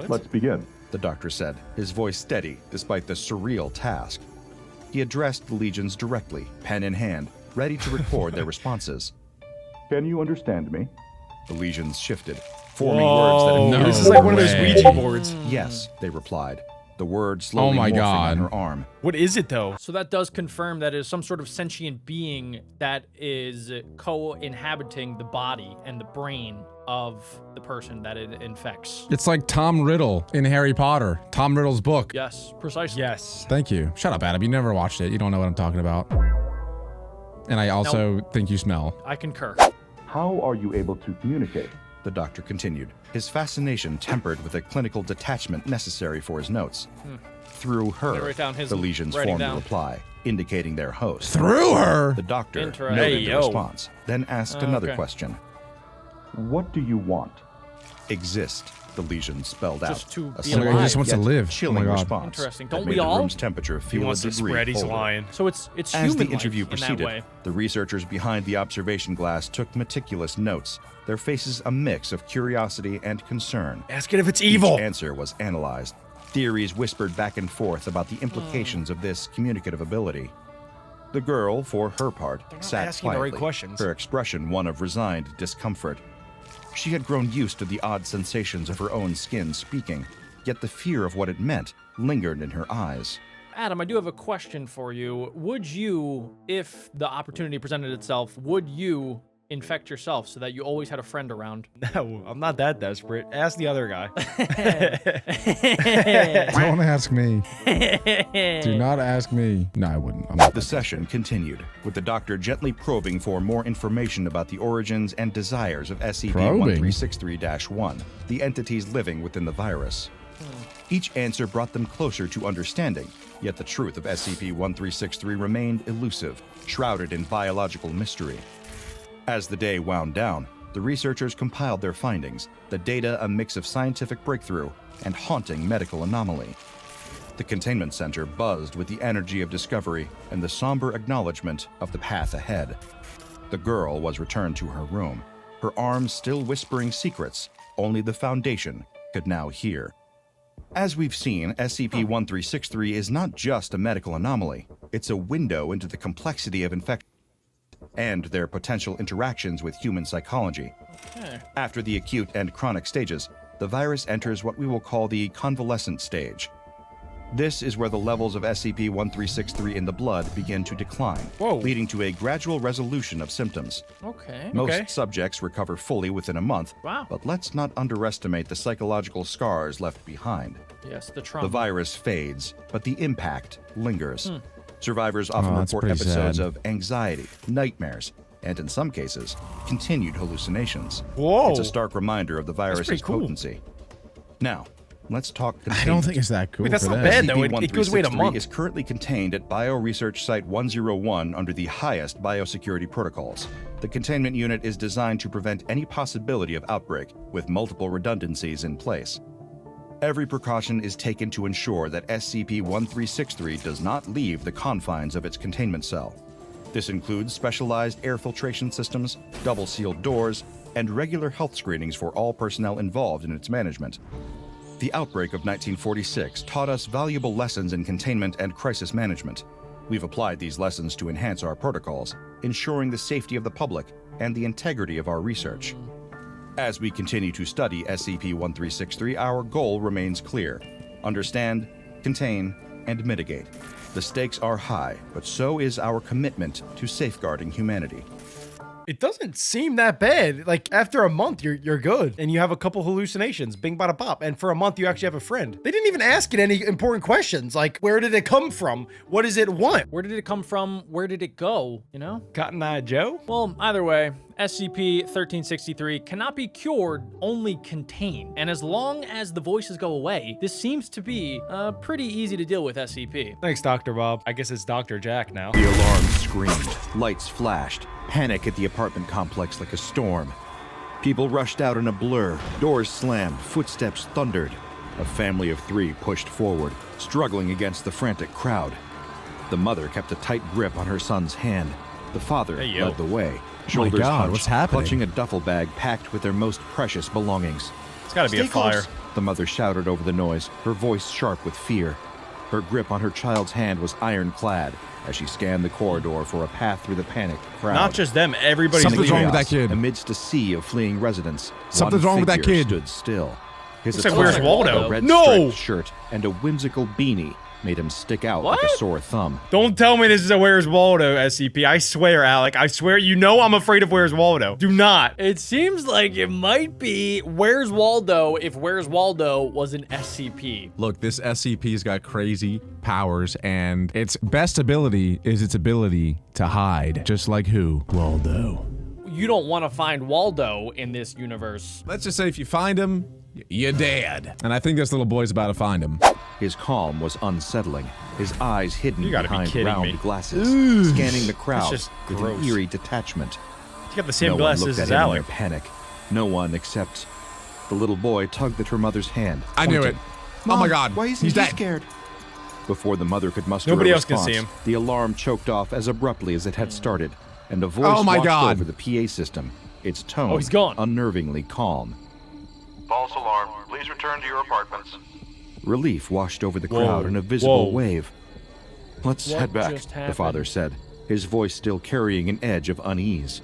Let's begin. The doctor said, his voice steady despite the surreal task. He addressed the legions directly, pen in hand, ready to record their responses. Can you understand me? The legions shifted, forming words that No This is like one of those way. Ouija boards. Yes, they replied. The word slowly Oh my morphing God. on her arm. What is it though? So that does confirm that it is some sort of sentient being that is co-inhabiting the body and the brain of the person that it infects. It's like Tom Riddle in Harry Potter. Tom Riddle's book. Yes, precisely. Yes. Thank you. Shut up, Adam. You never watched it. You don't know what I'm talking about. And I also think you smell. I concur. How are you able to communicate? The doctor continued, his fascination tempered with a clinical detachment necessary for his notes. Through I'm gonna her, write down his the legions writing formed a down. reply, indicating their host. Through her? The doctor Interesting. noted Hey, the yo. response, then asked another okay. question. What do you want? Exist, the legion spelled Just out. to A be simple alive. He just wants to yet live. Oh Chilling my God. response. Interesting. that Don't made we the all? room's temperature He feel wants a to degree spread, he's colder. lying. So it's As the human-like interview in that proceeded, way. the researchers behind the observation glass took meticulous notes, their faces a mix of curiosity and concern. Ask it if it's evil. Each answer was analyzed. Theories whispered back and forth about the implications of this communicative ability. The girl, for her part, not sat asking the right quietly, questions. her expression one of resigned discomfort. She had grown used to the odd sensations of her own skin speaking, yet the fear of what it meant lingered in her eyes. Adam, I do have a question for you. Would you, if the opportunity presented itself, would you infect yourself so that you always had a friend around? No, I'm not that desperate. Ask the other guy. Don't ask me. Do not ask me. No, I wouldn't. I'm not. The session continued, with the doctor gently probing for more information about the origins and desires of SCP-1363-1, the entities living within the virus. Each answer brought them closer to understanding, yet the truth of SCP-1363 remained elusive, shrouded in biological mystery. As the day wound down, the researchers compiled their findings, the data a mix of scientific breakthrough and haunting medical anomaly. The Containment Center buzzed with the energy of discovery and the somber acknowledgement of the path ahead. The girl was returned to her room, her arms still whispering secrets only the Foundation could now hear. As we've seen, SCP-1363 is not just a medical anomaly, it's a window into the complexity of infection and their potential interactions with human psychology. After the acute and chronic stages, the virus enters what we will call the convalescent stage. This is where the levels of SCP-1363 in the blood begin to decline, leading to a gradual resolution of symptoms. Okay. Most subjects recover fully within a month, Wow. but let's not underestimate the psychological scars left behind. Yes, the trauma. The virus fades, but the impact lingers. Survivors often that's report pretty episodes sad. of anxiety, nightmares, and in some cases, continued hallucinations. Whoa. It's a stark reminder of the virus's pretty cool. potency. Now, let's talk I containment. don't think it's that cool. Wait, that's for not that. bad, though. It goes away in a SCP-1363 month. is currently contained at Bioresearch Site 101 under the highest biosecurity protocols. The containment unit is designed to prevent any possibility of outbreak, with multiple redundancies in place. Every precaution is taken to ensure that SCP-1363 does not leave the confines of its containment cell. This includes specialized air filtration systems, double-sealed doors, and regular health screenings for all personnel involved in its management. The outbreak of 1946 taught us valuable lessons in containment and crisis management. We've applied these lessons to enhance our protocols, ensuring the safety of the public and the integrity of our research. As we continue to study SCP-1363, our goal remains clear: understand, contain, and mitigate. The stakes are high, but so is our commitment to safeguarding humanity. It doesn't seem that bad. Like, after a month, you're good. And you have a couple hallucinations. Bing, bada, pop. And for a month, you actually have a friend. They didn't even ask it any important questions. Like, where did it come from? What does it want? Where did it come from? Where did it go? You know? Cotton Eye Joe? Well, either way, SCP-1363 cannot be cured, only contained. And as long as the voices go away, this seems to be pretty easy to deal with SCP. Thanks, Dr. Bob. I guess it's Dr. Jack now. The alarm screamed, lights flashed, Panic at the apartment complex like a storm. People rushed out in a blur, doors slammed, footsteps thundered. A family of 3 pushed forward, struggling against the frantic crowd. The mother kept a tight grip on her son's hand. The father led the way, shoulders hunched, what's happening? clutching a duffel bag packed with their most precious belongings. It's gotta be a fire. The mother shouted over the noise, her voice sharp with fear. Her grip on her child's hand was ironclad as she scanned the corridor for a path through the panicked crowd. Not just them, everybody's Something's leaving. wrong with that kid. Amidst a sea of fleeing residents, Something's one wrong with that figure kid. stood still. His Looks like Where's attire, Waldo? a red No! striped shirt and a whimsical beanie made him stick out like a sore thumb. Don't tell me this is a Where's Waldo SCP. I swear, Alec. I swear, you know I'm afraid of Where's Waldo. Do not. It seems like it might be Where's Waldo if Where's Waldo was an SCP. Look, this SCP's got crazy powers, and its best ability is its ability to hide. Just like who? Waldo. You don't want to find Waldo in this universe. Let's just say if you find him, you're dead. And I think this little boy's about to find him. His calm was unsettling, his eyes hidden You gotta be behind kidding round me. glasses, scanning the crowd just with gross. an eerie detachment. He's got the same No one glasses looked at as him in Alec. their panic. No one except the little boy tugged at her mother's hand. I knew pointed. it. Oh my God. Why isn't He's he dead. scared? Before the mother could muster Nobody a else can response, see him. the alarm choked off as abruptly as it had started, and a voice Oh my washed God. over the PA system, its tone he's gone. unnervingly calm. False alarm. Please return to your apartments. Relief washed over the crowd in a visible wave. Let's What head back, just the happened? father said, his voice still carrying an edge of unease.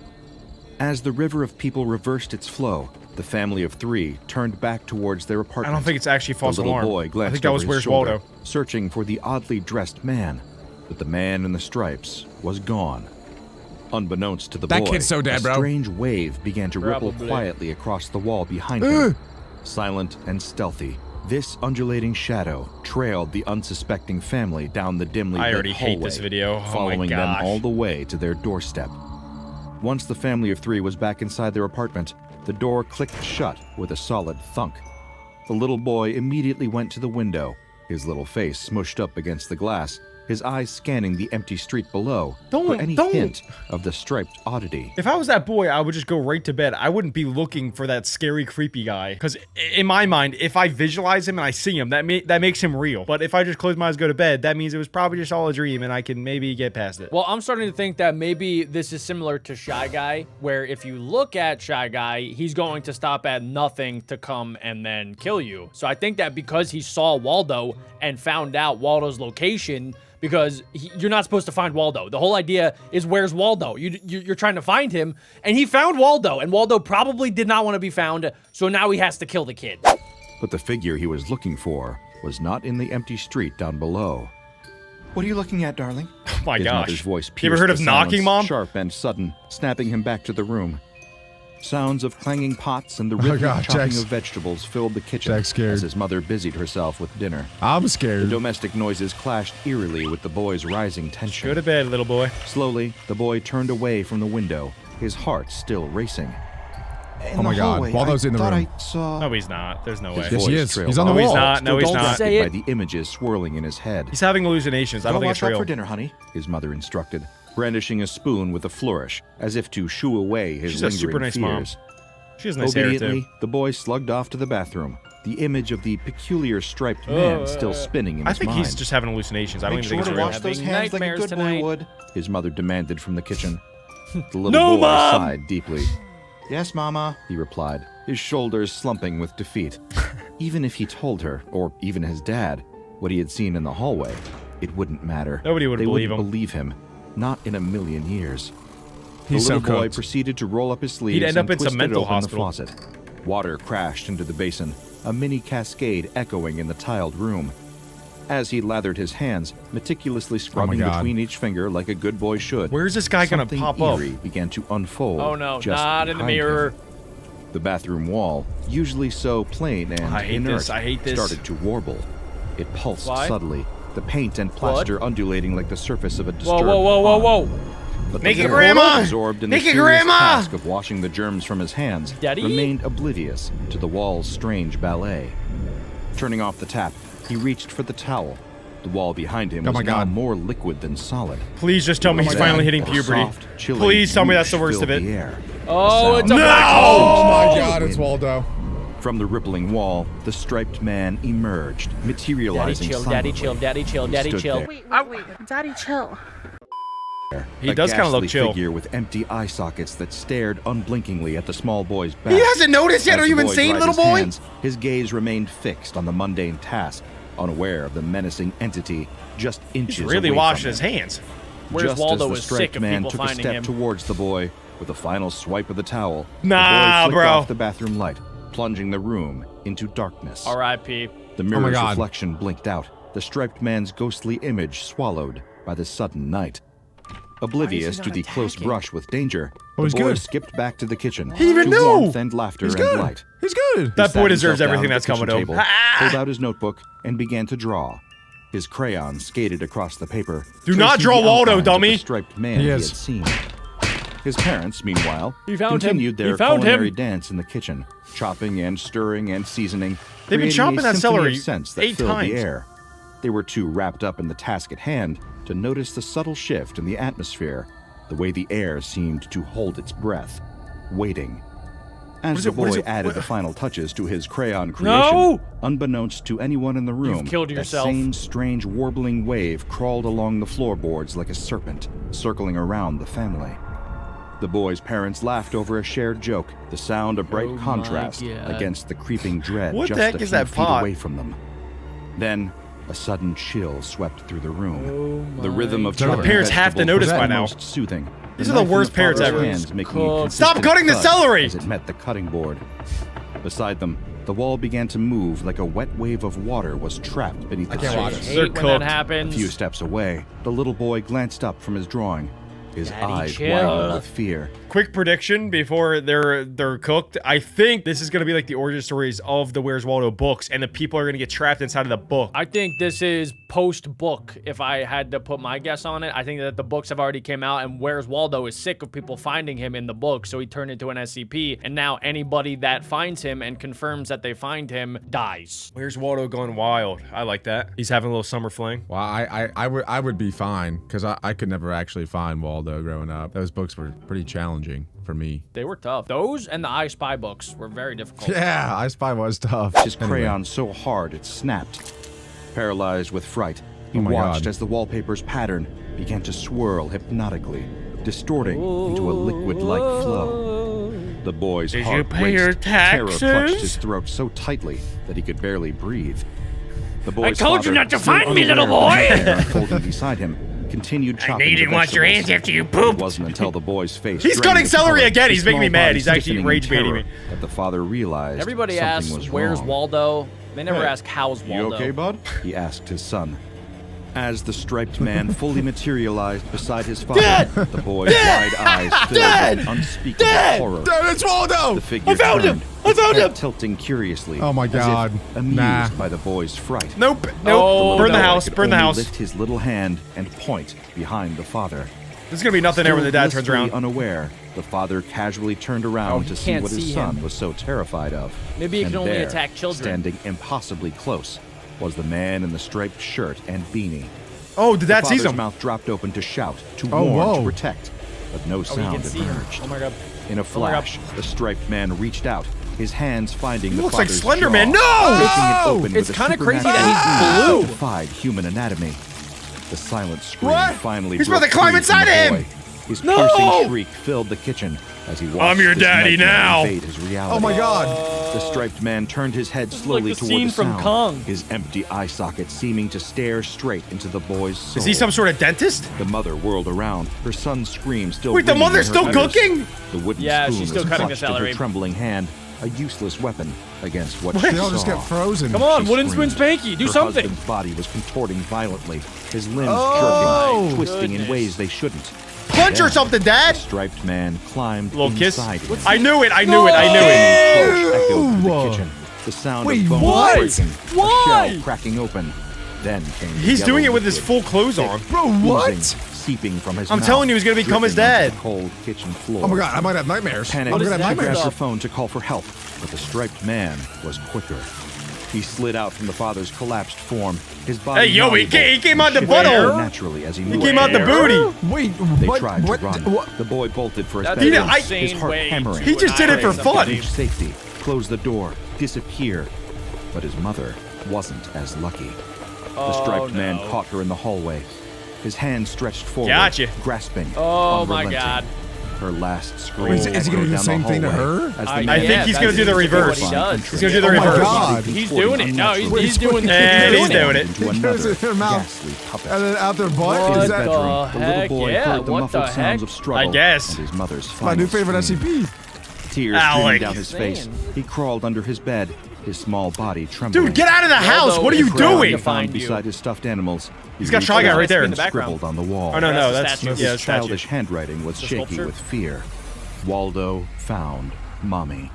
As the river of people reversed its flow, the family of 3 turned back towards their I apartment. don't think it's actually false The little alarm. boy I glanced think that over was his Where's shoulder, Waldo. searching for the oddly dressed man, but the man in the stripes was gone. Unbeknownst to the That boy, kid's so dead, a bro. strange wave began to ripple Probably. quietly across the wall behind him. Silent and stealthy, this undulating shadow trailed the unsuspecting family down the dimly I lit already hate this hallway, video. Oh my following them gosh. all the way to their doorstep. Once the family of 3 was back inside their apartment, the door clicked shut with a solid thunk. The little boy immediately went to the window, his little face smushed up against the glass, his eyes scanning the empty street below for any hint of the striped oddity. If I was that boy, I would just go right to bed. I wouldn't be looking for that scary, creepy guy. Because in my mind, if I visualize him and I see him, that makes him real. But if I just close my eyes, go to bed, that means it was probably just all a dream, and I can maybe get past it. Well, I'm starting to think that maybe this is similar to Shy Guy, where if you look at Shy Guy, he's going to stop at nothing to come and then kill you. So I think that because he saw Waldo and found out Waldo's location, because you're not supposed to find Waldo. The whole idea is Where's Waldo? You're trying to find him, and he found Waldo, and Waldo probably did not want to be found, so now he has to kill the kid. But the figure he was looking for was not in the empty street down below. What are you looking at, darling? Oh my His mother's gosh. voice You ever pierced heard the of knocking, silence, Mom? Sharp and sudden, snapping him back to the room. Sounds of clanging pots and the rhythmic God, chopping Jack's- of vegetables filled the kitchen Jack's scared. as his mother busied herself with dinner. I'm The scared. domestic noises clashed eerily with the boy's rising tension. Go to bed, little boy. Slowly, the boy turned away from the window, his heart still racing. Oh my God. Waldo's in the room. I saw... No, he's not. There's no way. His Yes, he voice is. trailed He's on the off, No, he's wall. not. No, he's still not. Say distracted it. by the images swirling in his head. He's having hallucinations. I don't Go think watch it's out real. for dinner, honey, his mother instructed, brandishing a spoon with a flourish, as if to shoo away his She's a lingering super nice mom. fears. She has nice hair, Obediently, too. the boy slugged off to the bathroom, the image of the peculiar striped man still spinning in I his think mind. he's just having hallucinations. I don't Make even sure think to it's wash real. those Having hands like a nightmares good tonight. boy would, his mother demanded from the kitchen. The little No, boy Mom! sighed deeply. Yes, Mama, he replied, his shoulders slumping with defeat. Even if he told her, or even his dad, what he had seen in the hallway, it wouldn't matter. Nobody would They believe wouldn't him. believe him. Not in a million years. He's The so little boy cooked. proceeded to roll up his sleeves end up and in some twisted mental open hospital. the faucet. Water crashed into the basin, a mini cascade echoing in the tiled room. As he lathered his hands, meticulously scrubbing God. between each finger like a good boy should, Where's this guy gonna something pop up? eerie began to unfold. Oh no, just not in the behind him. mirror. The bathroom wall, usually so plain and I hate inert, this, I hate this. started to warble. It pulsed Why? subtly, the paint and plaster undulating like the surface of a disturbed Whoa, whoa, whoa, whoa, pond. whoa. But Make the it, boy, Grandma! absorbed in Make the it, serious Grandma! task of washing the germs from his hands, Daddy? remained oblivious to the wall's strange ballet. Turning off the tap, he reached for the towel. The wall behind him Oh was my now God. more liquid than solid. Please just tell me he's my finally God. hitting A puberty. soft, chilling Please tell me that's the whoosh worst of filled it. the air. Oh, The it's a sound black Oh my hole. God, it's Waldo. From the rippling wall, the striped man emerged, materializing Daddy chill, daddy chill, daddy He chill, stood daddy chill. there. Wait. Daddy, chill. He A does kind of look ghastly chill. figure with empty eye sockets that stared unblinkingly at the small boy's back. He hasn't noticed yet. As Are you the boy insane, dried little his boy? hands, his gaze remained fixed on the mundane task, unaware of the menacing entity just inches He's really away washing from his him. hands. Where's Just Waldo as the was striped sick of man people took a finding step him. towards the boy with a final swipe of the towel, Nah, the boy flicked bro. off the bathroom light, plunging the room into darkness. R.I.P. The mirror's God. reflection blinked out, the striped man's ghostly image swallowed by the sudden night. Oblivious to the close brush with danger, Oh, the he's boy good. skipped back to the kitchen. He even to knew! warmth and laughter He's and good. light. He's good. That He boy sat deserves himself down everything at that's the coming kitchen to him. table, pulled out his notebook and began to draw. His crayon skated across the paper. Do not tracing draw the Waldo, outlines of dummy. The striped man He he is. had seen. His parents, meanwhile, He found him. continued He their found culinary him. dance in the kitchen, chopping and stirring and seasoning. They've been creating chopping a that symphony celery of scents that 8 filled times. the air. They were too wrapped up in the task at hand to notice the subtle shift in the atmosphere, the way the air seemed to hold its breath, waiting. As the boy added the final touches to his crayon creation, No! unbeknownst to anyone in the room, killed yourself. that same strange warbling wave crawled along the floorboards like a serpent, circling around the family. The boy's parents laughed over a shared joke, the sound a bright Oh my contrast God. against the creeping dread What just the heck a is few that feet pot? away from them. Then, a sudden chill swept through the room. Oh the rhythm of God. chopping Parents have to vegetables notice was by the now. most soothing. These are the knife in worst parents father's ever. hands making a Cooked. Stop consistent cutting the thud celery! as it met the cutting board. Beside them, the wall began to move like a wet wave of water was trapped beneath the can't watch surface. it. Hate They're when that cooked. A happens. few steps away, the little boy glanced up from his drawing, his Daddy, eyes chill. widened with fear. Quick prediction before they're cooked. I think this is gonna be like the origin stories of the Where's Waldo books, and the people are gonna get trapped inside of the book. I think this is post-book, if I had to put my guess on it. I think that the books have already came out, and Where's Waldo is sick of people finding him in the book, so he turned into an SCP, and now anybody that finds him and confirms that they find him dies. Where's Waldo going wild? I like that. He's having a little summer fling. Well, I would be fine because I could never actually find Waldo growing up. Those books were pretty challenging for me. They were tough. Those and the I Spy books were very difficult. Yeah, I Spy was tough. His crayon so hard it snapped. Paralyzed with fright, he Oh my watched God. as the wallpaper's pattern began to swirl hypnotically, distorting into a liquid-like flow. The boy's Did you heart pay your raced. Terror taxes? clutched his throat so tightly that he could barely breathe. The boy's told you father, not to still find me, little unaware of the boy. nightmare unfolding beside him, continued chopping know you the didn't wash your vegetables. hands after you It pooped. wasn't until the boy's face He's drained cutting of celery color, again. his He's making me small mad. body He's actually stiffening in rage baiting terror, me. that the father realized Everybody something asks, was where's wrong. Waldo? They never Hey, ask, how's You Waldo? okay, bud? He asked his son. As the striped man fully materialized beside his father, the boy's wide eyes filled with unspeakable horror. Dude, it's Waldo! The figure found him! turned, I its found head him! tilting curiously. Oh my as if God. amused Nah. by the boy's fright. Nope. Nope. Oh, burn the no. house. Could Burn the only house. Lift his little hand and point behind the father. There's gonna be nothing there when the dad turns Still around. blissfully unaware, the father casually turned around he to see can't what his see son him. was so terrified of. Maybe he And can only there, attack children. Standing impossibly close, was the man in the striped shirt and beanie. Oh, the dad the sees father's him. mouth dropped open to shout, to Oh, warn, whoa. to protect, but no Oh, he sound can see him. emerged. Oh my god. In a Oh my God. flash, the striped man reached out, his hands finding He the looks like father's Slender jaw, Man. No! breaking it open It's with a kinda crazy that supernatural he's ease blue. that defied human anatomy. The silent scream What? finally He's broke about to climb free from inside the him! boy. His No! piercing shriek filled the kitchen as he watched I'm your this daddy nightmare now. invade his reality. Oh my God. The striped man turned his head is slowly like the toward scene the from sound, Kong. his empty eye socket seeming to stare straight into the boy's soul. Is he some sort of dentist? The mother whirled around, her son's scream still Wait, the ringing mother's in her still ears. cooking? The wooden Yeah, spoon she's still was cutting the clutched in her celery. trembling hand, a useless weapon against what she They all saw. just get frozen. Come on, She wooden spoon screamed. spanky, do Her something. husband's body was contorting violently, his limbs Oh, jerking, twisting in goodness. ways they shouldn't. Punch or Then, something, The Dad. striped man climbed Little kiss. inside him. I knew it. I knew it. I knew it. Screaming crash echoed through Ew. the kitchen. The sound Wait, of bones what? breaking, Why? a shell cracking open. Then came the He's yellow doing it with his liquid, full clothes on. Bro, oozing, what? seeping from his I'm mouth, telling you, he's gonna become his dripping onto dad. the cold kitchen floor. Oh my God, I might have nightmares. Panic, I'm What gonna is have that? she grabbed nightmares. her phone to call for help, but the striped man was quicker. He slid out from the father's collapsed form. His body. Hey, yo, he came out the butthole. Naturally, as he He came out the booty. Wait, They what? tried What? to run. What? The boy bolted for his That's bedroom, an his insane heart way hammering. to He just did it for fun. Reach safety, close the door, disappear. But his mother wasn't as lucky. The striped man caught her in the hallway. His hand stretched forward, Gotcha. grasping. Oh my unrelenting. God. Her last scream. Is he gonna do the same thing to her? I think he's gonna do the reverse. He does. He's gonna do the Oh my reverse. God. He's doing it. No, he's doing it. And he's doing it. Into He another goes in her mouth. ghastly puppet. And then out their butt? What Is that the The little heck? boy Yeah, heard the what muffled the sounds heck? of struggle I guess. and his mother's my new final favorite scream. SCP? Tears Alec. streaming down his face. Insane. He crawled under his bed, his small body trembling. Dude, get out of the house. Waldo What are is you trying to doing? find you. beside his stuffed animals. He's got Shy Guy right there. In the background. Scribbled on the wall. Oh, no, no, That's a that's, statue. yeah, His statue. childish handwriting was The shaky sculpture? with fear. Waldo found Mommy.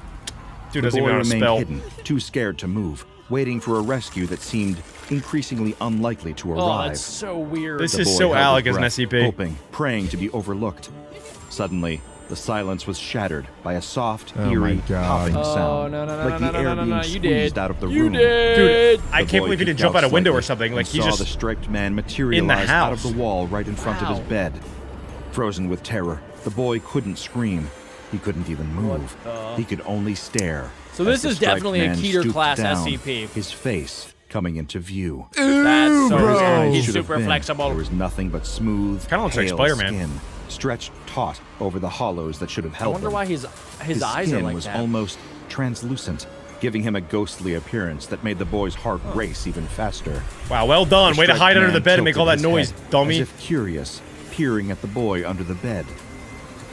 Dude The doesn't boy even know how to remained spell. hidden, too scared to move, waiting for a rescue that seemed increasingly unlikely to Oh, arrive. that's so weird. This The is boy so held Alec his as an breath, SCP. hoping, praying to be overlooked. Suddenly, the silence was shattered by a soft, Oh my eerie, God. popping Oh, sound, no, no, no, like no, the no, air no, no, being no, you squeezed did. out of the You room. did. Dude, I The can't boy believe he didn't peeked jump out a window or slightly something. Like and he saw just the striped man materialize out of house. the wall right in front of his Wow. bed. Frozen with terror, the boy couldn't scream. He couldn't even move. He could only stare. So this as the is striped definitely a man Keter stooped class down, SCP. His face coming into view. That's so bro. weird. He's Should have super been. flexible. There was nothing but smooth, Kinda looks like pale Spider-Man. skin, stretched taut over the hollows that should have I held wonder them. why his His eyes skin are like was that. almost translucent, giving him a ghostly appearance that made the boy's heart race even faster. wow, well done. The Way to striped hide under man the bed and make all that tilted noise, his head, dummy. As if curious, peering at the boy under the bed.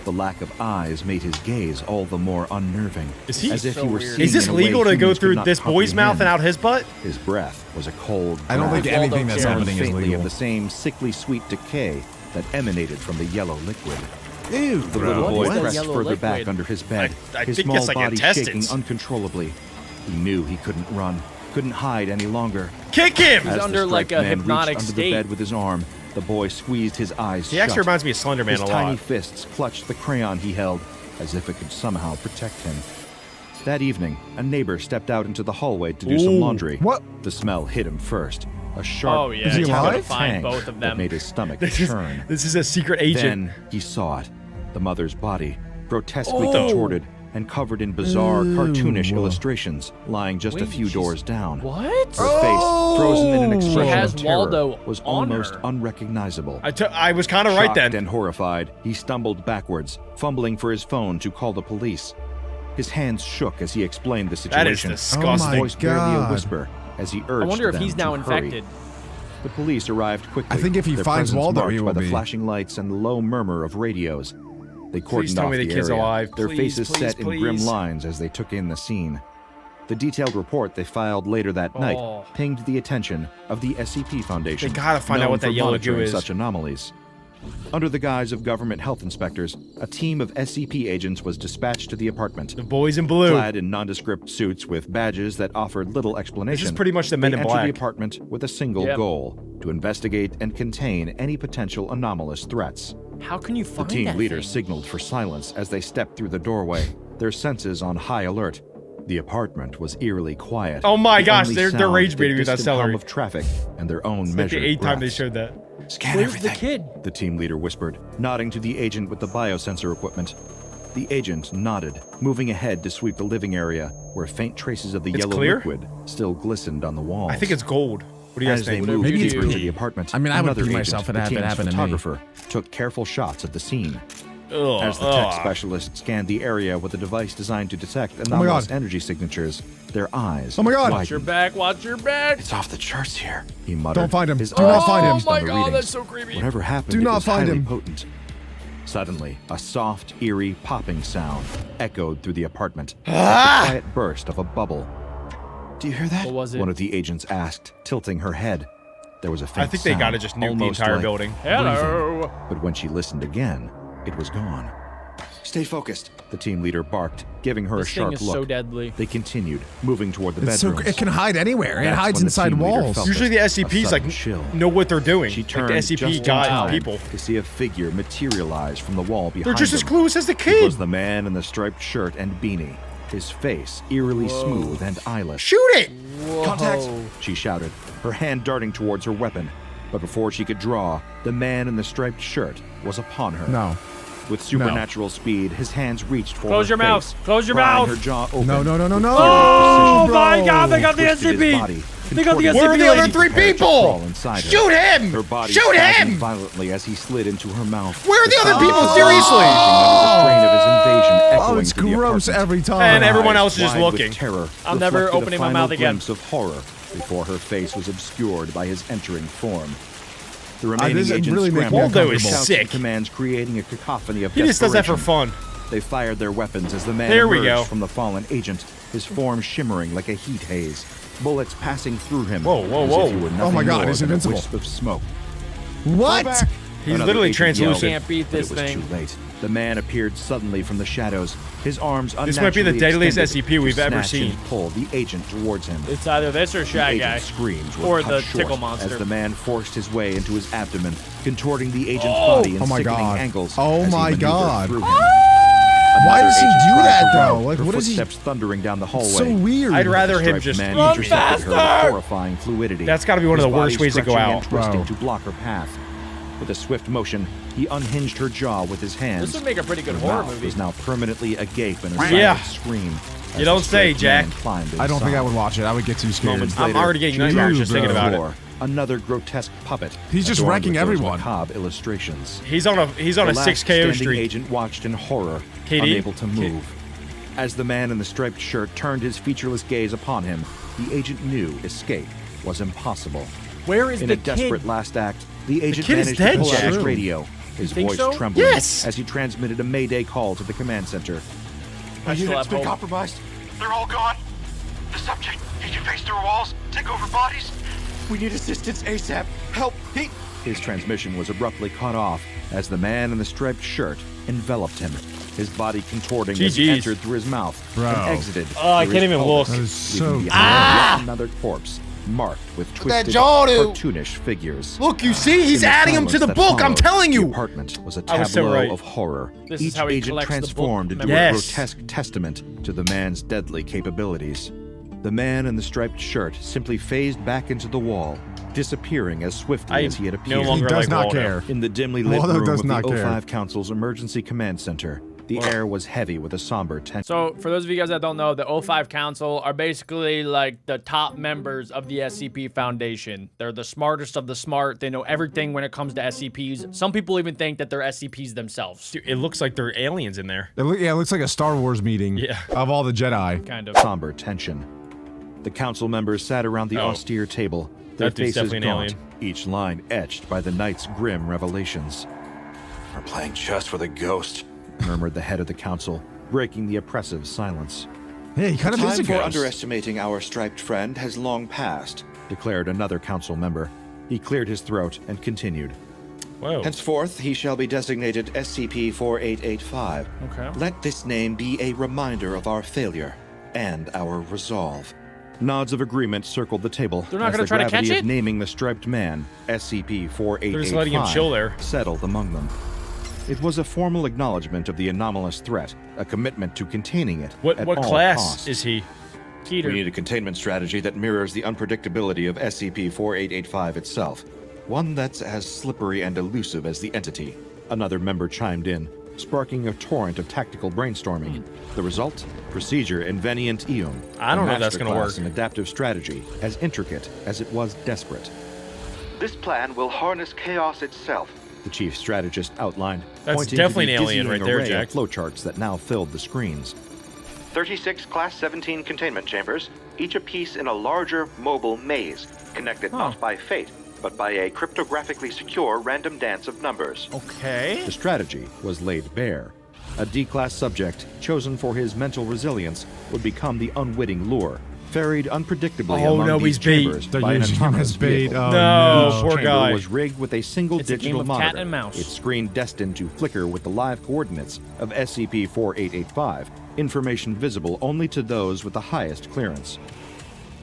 The lack of eyes made his gaze all the more unnerving. Is he- as if so he were weird. seeing Is this in a way legal to go humans could through not this boy's mouth and comprehend. out his butt? His breath was a cold I don't think draft, anything that's Waldo happening is faintly legal. of the same sickly sweet decay that emanated from the yellow liquid. Ew, The little What boy is that pressed yellow further back liquid? under his bed, I his think small it's like body intestines. shaking uncontrollably. He knew he couldn't run, couldn't hide any longer. Kick him! He's As under the like striped a man hypnotic reached under state. the bed with his arm, the boy squeezed his eyes He shut. actually reminds me of Slender Man His a tiny lot. fists clutched the crayon he held, as if it could somehow protect him. That evening, a neighbor stepped out into the hallway to do some Ooh. laundry. What? The smell hit him first. A sharp, Oh, yeah, Is he you gotta alive? find tang both of that them. made his stomach This is, churn. this is a secret agent. Then he saw it. The mother's body, grotesquely Oh. contorted and covered in bizarre, cartoonish illustrations, lying just a Wait, few she's- doors down. What? Her face, frozen in an expression has of terror, Waldo was on almost her. unrecognizable. I was kind of right Shocked then. and horrified, he stumbled backwards, fumbling for his phone to call the police. His hands shook as he explained the That is situation. disgusting. my Voice barely a God. whisper as he urged I wonder if them he's now to hurry. infected. The police arrived quickly. I think if he their finds presence Waldo, marked he by will the be. flashing lights and the low murmur of radios. They Please cordoned tell off me the kid's area, alive. their Please, faces please, set in grim please. lines as they took in the scene. The detailed report they filed later that night Oh. pinged the attention of the SCP Foundation. They gotta find out known what that for yellow goo monitoring is. such anomalies. Under the guise of government health inspectors, a team of SCP agents was dispatched to the apartment. The boys in blue. Clad in nondescript suits with badges that offered little explanation. pretty much the Men they in entered Black. the apartment with a single Yep. goal: to investigate and contain any potential anomalous threats. How can you The find team that leader thing? signaled for silence as they stepped through the doorway, their senses on high alert. The apartment was eerily quiet. Oh my The gosh, only they're sound, rage the baiting with that distant hum celery. of traffic and their own It's like measured the 8th time they breaths. showed that. Scan Where's everything. the kid? The team leader whispered, nodding to the agent with the biosensor equipment. The agent nodded, moving ahead to sweep the living area, where faint traces of the It's yellow clear? liquid still glistened on the walls. I think it's gold. What do you guys As they think? moved Maybe it's deeper into pee. the apartment, I mean, I would another pee agent, myself if the that team's happened to me. photographer, took careful shots of the scene. Ugh, As the tech ugh. specialist scanned the area with a device designed to detect my anomalous God. energy signatures, their eyes Oh my God. Watch your widened. back, watch your back. It's off the charts here, he muttered. Don't find him. His Do not eyes find him. focused on Oh my the God, readings. that's so creepy. Whatever happened, Do it not was find highly him. potent. Suddenly, a soft, eerie popping sound echoed through the apartment, like the quiet burst of a bubble. Do you hear that? What was it? One of the agents asked, tilting her head. There was a faint I think they sound, gotta just nuke the almost entire like building. Hello. breathing. But when she listened again, it was gone. Stay focused, the team leader barked, giving her This a sharp thing is look. so deadly. They continued, moving toward the It's so, bedrooms. it can hide anywhere. It That's hides when the inside team leader walls. felt Usually the a SCPs like sudden chill. know what they're doing. She Like turned the just SCP in guys, time people. to see a figure materialize from the wall behind They're just as them. clueless as the It kid. was the man in the striped shirt and beanie, his face eerily smooth and eyeless. Shoot it! Whoa. Contact! She shouted, her hand darting towards her weapon. But before she could draw, the man in the striped shirt was upon her. No. With supernatural speed, his hands reached for Close her your mouth. face, Close your prying mouth. her jaw open. No. Oh my God! They got the Twisted his SCP. body, They got the contorting Where are SCP. the other lady. three prepared to people? crawl inside her. Shoot him! Her body Shoot spasmed him! violently as he slid into her mouth. Where are the other people? Sound Seriously? under the strain of his invasion echoing Oh, it's through the gross apartment. every time. And everyone Eyes else is just wide with looking. Terror I'm never reflected a opening my final mouth again. glimpse of horror before her face was obscured by his entering form. The remaining this agents really makes me scrambled Waldo is to shouts sick. and commands, creating a cacophony of He just does that for desperation. fun. They fired their weapons as the man There we emerged go. from the fallen agent, his form shimmering like a heat haze, bullets passing through him. Whoa, whoa, as whoa. if he were Oh my nothing God, more he's than a invincible. wisp of smoke. What? He's Another literally agent yelled, translucent. Can't beat but this it was thing. too late. The man appeared suddenly from the shadows, his arms This might be the unnaturally deadliest extended SCP we've to ever snatch and seen. pull the agent towards him. It's either this or The Shy Guy. agent's screams were Or cut the short tickle monster. as the man forced his way into his abdomen, contorting the agent's Oh! body in Oh my sickening God. angles. Oh as he my maneuvered God. through him. Why Another does he agent do tried that, to run, though? Like, her what is he- footsteps thundering down the hallway. So weird. I'd rather The him striped just man run intercepted her with faster! horrifying fluidity. That's gotta be one of His the worst body ways to go stretching out. and twisting Bro. to block her path. With a swift motion, he unhinged her jaw with his hands. This would make a pretty good Her horror mouth movie. was now permanently agape in a silent Yeah. scream. as You don't the say, striped Jack. man climbed I don't think inside. I would watch it. I would get too scared. Moments I'm later, already getting she nightmares was just thinking on the about it. floor. Another grotesque puppet. He's just adorned wrecking with those everyone. macabre illustrations. He's on a The 6 last KO standing streak. agent watched in horror, KD? unable to move. As the man in the striped shirt turned his featureless gaze upon him, the agent knew escape was impossible. Where is In the a desperate kid? last act, the agent kid is managed dead, to pull out Jack. his radio, his think voice so? trembling Yes! as he transmitted a mayday call to the command center. I still have hope. compromised. They're all gone. The subject, he can face through walls, take over bodies. We need assistance ASAP. Help, he... His transmission was abruptly cut off as the man in the striped shirt enveloped him, his body contorting as he GG's. entered through his mouth Bro. and exited. Oh, I through can't his even pelvis, look. That is so leaving gross. behind yet another corpse marked with twisted, jaw, dude. cartoonish figures. Look, you see? He's In the adding him to silence the that book. I'm followed, telling The you. apartment was a I was so tableau right. of horror. This is Each how he agent collects the book transformed into memories. a Yes. grotesque testament to the man's deadly capabilities. The man in the striped shirt simply phased back into the wall, disappearing as swiftly as he had appeared. no longer He does like not Waldo. care. In the dimly lit Waldo room does of not the care. O5 Council's emergency command center, the air was heavy with a somber tension. So, for those of you guys that don't know, the O5 Council are basically like the top members of the SCP Foundation. They're the smartest of the smart. They know everything when it comes to SCPs. Some people even think that they're SCPs themselves. Dude, it looks like there are aliens in there. It looks like a Star Wars meeting Yeah. of all the Jedi. Kind of. Somber tension. The council members sat around the Oh. austere table, their That dude's faces definitely an gaunt, alien. each line etched by the night's grim revelations. We're playing chess with a ghost. Murmured the head of the council, breaking the oppressive silence. Yeah, he kind of is a Time for ghost. underestimating our striped friend has long passed. Declared another council member. He cleared his throat and continued. Whoa. Henceforth, he shall be designated SCP-4885. Okay. Let this name be a reminder of our failure and our resolve. Nods of agreement circled the table. They're not as gonna the try to gravity catch of it? naming the striped man, SCP-4885, They're just letting him chill there. settled among them. It was a formal acknowledgement of the anomalous threat, a commitment to containing it What at what all class costs. is he? We Keter. need a containment strategy that mirrors the unpredictability of SCP-4885 itself. One that's as slippery and elusive as the entity. Another member chimed in, sparking a torrent of tactical brainstorming. The result? Procedure Inveniant Eum. I don't a know if that's gonna masterclass work. in adaptive strategy, as intricate as it was desperate. This plan will harness chaos itself. The chief strategist outlined, That's pointing definitely to the an alien dizzying right there, array Jack. of flowcharts that now filled the screens. 36 Class 17 containment chambers, each a piece in a larger, mobile maze, connected not by fate, but by a cryptographically secure random dance of numbers. Okay. The strategy was laid bare. A D-class subject, chosen for his mental resilience, would become the unwitting lure, ferried unpredictably Oh, among no, these he's bait. chambers They're by an using him autonomous as bait. vehicle. Oh, No, no. poor Chamber guy. was rigged with a single It's a digital game of cat monitor, and mouse. its screen destined to flicker with the live coordinates of SCP-4885, information visible only to those with the highest clearance.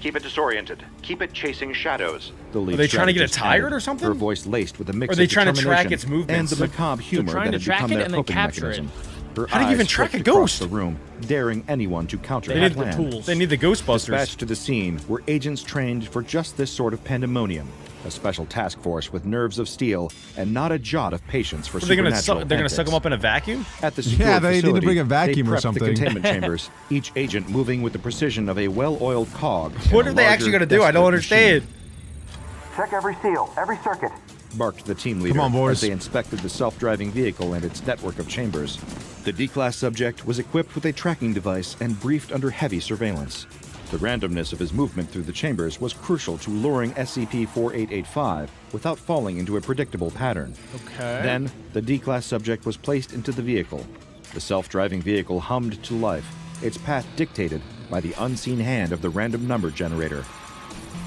Keep it disoriented. Keep it chasing shadows. The lead Are they trying to get it strategist tired added, or something? Her voice laced with a mix Are they of trying to track determination its movements? and the macabre humor trying that to had track become it their and then coping capture it. mechanism. Her How do you even eyes track flicked a across ghost? the room, daring anyone to counter They her need the plan. tools. They need the Ghostbusters. Dispatched to the scene were agents trained for just this sort of pandemonium. A special task force with nerves of steel and not a jot of patience for Are they gonna supernatural they're gonna suck antics. them up in a vacuum? At the secured Yeah, they need to facility, bring a vacuum they or prepped something. the containment chambers, each agent moving with the precision of a well-oiled cog. What in a are they actually larger, gonna do? I don't desperate understand. machine. Check every seal, every circuit. Barked the team leader on, boys. as they inspected the self-driving vehicle and its network of chambers. The D-class subject was equipped with a tracking device and briefed under heavy surveillance. The randomness of his movement through the chambers was crucial to luring SCP-4885 without falling into a predictable pattern. Okay. Then, the D-class subject was placed into the vehicle. The self-driving vehicle hummed to life, its path dictated by the unseen hand of the random number generator.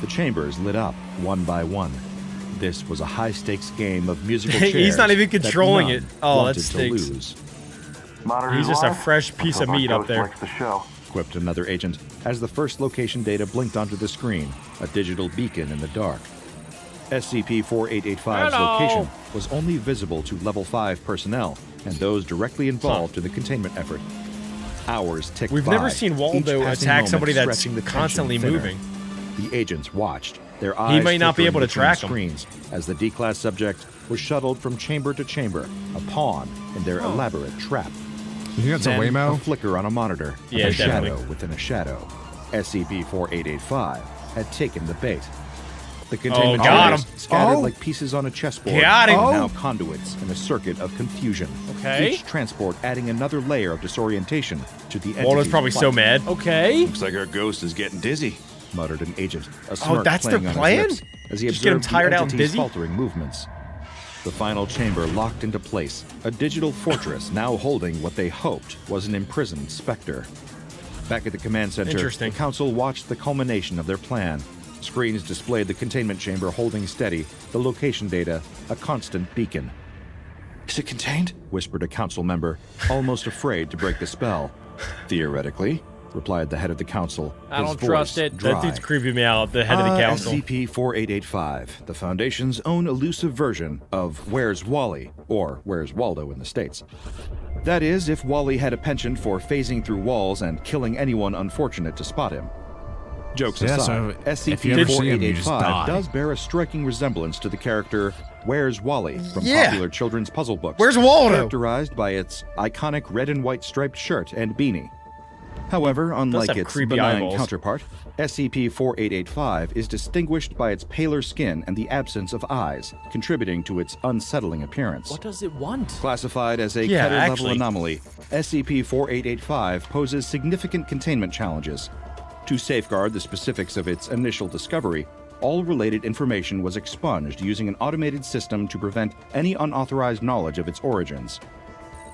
The chambers lit up one by one. This was a high-stakes game of musical chairs. He's not even that controlling none it. Oh, that wanted to stinks. lose. Monitors He's just a live. fresh piece of Let's hope our meat up ghost there. likes the show. Quipped another agent as the first location data blinked onto the screen, a digital beacon in the dark. SCP-4885's Hello. location was only visible to Level 5 personnel and those directly involved in the containment effort. Hours ticked We've by, never seen each Waldo passing attack moment somebody that's stretching the tension constantly thinner. moving. The agents watched, their eyes might not be flickering able to between track 'em. screens as the D-class subject was shuttled from chamber to chamber, a pawn in their elaborate trap. You think that's a Then a Waymo? flicker on a monitor, Yeah, and a definitely. shadow within a shadow. SCP-4885 had taken the bait. The containment got chambers him. scattered Oh. like pieces on a chessboard, Got him. are Oh. now conduits in a circuit of confusion. Okay. Each transport adding another layer of disorientation to the Waldo's entity's probably so plight. mad. Okay. Looks like our ghost is getting dizzy. Muttered an agent, a smirk that's their playing on his plan? lips as he Just get him observed tired the out and entity's dizzy? faltering movements. The final chamber locked into place, a digital fortress now holding what they hoped was an imprisoned specter. Back at the command center, Interesting. the council watched the culmination of their plan. Screens displayed the containment chamber holding steady, the location data, a constant beacon. Is it contained? Whispered a council member, almost afraid to break the spell. Theoretically, replied the head of the council. I his don't trust voice it. dry. That dude's creeping me out, the head of the council. SCP-4885, the Foundation's own elusive version of Where's Wally, or Where's Waldo in the States. That is, if Wally had a penchant for phasing through walls and killing anyone unfortunate to spot him. Jokes Yeah, aside, so if you ever see him, you just die. SCP-4885 does bear a striking resemblance to the character Where's Wally from Yeah. popular children's puzzle books. Where's Waldo? Characterized by its iconic red and white striped shirt and beanie. However, unlike have its creepy benign eyeballs. counterpart, SCP-4885 is distinguished by its paler skin and the absence of eyes, contributing to its unsettling appearance. What does it want? Classified as a Yeah, Keter-level actually. anomaly, SCP-4885 poses significant containment challenges. To safeguard the specifics of its initial discovery, all related information was expunged using an automated system to prevent any unauthorized knowledge of its origins.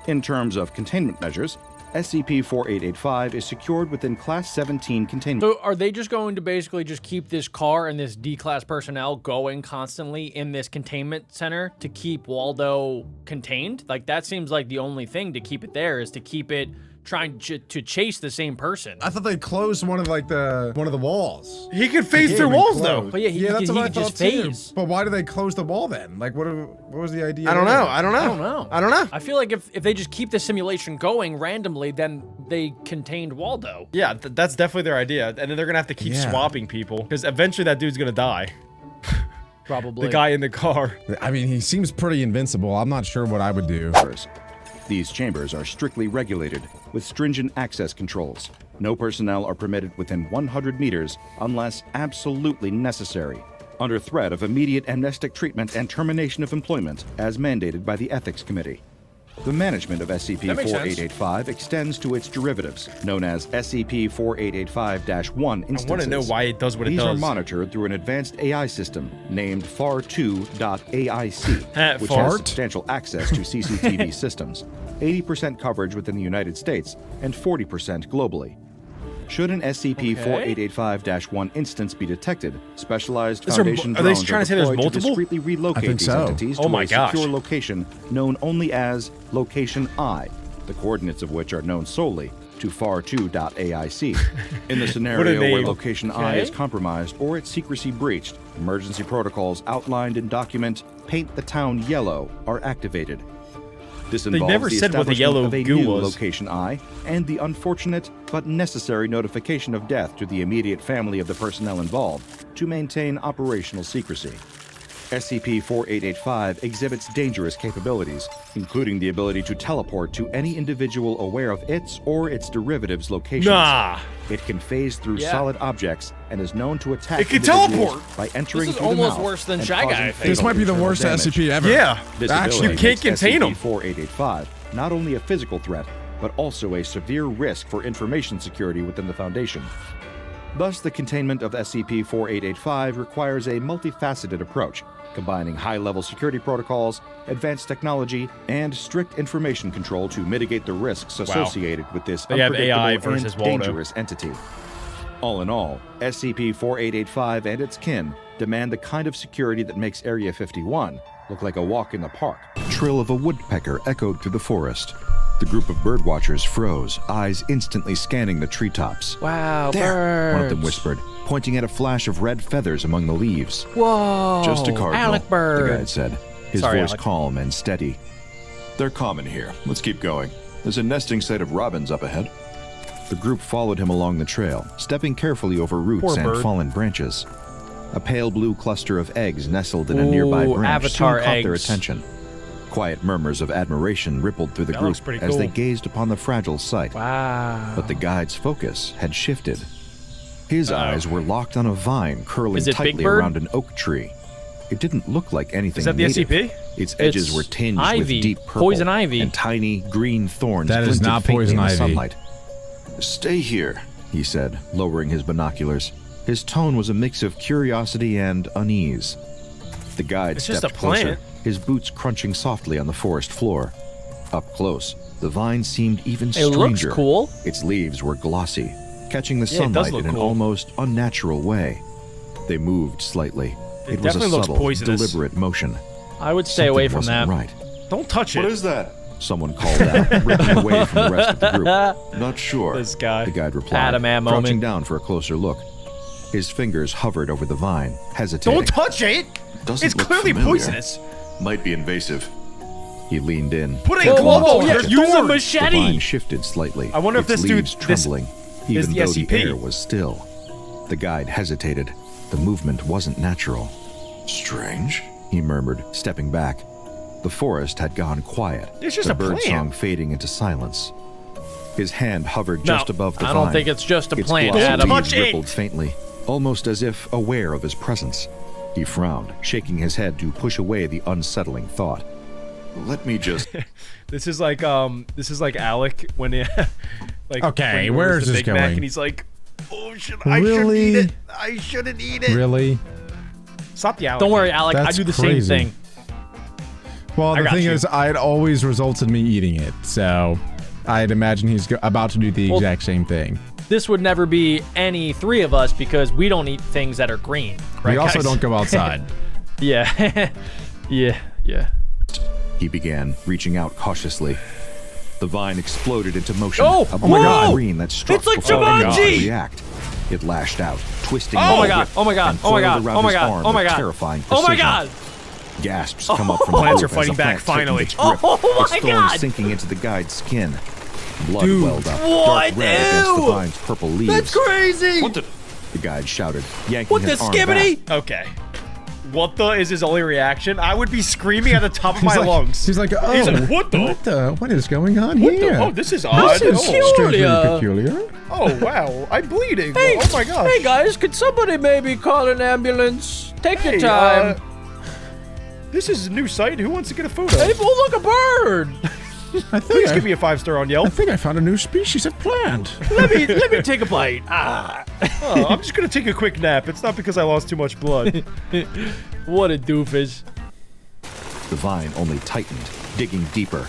In terms of containment measures, SCP-4885 is secured within Class 17 containment. So are they just going to basically just keep this car and this D-class personnel going constantly in this containment center to keep Waldo contained? Like, that seems like the only thing to keep it there is to keep it trying to chase the same person. I thought they closed one of the walls. He could phase Can't through even walls, close. though. But yeah, he that's could what I just thought too. phase. But why do they close the wall then? Like, what was the idea? I don't there? know. I don't know. I don't know. I don't know. I feel like if they just keep the simulation going randomly, then they contained Waldo. Yeah, that's definitely their idea. And then they're going to have to keep Yeah. swapping people because eventually that dude's going to die. Probably. The guy in the car. I mean, he seems pretty invincible. I'm not sure what I would do. These chambers are strictly regulated with stringent access controls. No personnel are permitted within 100 meters unless absolutely necessary, under threat of immediate amnestic treatment and termination of employment as mandated by the Ethics Committee. The management of makes sense. SCP-4885 extends to its derivatives, known as SCP-4885-1 instances. I want to know why it does what it These are does. monitored through an advanced AI system named FAR2.AIC, which Fart? has substantial access to CCTV systems, 80% coverage within the United States, and 40% globally. Should an SCP-4885-1 instance be detected, specialized Is there- Foundation are they drones trying to say there's deployed to multiple? discreetly relocate I think these so. entities Oh to my a gosh. secure location known only as Location I, the coordinates of which are known solely to FAR2.AIC. In the scenario where name. Location I Okay. is compromised or its secrecy breached, emergency protocols outlined in document Paint the Town Yellow are activated. This They involves never the said what the establishment yellow of a goo new was. location I and the unfortunate but necessary notification of death to the immediate family of the personnel involved to maintain operational secrecy. SCP-4885 exhibits dangerous capabilities, including the ability to teleport to any individual aware of its or its derivatives' locations. Nah. It can phase through Yeah. solid objects and is known to attack It can individuals teleport. by entering This is through the almost mouth worse than and Shy Guy, causing I think. This might be the fatal worst internal SCP ever. Yeah. this Actually, ability you can't makes contain 'em. SCP-4885 not only a physical threat, but also a severe risk for information security within the Foundation. Thus, the containment of SCP-4885 requires a multifaceted approach, combining high-level security protocols, advanced technology, and strict information control to mitigate the risks associated with this They have AI unpredictable versus and Waldo. dangerous entity. All in all, SCP-4885 and its kin demand the kind of security that makes Area 51 look like a walk in the park. The trill of a woodpecker echoed through the forest. The group of birdwatchers froze, eyes instantly scanning the treetops. Wow, There, one of them birds. whispered, pointing at a flash of red feathers among the leaves. Whoa. Just a cardinal, Alec bird. the guide said, his Sorry, voice Alec. calm and steady. They're common here. Let's keep going. There's a nesting site of robins up ahead. The group followed him along the trail, stepping carefully over roots Poor and bird. fallen branches. A pale blue cluster of eggs nestled in a nearby Ooh, branch Avatar soon caught their eggs. attention. Quiet murmurs of admiration rippled through the That group looks pretty as cool. they gazed upon the fragile sight. Wow. But the guide's focus had shifted. His eyes were locked on a vine curling Is it Big tightly Bird? around an oak tree. It didn't look like anything Is that the native. SCP? Its edges It's were tinged ivy. with deep purple Poison ivy. and tiny green thorns That is glinted not faintly poison in the ivy. sunlight. Stay here. He said, lowering his binoculars. His tone was a mix of curiosity and unease. The guide It's just stepped a plant. closer, his boots crunching softly on the forest floor. Up close, the vine seemed even It stranger. looks cool. Its leaves were glossy, catching the Yeah, it does sunlight look in an cool. almost unnatural way. They moved slightly. It was a definitely looks subtle, poisonous. deliberate motion. I would stay away from Something that. wasn't right. Don't touch it. What is that? Someone called out, ripping away from the rest of the group. Not sure. This guy. The guide replied, Adam Am crouching moment. down for a closer look. His fingers hovered over the vine, hesitating. Don't touch it. Doesn't It's look clearly familiar. poisonous. Might be invasive. He leaned in. Put a Whoa, whoa, glove whoa, on yeah, it. use a Door. The vine machete. shifted slightly. I wonder if its this dude- leaves this trembling, is even the though SCP. the air was still. The guide hesitated. The movement wasn't natural. Strange. He murmured, stepping back. The forest had gone quiet. It's just the a plant. birdsong fading into silence. His hand hovered just above the I vine. don't think it's just a Its plant, glossy Adam. leaves touch it! rippled faintly, almost as if aware of his presence. He frowned, shaking his head to push away the unsettling thought. Let me just. This is like Alec when he, like Okay, when he where orders is the this Big Mac going? and he's like, oh, I shouldn't Really? eat it. I shouldn't eat it. Really? Stop the Alec. Don't worry, Alec. I That's do the crazy. same thing. Well, the got thing you. is, it always results in me eating it, so I'd imagine he's about to do the exact same thing. This would never be any three of us because we don't eat things that are green. Right, we also guys? don't go outside. Yeah. yeah. He began, reaching out cautiously. The vine exploded into motion. Oh, a oh my blade God. of green that struck It's like before anyone could Jumanji! react. It lashed out, twisting. Oh my the God, whip oh my God, and oh my coiled God, around oh my his God, arm oh my with God. terrifying Oh my precision. God. Gasps come up from the Plants group are fighting as the back, plant tightened finally. its grip, Oh its my thorns God. sinking into the guide's skin. Blood Dude. welled up, What? dark red against the Ew. vine's purple leaves. That's crazy. What the? The guide shouted, yanking What the his arm skibbity? back. Okay. What the is his only reaction? I would be screaming at the top of my lungs. He's like, oh, He's like, what the? what is going on What the? here? Oh, this is odd. This is Oh. strangely Peculiar. peculiar. Oh wow, I'm bleeding. Hey, Oh my gosh. Hey guys, could somebody maybe call an ambulance? Take Hey, your time. this is a new site. Who wants to get a photo? Hey, oh look, a bird. I think Please I, give me a 5-star on Yelp. I think I found a new species of plant. let me take a bite. Ah. Oh, I'm just gonna take a quick nap. It's not because I lost too much blood. What a doofus. The vine only tightened, digging deeper.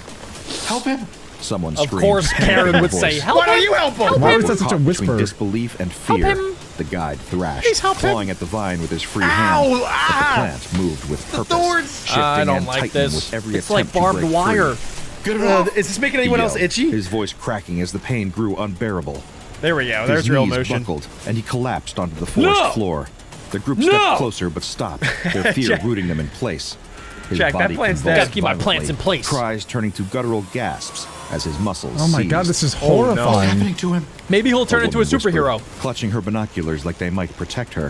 Help him! Someone Of screamed. course, Karen would voice. say, help Why don't him. you help him? Why They was were that such a caught between whisper? disbelief and fear. him. The guide thrashed, Please help him. clawing at the vine with his free Ow, hand. But the ah. plant moved with purpose, thorns. shifting I don't and like tightening this. with every It's like attempt to barbed break wire. free. Get it off! Is this making He anyone else yelled, itchy? his voice cracking as the pain grew unbearable. There we go. His There's real knees motion. buckled, and he collapsed onto the forest No. floor. The group No. stepped closer but stopped, their fear Jack. rooting them in place. His Jack, that body plant's convulsed Gotta keep my plants in violently, place. Cries turning to guttural gasps as his muscles Oh my god, seized. this is What's horrifying. happening to him? Maybe he'll turn A into a woman whispered, superhero. clutching her binoculars like they might protect her.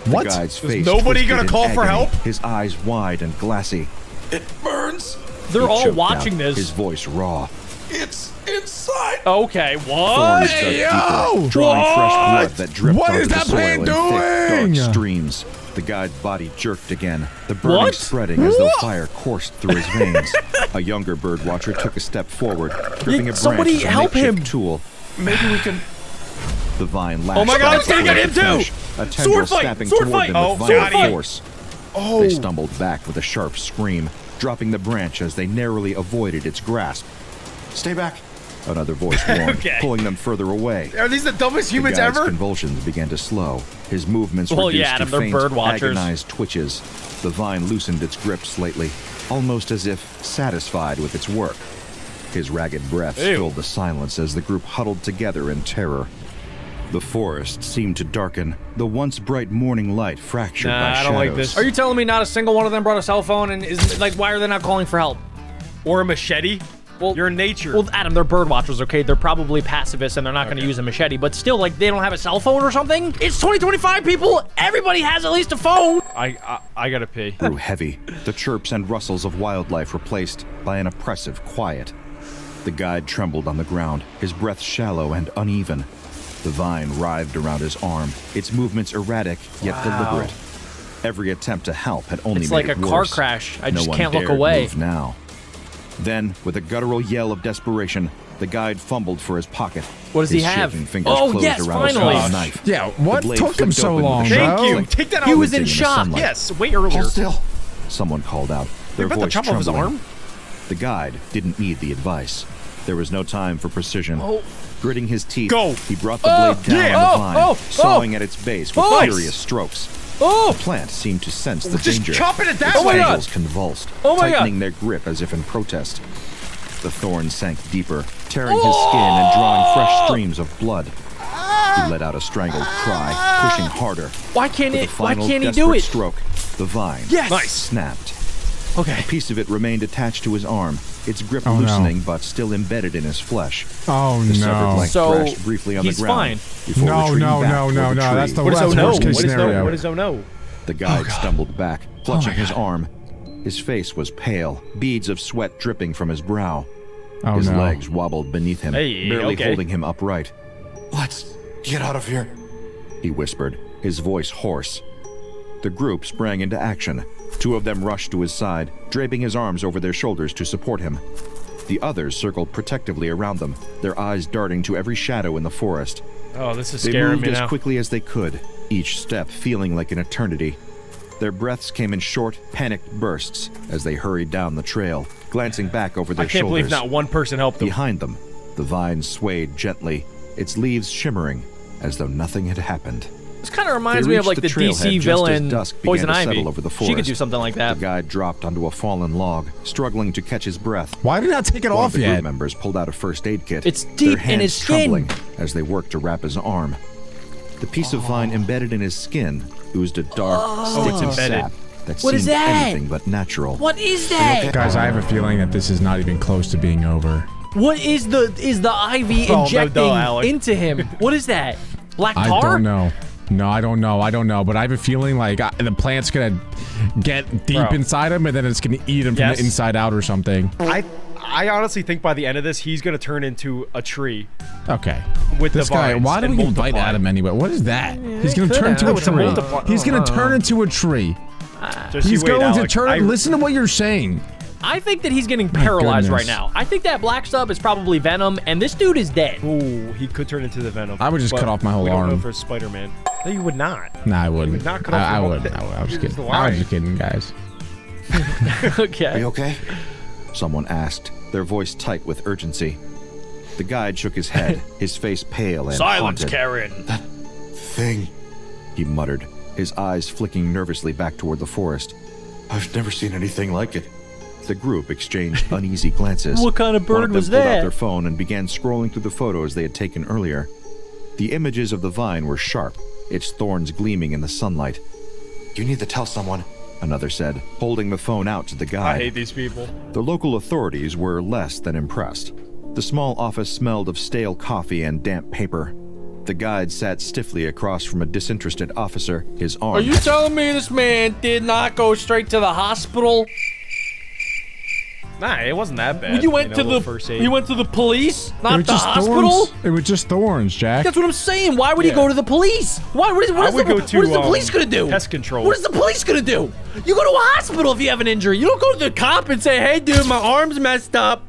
What? The guide's face nobody twisted gonna in call for agony, help? His eyes wide and glassy. It burns. They're He all choked watching out, this. His voice raw. It's inside. Okay, Thorns what? dug deeper, drawing fresh blood that dripped What onto is the that soil plant in doing? thick, dark streams. The guide's body jerked again, the burning What? spreading as though fire coursed through his veins. A younger bird watcher took a step forward, gripping a branch somebody as a help makeshift him. tool. Maybe we can. The vine lashed Oh my God, out it's gonna get him toward the too! flesh, a Sword tendril fight! snapping Sword toward fight! them Oh, with violent sword fight! force. Oh. They stumbled back with a sharp scream, dropping the branch as they narrowly avoided its grasp. Stay back. Another voice warned, Okay. pulling them further away. Are these the dumbest humans The guide's ever? convulsions began to slow. His movements Well, reduced yeah, Adam, to they're faint, bird watchers. agonized twitches. The vine loosened its grip slightly, almost as if satisfied with its work. His ragged breath Ew. filled the silence as the group huddled together in terror. The forest seemed to darken, the once bright morning light fractured by Nah, I shadows. don't like this. Are you telling me not a single one of them brought a cell phone and is like, why are they not calling for help? Or a machete? Well, You're in nature. Well, Adam, they're bird watchers, okay? They're probably pacifists and they're not going to use a machete, but still, like, they don't have a cell phone or something? It's 2025, people! Everybody has at least a phone! I gotta pee. Grew heavy, the chirps and rustles of wildlife replaced by an oppressive quiet. The guide trembled on the ground, his breath shallow and uneven. The vine writhed around his arm, its movements erratic yet deliberate. Every attempt to help had only It's made like it a car worse. crash. I No just one can't look dared away. move now. Then, with a guttural yell of desperation, the guide fumbled for his pocket. What does he His have? shaking fingers Oh, closed yes, around finally. a knife. Yeah, what The blade took him flicked so open with a long, sharp bro? Thank you. click, Take that out. He was glinting in the shock. sunlight. Yes, way earlier. Hold still. Someone called out, their about to voice chop off his trembling. arm? The guide didn't need the advice. There was no time for precision. Oh. Gritting his teeth, Go. he brought the blade down yeah. on the Oh, vine, oh, sawing at its base with Oh. furious strokes. Oh! The plant seemed to sense the Just danger. chop it that Oh my way. God. Tendrils convulsed, Oh my God. tightening their grip as if in protest. The thorns sank deeper, tearing his skin and drawing fresh streams of blood. He let out a strangled cry, pushing harder. Why can't With a it? Why final can't he desperate do it? stroke, the vine Yes. Nice. snapped. Okay. A piece of it remained attached to his arm, its grip Oh, no. loosening but still embedded in his flesh. Oh The severed no. length So, thrashed briefly on the he's ground. fine. Before No, retreating no, back no, toward no, the no. tree. That's the What is worst oh no? case What is scenario. no? What is oh no? The guide stumbled back, clutching his arm. His face was pale, beads of sweat dripping from his brow. Oh His no. legs wobbled beneath him, Hey, barely okay. holding him upright. Let's get out of here. He whispered, his voice hoarse. The group sprang into action. Two of them rushed to his side, draping his arms over their shoulders to support him. The others circled protectively around them, their eyes darting to every shadow in the forest. Oh, this is They scaring moved me as now. quickly as they could, each step feeling like an eternity. Their breaths came in short, panicked bursts as they hurried down the trail, glancing back over their I can't shoulders. believe not one person helped them. Behind them, the vine swayed gently, its leaves shimmering as though nothing had happened. This kind of reminds They me of reached like the the trailhead DC just as villain dusk began Poison to Ivy. settle over the She could forest. do something like The that. guide dropped onto a fallen log, struggling to catch his breath. Why did I take it One off of the group yet? members pulled out a first aid kit. It's their deep in hands his skin. trembling as they worked to wrap his arm. The piece of vine embedded in his skin oozed a dark, sticky it's embedded. sap that What is seemed that? anything but natural. What is that? Guys, I have a feeling that this is not even close to being over. What is the IV Oh, no, injecting Alec. into him? What is that? Black I tar? don't know. No, I don't know. I don't know. But I have a feeling like the plant's gonna get deep Bro. inside him, and then it's gonna eat him from Yes. the inside out or something. I honestly think by the end of this, he's gonna turn into a tree. Okay. With This the guy. vines Why do and we invite multiply. Adam anyway? What is that? He's gonna could turn into have. a It's a tree. multiply- He's gonna turn into a tree. Just He's you wait, going to Alec. turn. Listen to what you're saying. I think that he's getting paralyzed right goodness. now. I think that black stuff is probably venom, and this dude is dead. Ooh, he could turn into the Venom. I would just but cut off my whole we don't know arm. for Spider-Man. No, you would not. Nah, I wouldn't. would not cut off I your would. arm. I was just Here's kidding. the I was line. just kidding, guys. Are Okay. you okay? Someone asked, their voice tight with urgency. The guide shook his head, his face pale and Silence, haunted. Karen. Thing. He muttered, his eyes flicking nervously back toward the forest. I've never seen anything like it. The group exchanged uneasy glances. What kind of One bird them was pulled out that? their phone and began scrolling through the photos they had taken earlier. The images of the vine were sharp, its thorns gleaming in the sunlight. You need to tell someone. another said, holding the phone out to the guy. I hate these people. The local authorities were less than impressed. The small office smelled of stale coffee and damp paper. The guide sat stiffly across from a disinterested officer, his arm... Are you telling me this man did not go straight to the hospital? Nah, it wasn't that bad. You went to the first aid. You went to the police, not the hospital. Thorns. It was just thorns, Jack. That's what I'm saying. Why would he go to the police? Why? What is the police gonna do? Pest control. What is the police gonna do? You go to a hospital if you have an injury. You don't go to the cop and say, "Hey, dude, my arm's messed up."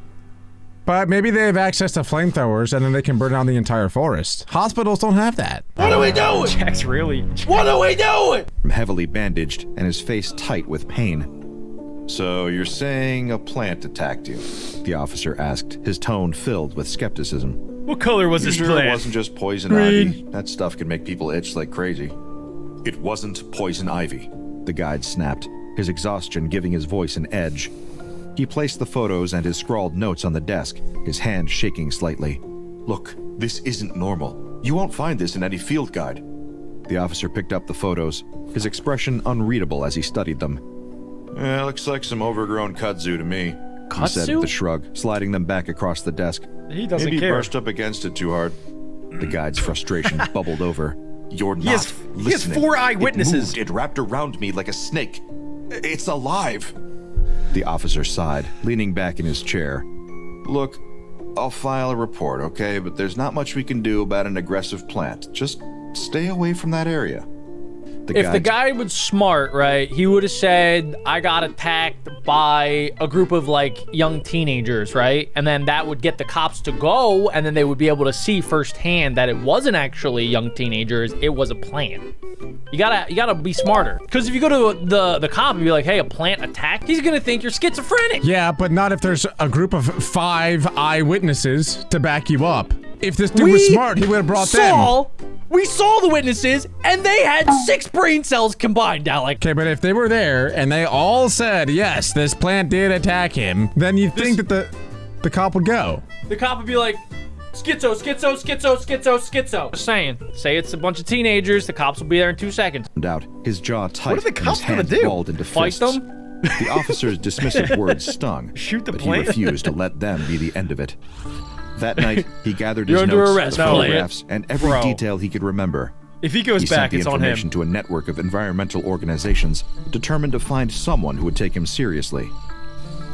But maybe they have access to flamethrowers and then they can burn down the entire forest. Hospitals don't have that. What are we doing? Jack's really... What are we doing? Heavily bandaged and his face tight with pain. So you're saying a plant attacked you? The officer asked, his tone filled with skepticism. What color was this plant? It wasn't just poison ivy. That stuff can make people itch like crazy. It wasn't poison ivy. The guide snapped, his exhaustion giving his voice an edge. He placed the photos and his scrawled notes on the desk, his hand shaking slightly. Look, this isn't normal. You won't find this in any field guide. The officer picked up the photos, his expression unreadable as he studied them. Looks like some overgrown kudzu to me. He said with a shrug, sliding them back across the desk. He doesn't Maybe care. brushed up against it too hard. The guide's frustration bubbled over. You're not listening. He has 4 eyewitnesses. It wrapped around me like a snake. It's alive. The officer sighed, leaning back in his chair. Look, I'll file a report, okay? But there's not much we can do about an aggressive plant. Just stay away from that area. If the guy was smart, right, he would have said, I got attacked by a group of, like, young teenagers, right? And then that would get the cops to go, and then they would be able to see firsthand that it wasn't actually young teenagers, it was a plant. You gotta be smarter. Because if you go to the cop and be like, hey, a plant attacked, he's gonna think you're schizophrenic. Yeah, but not if there's a group of 5 eyewitnesses to back you up. If this dude was smart, he would have brought them. We saw the witnesses, and they had 6 brain cells combined, Alec. Okay, but if they were there, and they all said, yes, this plant did attack him, then you'd think that the cop would go. The cop would be like, schizo. Just saying. Say it's a bunch of teenagers, the cops will be there in 2 seconds. Out, his jaw tight, What are the and his cops gonna hands do? balled into Fight fists. them? The officer's dismissive words stung, Shoot the but plant? he refused to let them be the end of it. That night, he gathered his You're under notes, arrest, photographs, and every Bro. detail he could remember. If he goes He back, sent the it's on information him. to a network of environmental organizations, determined to find someone who would take him seriously.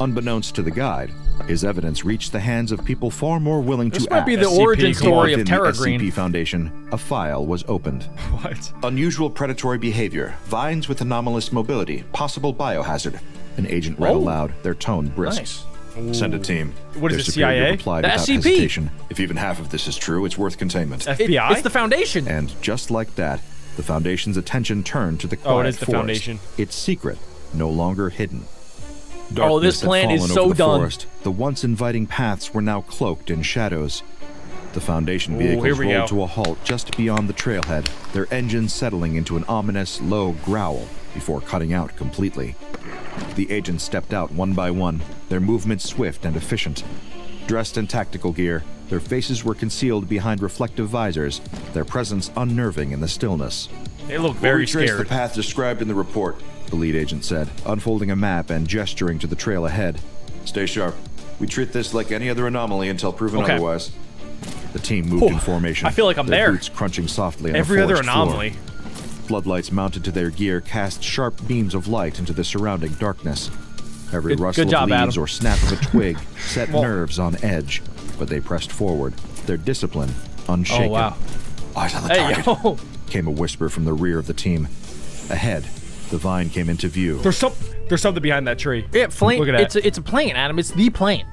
Unbeknownst to the guide, his evidence reached the hands of people far more willing This to might act. be the SCP origin story of Within Terra the Green. SCP Foundation, a file was opened. What? Unusual predatory behavior. Vines with anomalous mobility. Possible biohazard. An agent read aloud, their tone brisk. Nice. Send a team. What is Their it, superior CIA? replied The without SCP. hesitation. If even half of this is true, it's worth containment. FBI? It's the Foundation. And just like that, the Foundation's attention turned to the quiet Oh, it is the forest. Foundation. Its secret, no longer hidden. Oh, this Darkness had plant is fallen so over the done. forest. The once inviting paths were now cloaked in shadows. The Foundation Ooh, here vehicles we go. rolled to a halt just beyond the trailhead, their engines settling into an ominous, low growl before cutting out completely. The agents stepped out one by one, their movements swift and efficient. Dressed in tactical gear, their faces were concealed behind reflective visors, their presence unnerving in the stillness. They look We'll very retrace scared. the path described in the report. The lead agent said, unfolding a map and gesturing to the trail ahead. Stay sharp. We treat this like any other anomaly until proven Okay. otherwise. The team moved in formation. I feel like I'm their there. boots crunching softly on Every the other forest floor. anomaly. Floodlights mounted to their gear cast sharp beams of light into the surrounding darkness. Every Good rustle job, of leaves Adam. or snap of a twig set nerves on edge, but they pressed forward, their discipline unshaken. Oh, wow. Eyes on the Hey, target. yo. Came a whisper from the rear of the team. Ahead, the vine came into view. There's something behind that tree. Yeah, flame. Look at that. It's a plant, Adam. It's the plant.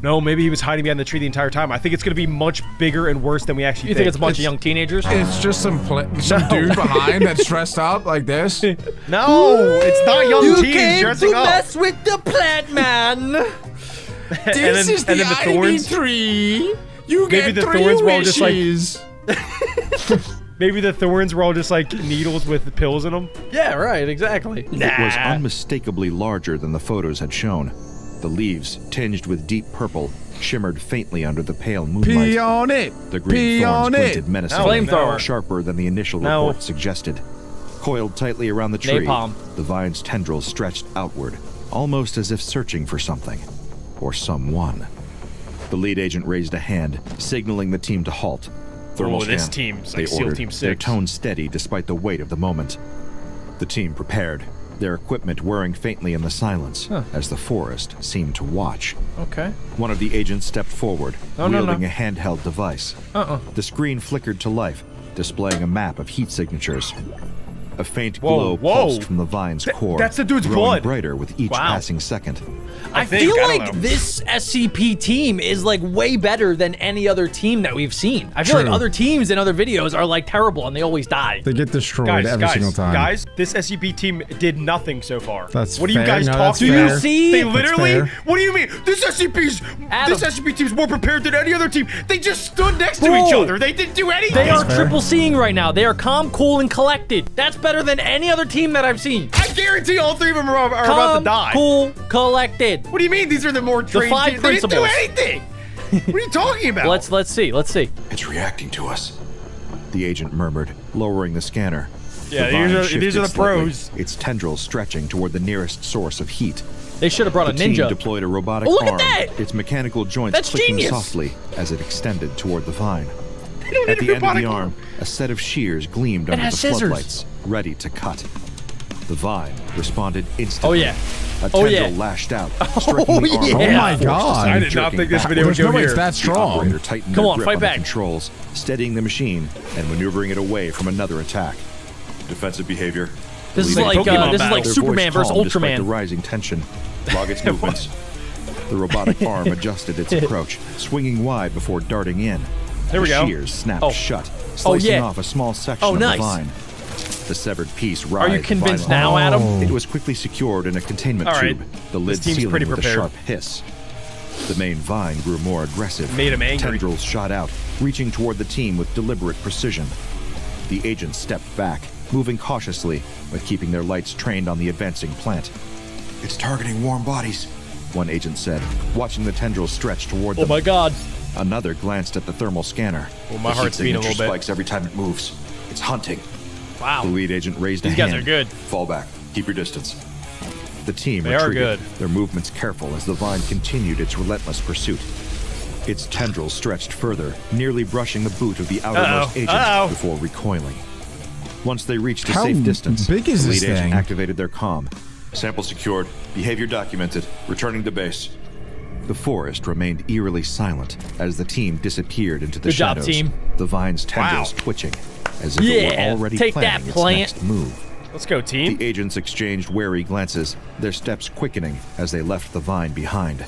No, maybe he was hiding behind the tree the entire time. I think it's going to be much bigger and worse than we actually You think it's a bunch of young teenagers? It's just some dude behind that's dressed up like this. No, it's not young teens dressing up. with the plant man. This and then the thorns. tree. You Maybe get the 3 thorns were all just like- wishes. Maybe the thorns were all just like needles with pills in them. Yeah, right. Exactly. It was unmistakably larger than the photos had shown. The leaves, tinged with deep purple, shimmered faintly under the pale moonlight. Pee on it. The green Pee thorns on glinted it. menacingly, Flamethrower. sharper than the initial No. report suggested. Coiled tightly around the tree, Napalm. the vine's tendrils stretched outward, almost as if searching for something. Or someone. The lead agent raised a hand, signaling the team to halt. Thermal Oh, this scan, team's they like SEAL ordered, Team their 6. tone steady despite the weight of the moment. The team prepared, their equipment whirring faintly in the silence as the forest seemed to watch. Okay. One of the agents stepped forward, No. wielding a handheld device. The screen flickered to life, displaying a map of heat signatures. A faint glow pulsed from the vine's core, that's the dude's growing blood. brighter with each passing second. I think, feel I don't like know. this SCP team is like way better than any other team that we've seen. I feel like True. other teams in other videos are like terrible and they always die. They get destroyed every single time. Guys, this SCP team did nothing so far. That's what are you fair. guys No, that's talking fair. about? Do you see? They That's literally. fair. What do you mean? This Adam. SCP team's more prepared than any other team. They just stood next to Bro. each other. They didn't do anything. They are fair. triple C'ing right now. They are calm, cool, and collected. That's better than any other team that I've seen. I guarantee all three of them are about Calm, to die. cool, collected. What do you mean? These are the more trained. five teams? They didn't do principles. anything. What are you talking about? Let's see. It's reacting to us. The agent murmured, lowering the scanner. Yeah, The vine these are shifted the slightly, pros. its tendrils stretching toward the nearest source of heat. They should have brought The a team ninja. deployed a robotic Oh, look at arm, that! its mechanical joints That's clicking genius! softly as it extended toward the vine. don't At need the a end of robotic the arm, a set of shears gleamed It under the has scissors. floodlights, ready to cut. The vine responded instantly. Oh, yeah. A Oh, tendril yeah. lashed out, striking the arm. yeah. Oh my forced God. aside, I did not jerking think this back. video would There's no go way it's here. that The strong. operator tightened Come their on, grip fight on the back. controls, steadying the machine and maneuvering it away from another attack. Defensive behavior. This is Leaving like Pokemon this is battle. like their Superman voice versus calm despite the Ultraman. rising tension. Log its movements. The robotic arm adjusted its approach, swinging wide before darting in. There we the go. shears snapped Oh. shut, slicing yeah. off a small section Oh, of nice. the vine. The severed piece Are you writhed convinced violently. now, Adam? It was quickly secured in a containment All right. tube, the lid team's sealing pretty with prepared. a sharp hiss. The main vine grew more aggressive. Made him angry. Tendrils shot out, reaching toward the team with deliberate precision. The agents stepped back, moving cautiously, but keeping their lights trained on the advancing plant. It's targeting warm bodies. One agent said, watching the tendrils stretch toward Oh them. my God. Another glanced at the thermal scanner. Well, my The heart's heat beating a signature little bit. spikes every time it moves. It's hunting. Wow. The lead agent raised a These guys hand. are good. Fall back. Keep your distance. The team They are retreated, good. their movements careful as the vine continued its relentless pursuit. Its tendrils stretched further, nearly brushing the boot of the outermost Uh-oh. agent Uh-oh. before recoiling. Once they reached a How safe distance, big is the this lead agent thing? activated their comm. Sample secured. Behavior documented. Returning to base. The forest remained eerily silent as the team disappeared into the Good job, shadows. team. The vine's tendrils twitching, as if it were Yeah, already take planning that, its plant. next move. Let's go, team. The agents exchanged wary glances, their steps quickening as they left the vine behind.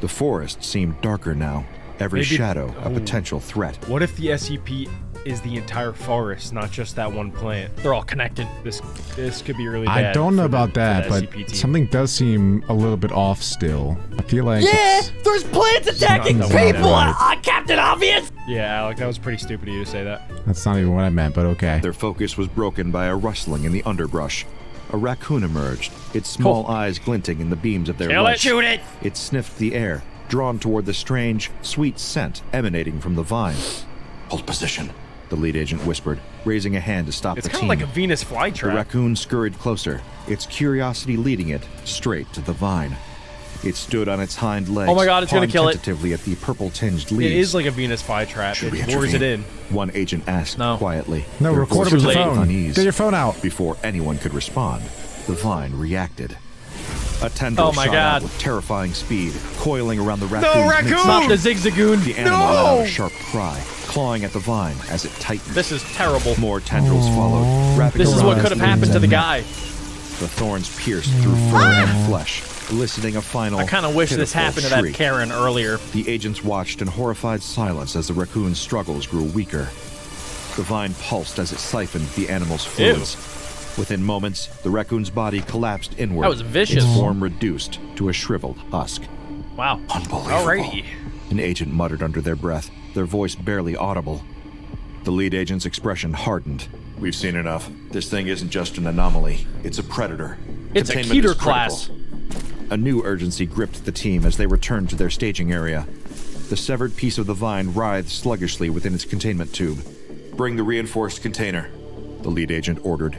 The forest seemed darker now, every Maybe- shadow a oh. potential threat. What if the SCP is the entire forest, not just that one plant? They're all connected. This could be really bad. I don't know for the- about for that, the but SCP team. something does seem a little bit off still. I feel like Yeah, it's- there's plants attacking not people. right. Captain Obvious. Yeah, Alec, that was pretty stupid of you to say that. that's not even what I meant, but okay. Their focus was broken by a rustling in the underbrush. A raccoon emerged, its small eyes glinting in the beams of their Kill it! light. Shoot it! It sniffed the air, drawn toward the strange, sweet scent emanating from the vine. Hold position. The lead agent whispered, raising a hand to stop It's the kind team. of like a Venus The flytrap. raccoon scurried closer, its curiosity leading it straight to the vine. It stood on its hind legs, Oh my God, it's gonna pawing kill it. tentatively at the purple-tinged leaves. It is like a Venus flytrap. Should we It lures it intervene? in. One agent asked No. quietly. No, their record it voices with your with phone. unease. Get your phone out. Before anyone could respond, the vine reacted. A tendril Oh my shot God. out with terrifying speed, coiling around the raccoon's No, raccoon! midsection. Not the zigzagoon. The animal let out a sharp cry, clawing at the vine as it tightened. This is terrible. More tendrils followed, wrapping This is around what its could have happened to the guy. The thorns pierced through fur and flesh, eliciting a final. I kind of wish this pitiful happened to that shriek. Karen earlier. The agents watched in horrified silence as the raccoon's struggles grew weaker. The vine pulsed as it siphoned the animal's fluids. Within moments, the raccoon's body collapsed inward. That was vicious. Its form reduced to a shriveled husk. Wow. Unbelievable. Alrighty. An agent muttered under their breath, their voice barely audible. The lead agent's expression hardened. We've seen enough. This thing isn't just an anomaly. It's a predator. It's a Containment Keter is class. critical. A new urgency gripped the team as they returned to their staging area. The severed piece of the vine writhed sluggishly within its containment tube. Bring the reinforced container. The lead agent ordered.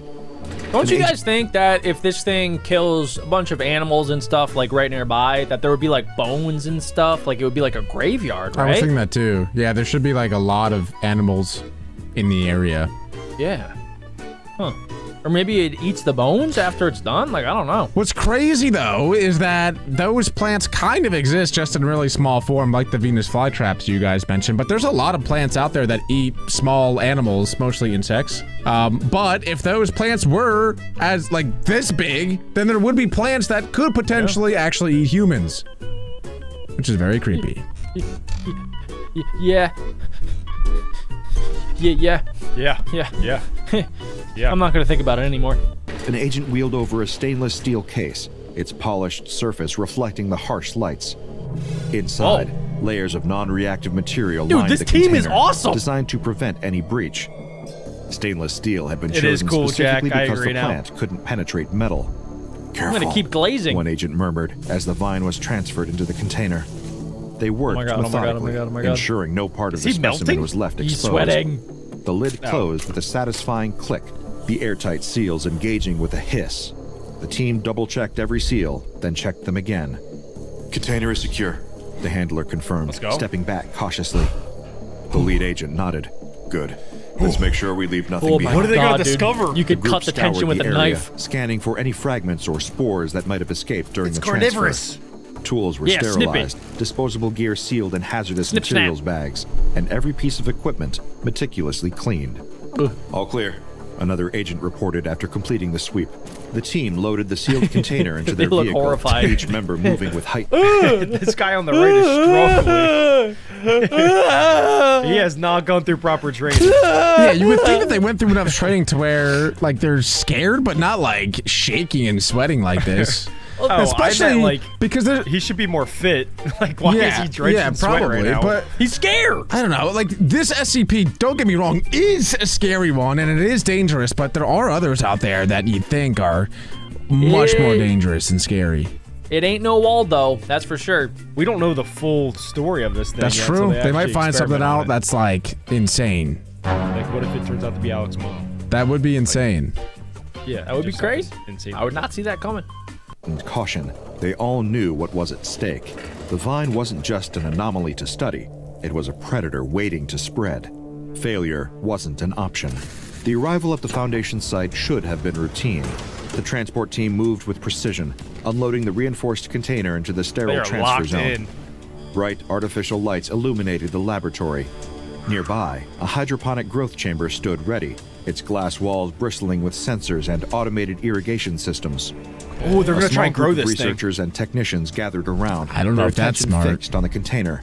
Don't you guys think that if this thing kills a bunch of animals and stuff like right nearby, that there would be like bones and stuff? Like it would be like a graveyard, right? I was thinking that too. Yeah, there should be like a lot of animals in the area. Yeah. Huh. Or maybe it eats the bones after it's done? Like, I don't know. What's crazy, though, is that those plants kind of exist just in really small form, like the Venus flytraps you guys mentioned, but there's a lot of plants out there that eat small animals, mostly insects. But if those plants were as, like, this big, then there would be plants that could potentially actually eat humans. Which is very creepy. Yeah. Yeah. I'm not gonna think about it anymore. An agent wheeled over a stainless steel case, its polished surface reflecting the harsh lights. Inside, layers of non-reactive material lined this the team container, is awesome! designed to prevent any breach. Stainless steel had been It is chosen cool, specifically Jack. I because agree the now. plant couldn't penetrate metal. Careful, I'm gonna keep glazing. one agent murmured as the vine was transferred into the container. They worked my God, methodically, oh my God. ensuring no part of Is the he specimen melting? was left He's exposed. sweating. The lid closed with a satisfying click, the airtight seals engaging with a hiss. The team double-checked every seal, then checked them again. Container is secure. The handler confirmed, Let's go. stepping back cautiously. The lead agent nodded. Good. Let's make sure we leave nothing Oh my behind. What are they gonna God, dude. discover? You could Group cut the scoured tension with a area, knife. scanning for any fragments or spores that might have escaped during It's the carnivorous. transfer. Tools were Yeah, snip it. sterilized, disposable gear sealed in hazardous Snip, snap. materials bags, and every piece of equipment meticulously cleaned. All clear. Another agent reported after completing the sweep. The team loaded the sealed container into They their look vehicle, horrified. each member moving with height. This guy on the right is struggling. He has not gone through proper training. Yeah, you would think that they went through enough training to where, like, they're scared, but not, like, shaking and sweating like this. I meant, like, because they're... he should be more fit. Like, why is he drenched in sweat probably, right now? but He's scared. I don't know. Like, this SCP, don't get me wrong, is a scary one, and it is dangerous, but there are others out there that you'd think are much more dangerous and scary. It ain't no Waldo, that's for sure. We don't know the full story of this thing. That's yet, true. so They might actually find something experiment on out it. that's, like, insane. Like, what if it turns out to be Alex's mom? That would be insane. Yeah, That would be just crazy. Insane. I would not see that coming. And caution, they all knew what was at stake. The vine wasn't just an anomaly to study, it was a predator waiting to spread. Failure wasn't an option. The arrival at the Foundation site should have been routine. The transport team moved with precision, unloading the reinforced container into the They sterile are transfer locked zone. in. Bright artificial lights illuminated the laboratory. Nearby, a hydroponic growth chamber stood ready, its glass walls bristling with sensors and automated irrigation systems. Oh, they're A gonna try small and grow group of this thing. researchers and technicians gathered around. I don't know their if that's attention smart. fixed on the container.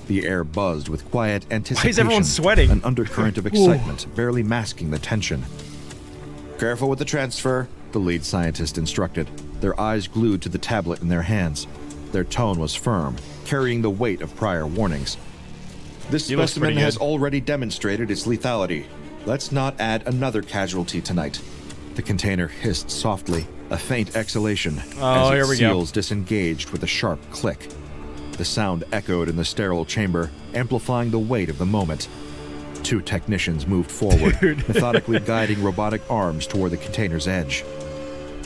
The air buzzed with quiet anticipation. everyone sweating? An undercurrent of excitement, barely masking the tension. Careful with the transfer, the lead scientist instructed, their eyes glued to the tablet in their hands. Their tone was firm, carrying the weight of prior warnings. This He looks specimen pretty has good. already demonstrated its lethality. Let's not add another casualty tonight. The container hissed softly, a faint exhalation, Oh, as here its we go. seals disengaged with a sharp click. The sound echoed in the sterile chamber, amplifying the weight of the moment. Two technicians moved forward, methodically guiding robotic arms toward the container's edge.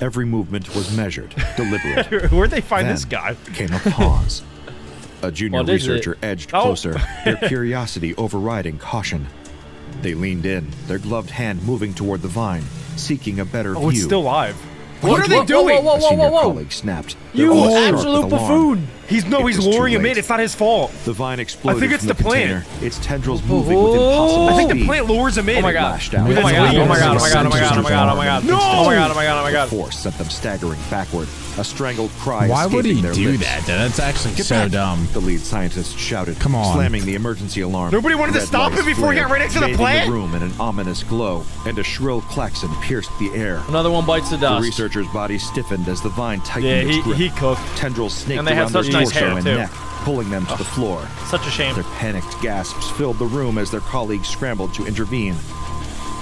Every movement was measured, deliberate. Where'd they find Then this guy? came a pause. A junior What is it? researcher edged Oh. closer, their curiosity overriding caution. They leaned in, their gloved hand moving toward the vine, seeking a better Oh, view. it's still live. What What are they whoa, doing? Whoa, A senior whoa, whoa, whoa. colleague snapped. You their voice sharp absolute with alarm. buffoon. He's It was luring too him in. late. It's not his fault. The vine exploded it's from the plant. container, its tendrils moving with impossible I think speed. the plant lures him in. Oh my God. Lashed out. Oh my God, oh my God, oh my God, oh my God, oh my God, oh my God. No! Oh my God, oh my God, oh my The God. force sent them staggering backward, a strangled cry Why would he escaping their do lips. that? That's actually Get so back, dumb. The lead scientist shouted, Come on. slamming the emergency alarm. Nobody wanted to Red stop lights him before he got flared, right next to the bathing plant? the room in an ominous glow, and a shrill klaxon pierced the air. Another one bites the The dust. researcher's body stiffened as the vine tightened Yeah, its grip. he cooked. Tendrils snaked And they had around their such nice torso hair, and too. neck, pulling them to the floor. Such a shame. Their panicked gasps filled the room as their colleagues scrambled to intervene.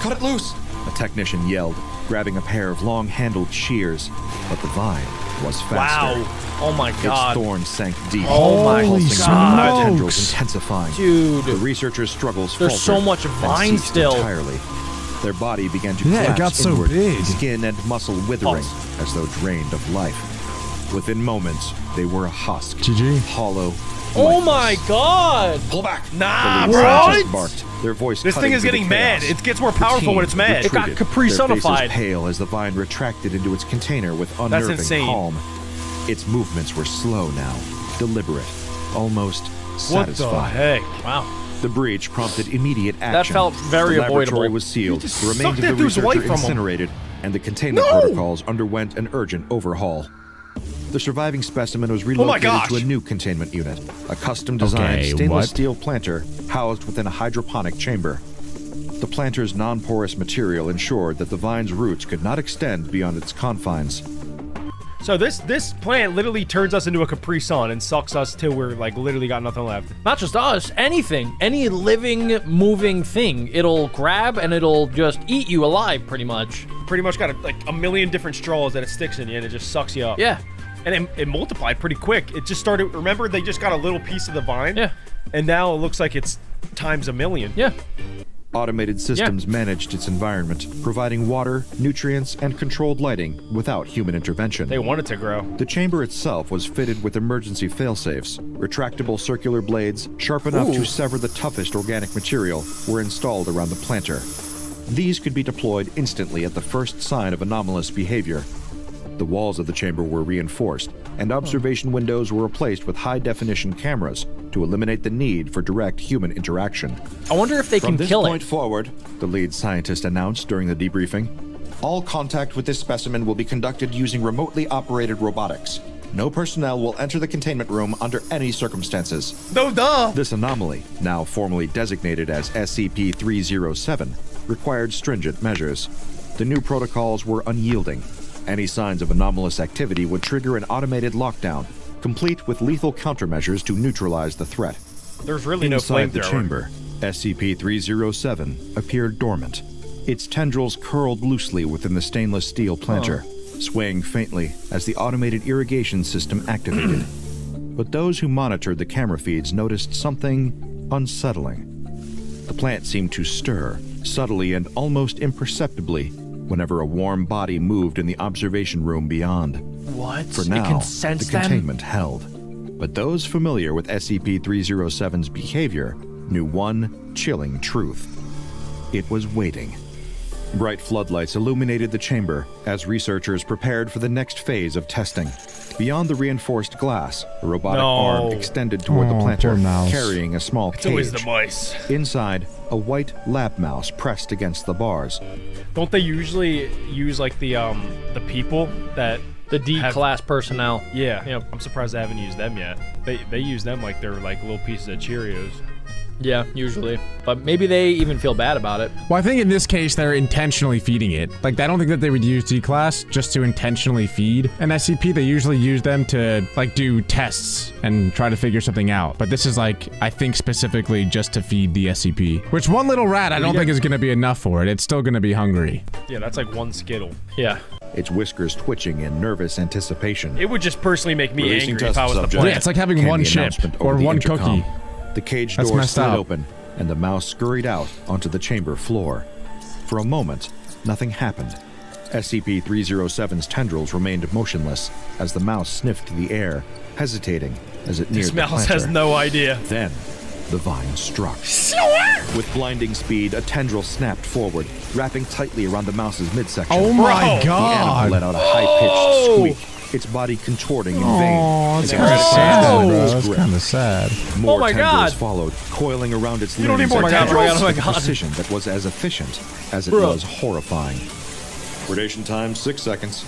Cut it loose. A technician yelled, grabbing a pair of long-handled shears, but the vine was faster. Wow. Oh my Its God. thorns sank deep. Oh my pulsing God. Tendrils intensifying. Dude. The researcher's struggles There's so faltered much and vine ceased still. entirely. Their body began to Yeah, it collapse got so inward, big. skin and muscle withering as though drained of life. Within moments, they were a husk, GG. hollow. Oh my god! Pull back. Nah, The bro. scientists barked, their voice This cutting thing is through the getting mad. chaos. It gets more The powerful team when it's mad. It got retreated, Capri their faces Sunified. pale as the vine retracted into its container with unnerving insane. calm. Its movements were slow now, deliberate, almost What the satisfied. heck? Wow. The breach prompted immediate action. That felt very the laboratory avoidable. was sealed, just the remains sucked of that the dude's researcher life from him. incinerated, and the containment protocols underwent an urgent overhaul. The surviving specimen was relocated gosh. to a new containment unit, a custom-designed Okay, stainless what? steel planter housed within a hydroponic chamber. The planter's non-porous material ensured that the vine's roots could not extend beyond its confines. So this plant literally turns us into a Capri Sun and sucks us till we're like literally got nothing left. Not just us, anything. Any living, moving thing. It'll grab and it'll just eat you alive, pretty much. Pretty much got like a million different straws that it sticks in you and it just sucks you up. Yeah. And it multiplied pretty quick. It just started, remember they just got a little piece of the vine? Yeah. And now it looks like it's times a million. Yeah. Automated systems managed its environment, providing water, nutrients, and controlled lighting without human intervention. They want it to grow. The chamber itself was fitted with emergency failsafes. Retractable circular blades, sharp enough to sever the toughest organic material, were installed around the planter. These could be deployed instantly at the first sign of anomalous behavior. The walls of the chamber were reinforced, and observation windows were replaced with high-definition cameras to eliminate the need for direct human interaction. I wonder if they From can this kill point it. forward, the lead scientist announced during the debriefing, all contact with this specimen will be conducted using remotely operated robotics. No personnel will enter the containment room under any circumstances. No, duh. This anomaly, now formally designated as SCP-307, required stringent measures. The new protocols were unyielding. Any signs of anomalous activity would trigger an automated lockdown, complete with lethal countermeasures to neutralize the threat. There's really no Inside the flamethrower. chamber, SCP-307 appeared dormant. Its tendrils curled loosely within the stainless steel planter, swaying faintly as the automated irrigation system activated. But those who monitored the camera feeds noticed something unsettling. The plant seemed to stir, subtly and almost imperceptibly, whenever a warm body moved in the observation room beyond. What? For It now, can the sense them? containment held. But those familiar with SCP-307's behavior knew one chilling truth. It was waiting. Bright floodlights illuminated the chamber as researchers prepared for the next phase of testing. Beyond the reinforced glass, a robotic arm extended toward the planter, poor mouse. carrying a small It's always cage. the mice. Inside, a white lab mouse pressed against the bars. Don't they usually use like the people that The D-class personnel. Yeah. Yep. I'm surprised I haven't used them yet. They use them like they're like little pieces of Cheerios. Yeah, usually. But maybe they even feel bad about it. Well, I think in this case, they're intentionally feeding it. Like, I don't think that they would use D-Class just to intentionally feed an SCP. They usually use them to, like, do tests and try to figure something out. But this is, like, I think specifically just to feed the SCP. Which one little rat I don't think is going to be enough for it. It's still going to be hungry. Yeah, that's like one Skittle. Yeah. Its whiskers twitching in nervous anticipation. It would just personally make me Releasing angry if test I was the subject. Yeah, plant. it's like having Came one the chip announcement or over the one intercom. cookie. The cage That's door messed slid up. open, and the mouse scurried out onto the chamber floor. For a moment, nothing happened. SCP-307's tendrils remained motionless as the mouse sniffed the air, hesitating as it neared This the mouse planter. has no idea. Then, the vine struck. With blinding speed, a tendril snapped forward, wrapping tightly around the mouse's midsection. Oh my The animal god! let out a high-pitched squeak, its body contorting in vain. Oh, as that's it kind of relaxed sad, its bro. That's grip. kind of sad. More my tendrils God. followed, coiling around its You don't limbs need more and tendrils? tendrils Oh my with a God. precision that was as efficient as it Bro. was horrifying. Predation time, 6 seconds.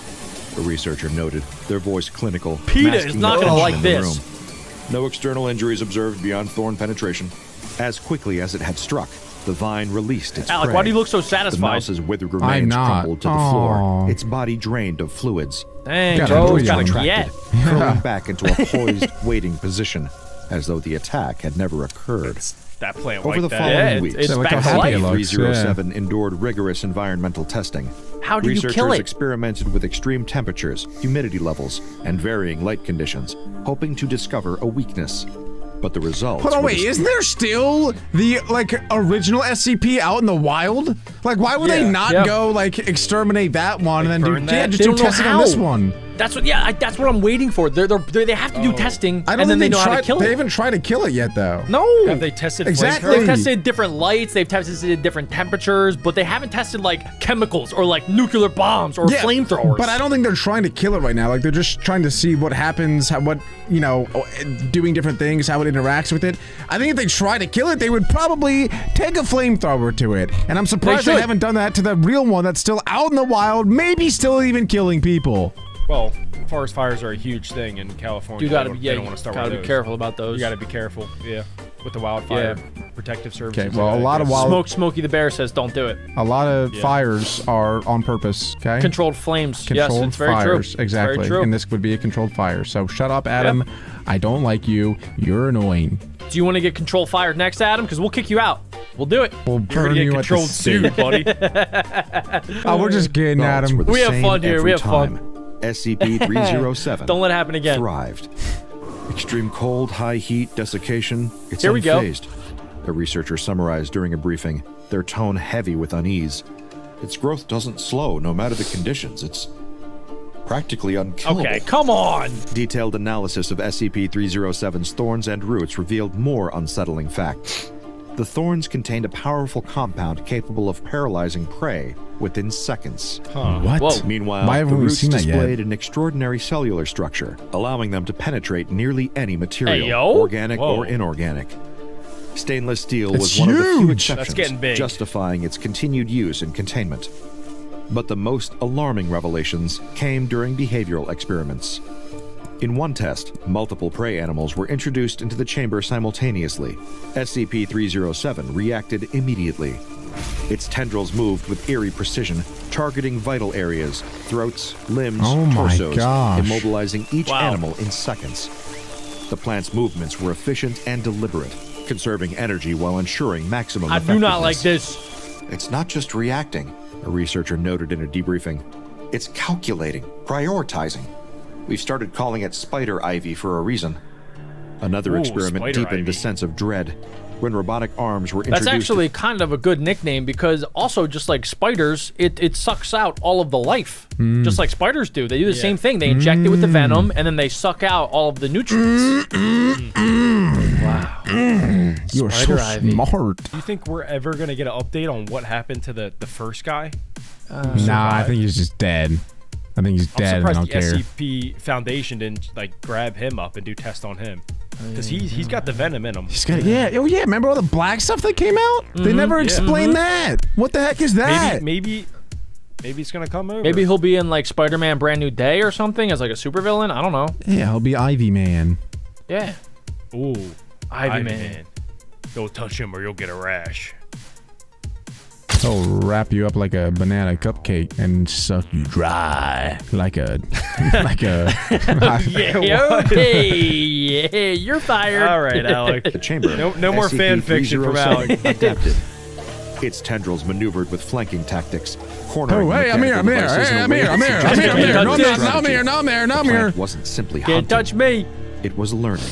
The researcher noted, their voice clinical. PETA is masking not the gonna tension like in the this. room. No external injuries observed beyond thorn penetration. As quickly as it had struck, the vine released its Alec, prey. why do you look so The satisfied? mouse's withered I'm remains not. crumpled to the Aw. floor, its body drained of fluids. Dang, Gotta bro, do it's got young. a yet. Curling back into a poised, waiting position, as though the attack had never occurred. That plant Over like the that. following Yeah, weeks, it's Yeah, look back how to happy it life. looks. 307 endured rigorous environmental testing. How do you Researchers kill it? experimented with extreme temperatures, humidity levels, and varying light conditions, hoping to discover a weakness. But the results. Hold on, were wait, the- isn't there still the, like, original SCP out in the wild? Like, why would they not go, like, exterminate that one and then do, just They do don't know testing on this how. one? That's what, that's what I'm waiting for. They have to do testing, I don't and then think they know how to kill They it. haven't tried to kill it yet, though. No. Have they tested Exactly. They've tested different lights, they've tested different temperatures, but they haven't tested, like, chemicals or, like, nuclear bombs or flamethrowers. But I don't think they're trying to kill it right now. Like, they're just trying to see what happens, you know, doing different things, how it interacts with it. I think if they try to kill it, they would probably take a flamethrower to it. And I'm surprised they haven't done that to the real one that's still out in the wild, maybe still even killing people. Well, forest fires are a huge thing in California. You gotta, they don't want to start with be those. careful about those. You gotta be careful, with the wildfire protective services. Okay, well, a lot of wild... Smokey the Bear says don't do it. A lot of fires are on purpose, okay? Controlled flames. Controlled yes, it's very fires, true. exactly. Very true. And this would be a controlled fire. So shut up, Adam. I don't like you. You're annoying. Do you want to get controlled fired next, Adam? Because we'll kick you out. We'll do it. We'll burn you at the stake. buddy. Oh, we're just kidding, Results Adam. were the We have same fun here, we every have fun. time. SCP-307 Don't let it happen again. thrived. Extreme cold, high heat, desiccation. It's Here we go. unfazed. A researcher summarized during a briefing, their tone heavy with unease. Its growth doesn't slow no matter the conditions. It's practically unkillable. Okay, come on. Detailed analysis of SCP-307's thorns and roots revealed more unsettling facts. The thorns contained a powerful compound capable of paralyzing prey within seconds. What? Whoa. Meanwhile, Why the haven't we roots seen that yet? displayed an extraordinary cellular structure, allowing them to penetrate nearly any material, Hey, yo. organic Whoa. or inorganic. Stainless steel That's was one of the few huge. exceptions, That's getting big. justifying its continued use in containment. But the most alarming revelations came during behavioral experiments. In one test, multiple prey animals were introduced into the chamber simultaneously. SCP-307 reacted immediately. Its tendrils moved with eerie precision, targeting vital areas, throats, limbs, Oh my torsos, gosh. immobilizing each animal in seconds. The plant's movements were efficient and deliberate, conserving energy while ensuring maximum I do not like effectiveness. this. It's not just reacting, a researcher noted in a debriefing. It's calculating, prioritizing. We've started calling it Spider Ivy for a reason. Another Ooh, experiment Spider deepened Ivy. the sense of dread. When robotic arms were That's introduced... actually kind of a good nickname because also just like spiders, it sucks out all of the life. Just like spiders do. They do the same thing. They inject it with the venom and then they suck out all of the nutrients. Wow. You are so Spider Ivy. smart. Do you think we're ever gonna get an update on what happened to the first guy? Nah, I think he's just dead. I think he's I'm dead and I surprised don't the care. SCP Foundation didn't like grab him up and do tests on him, because he's got the venom in him. He's got, oh yeah, remember all the black stuff that came out? They never explained that. What the heck is that? Maybe it's gonna come over. Maybe he'll be in like Spider-Man Brand New Day or something as like a supervillain. I don't know. Yeah, he'll be Ivy Man. Yeah. Ooh, Ivy Man. Don't touch him or you'll get a rash. He'll wrap you up like a banana cupcake and suck you dry like a Okay, yeah, you're fired. All right, Alec. The chamber. No more fan fiction from Alec. Adapted. Its tendrils maneuvered with flanking tactics, cornering Oh, hey, I'm here, mechanical I'm here, devices hey, in a I'm way here, that I'm here, I'm suggested here, I'm here. a No, strategy. no, I'm here, no, I'm here, no, I'm The here. plant wasn't simply Can't hunting. touch me. It was learning.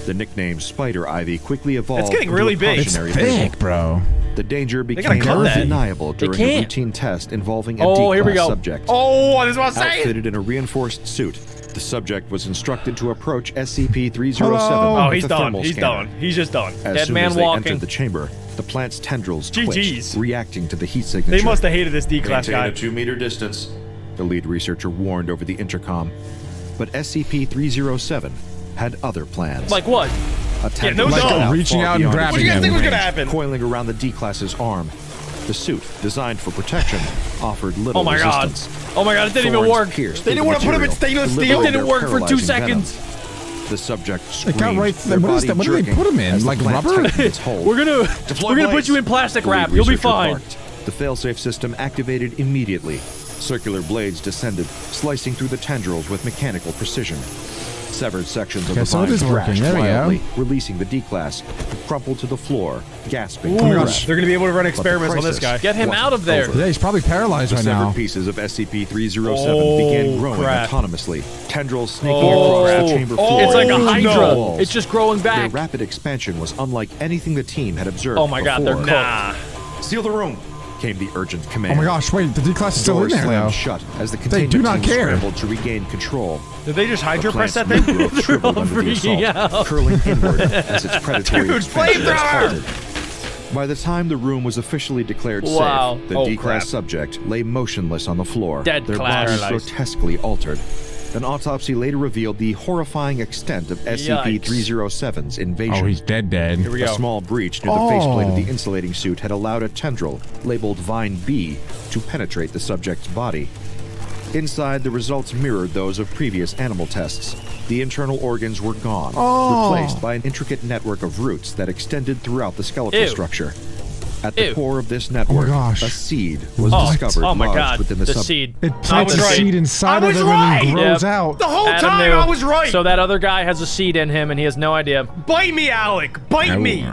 The nickname Spider Ivy quickly evolved getting into really a big. It's cautionary thick, visual. bro. The danger gotta became cut that. undeniable during a can't. routine test involving a Oh, here we D-class go. subject. Oh, this is what I'm saying. Outfitted in a reinforced suit, the subject was instructed to approach SCP-307 Hello? Oh, with he's a done. thermal He's scanner. done. He's just done. As Dead soon man as they walking. entered the chamber, the plant's tendrils GGs. twitched, reacting to the heat signature. They must have hated this D-class Maintain guy. a 2-meter distance, the lead researcher warned over the intercom. But SCP-307 had other plans. Like what? A tentacle no like dog. out Reaching far out and beyond grabbing its What do you guys him. think was range, gonna happen? coiling around the D-class's arm. The suit, designed for protection, offered little Oh my god. resistance. Oh my god, it didn't even Thorns work. pierced They through didn't the want to put him in material, stainless steel. delivering It didn't their work for 2 paralyzing venom. seconds. The subject It screamed, got right. their What is body that? What do they jerking put him in? as the Like plant rubber? tightened its hold. We're gonna put blades. you in plastic The wrap. lead You'll be researcher fine. barked. The failsafe system activated immediately. Circular blades descended, slicing through the tendrils with mechanical precision. Severed sections of Okay, the so it vine is working. thrashed There we go. wildly, releasing the D-class, who crumpled to the floor, gasping. Oh my for gosh, breath. they're gonna be able to run experiments on this guy. crisis Get him out of there. Yeah, he's probably paralyzed The right severed now. pieces of SCP-307 Oh, began growing crap. autonomously, tendrils snaking Oh, across the chamber floor. It's like a Oh, hydra. no. Walls. It's just growing Their back. rapid expansion was unlike anything the team had observed Oh my god, they're before. cooked. Seal the room, came the urgent command. Oh my gosh, wait, the D-class is still in Doors there slammed though. shut as the They containment do not team care. scrambled to regain control. Did they just hydro The press that plant's thing? new growth shriveled under the freaking assault, out. curling inward as its predatory Dude, expansion was flamethrower! halted. By the time the room was officially declared Wow. safe, the Oh, D-class crap. subject lay motionless on the floor, Dead their class. bodies Paralyzed. grotesquely altered. An autopsy later revealed the horrifying extent of SCP-307's invasion. Oh, he's dead. Here we A go. small breach near the faceplate of the insulating suit had allowed a tendril, labeled Vine B, to penetrate the subject's body. Inside, the results mirrored those of previous animal tests. The internal organs were gone, replaced by an intricate network of roots that extended throughout the skeletal Ew. structure. At the Ew. core of this network, gosh. a seed was Oh, discovered oh my lodged god, within the the seed. It plants was a right. seed inside I of was him and then right. grows Yep. out. The whole Adam time knew. I was right. So that other guy has a seed in him and he has no idea. Bite me, Alec. Bite me.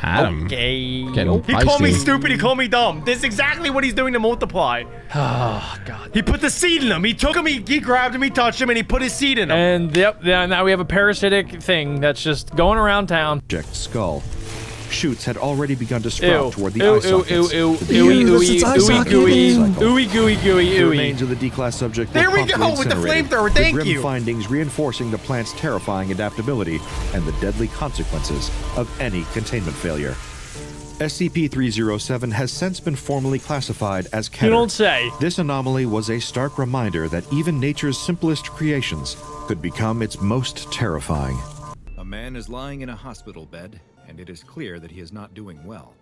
Adam. Okay. Getting He called me feisty. stupid. He called me dumb. This is exactly what he's doing to multiply. Oh god. He put the seed in him. He took him. He grabbed him. He touched him, and he put his seed in him. And yep, yeah, now we have a parasitic thing that's just going around town. subject's skull. Shoots had already begun to Ew. sprout toward the Ew, eye ew, sockets. ew, ew, The ooey, beginning of ooey, its eye ooey, socket gooey, cycle. ooey, gooey, gooey, The ooey. remains of the D-class subject were There we promptly go with the incinerated, flamethrower, the thank grim you. findings reinforcing the plant's terrifying adaptability and the deadly consequences of any containment failure. SCP-307 has since been formally classified as You Keter. don't say. This anomaly was a stark reminder that even nature's simplest creations could become its most terrifying. A man is lying in a hospital bed, and it is clear that he is not doing well.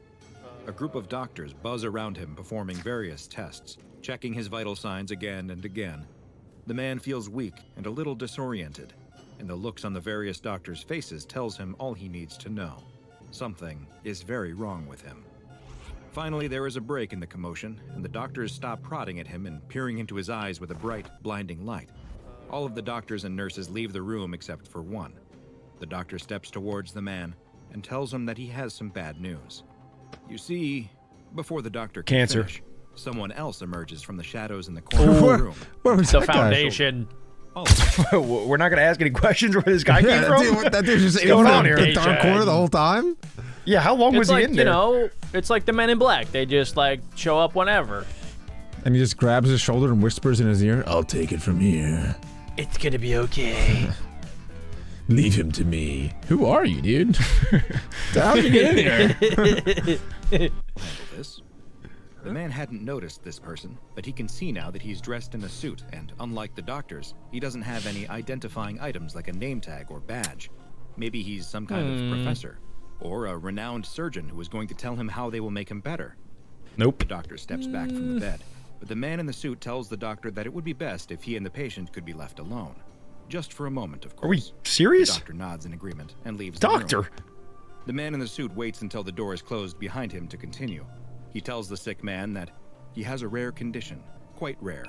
A group of doctors buzz around him performing various tests, checking his vital signs again and again. The man feels weak and a little disoriented, and the looks on the various doctors' faces tells him all he needs to know. Something is very wrong with him. Finally, there is a break in the commotion, and the doctors stop prodding at him and peering into his eyes with a bright, blinding light. All of the doctors and nurses leave the room except for one. The doctor steps towards the man and tells him that he has some bad news. You see, before the doctor can Cancer. finish, someone else emerges from the shadows in the corner of the room. Where was The that guy? foundation. Oh, We're not gonna ask any questions where this guy came from. That dude just in going on here? the dark corner the whole time? Yeah, how long was It's he like, in there? you know, it's like the Men in Black. They just like show up whenever. And he just grabs his shoulder and whispers in his ear, I'll take it from here. It's gonna be okay. Leave him to me. Who are you, dude? How'd you get in here? this? The man hadn't noticed this person, but he can see now that he's dressed in a suit, and unlike the doctors, he doesn't have any identifying items like a name tag or badge. Maybe he's some kind of professor, or a renowned surgeon who is going to tell him how they will make him better. Nope. The doctor steps back from the bed, but the man in the suit tells the doctor that it would be best if he and the patient could be left alone. Just for a moment, of course. Are we The serious? doctor nods in agreement and leaves the room. Doctor. The man in the suit waits until the door is closed behind him to continue. He tells the sick man that he has a rare condition, quite rare.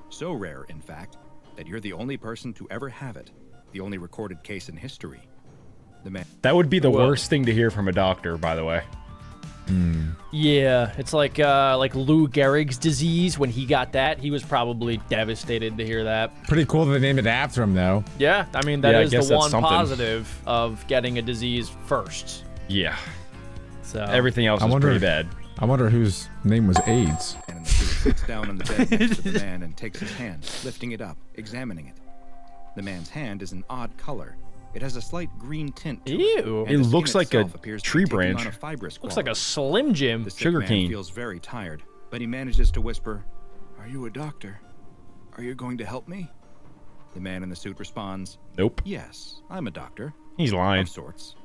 So rare, in fact, that you're the only person to ever have it, the only recorded case in history. The man... That would be the worst thing to hear from a doctor, by the way. Yeah, it's like Lou Gehrig's disease. When he got that, he was probably devastated to hear that. Pretty cool that they named it after him, though. Yeah, I mean that Yeah, I is guess the that's one something. positive of getting a disease first. Yeah. So Everything else is pretty bad. I wonder whose name was AIDS. in the suit sits down on the bed next to the man and takes his hand, lifting it up, examining it. The man's hand is an odd color. It has a slight green tint to Ew. and It the skin looks like a itself appears to tree be taking branch. on a fibrous Looks like a quality. Slim Jim. The sick sugar man cane. feels very tired, but he manages to whisper, "Are you a doctor? Are you going to help me?" The man in the suit responds, Nope. "Yes, I'm a doctor. He's lying. Of sorts.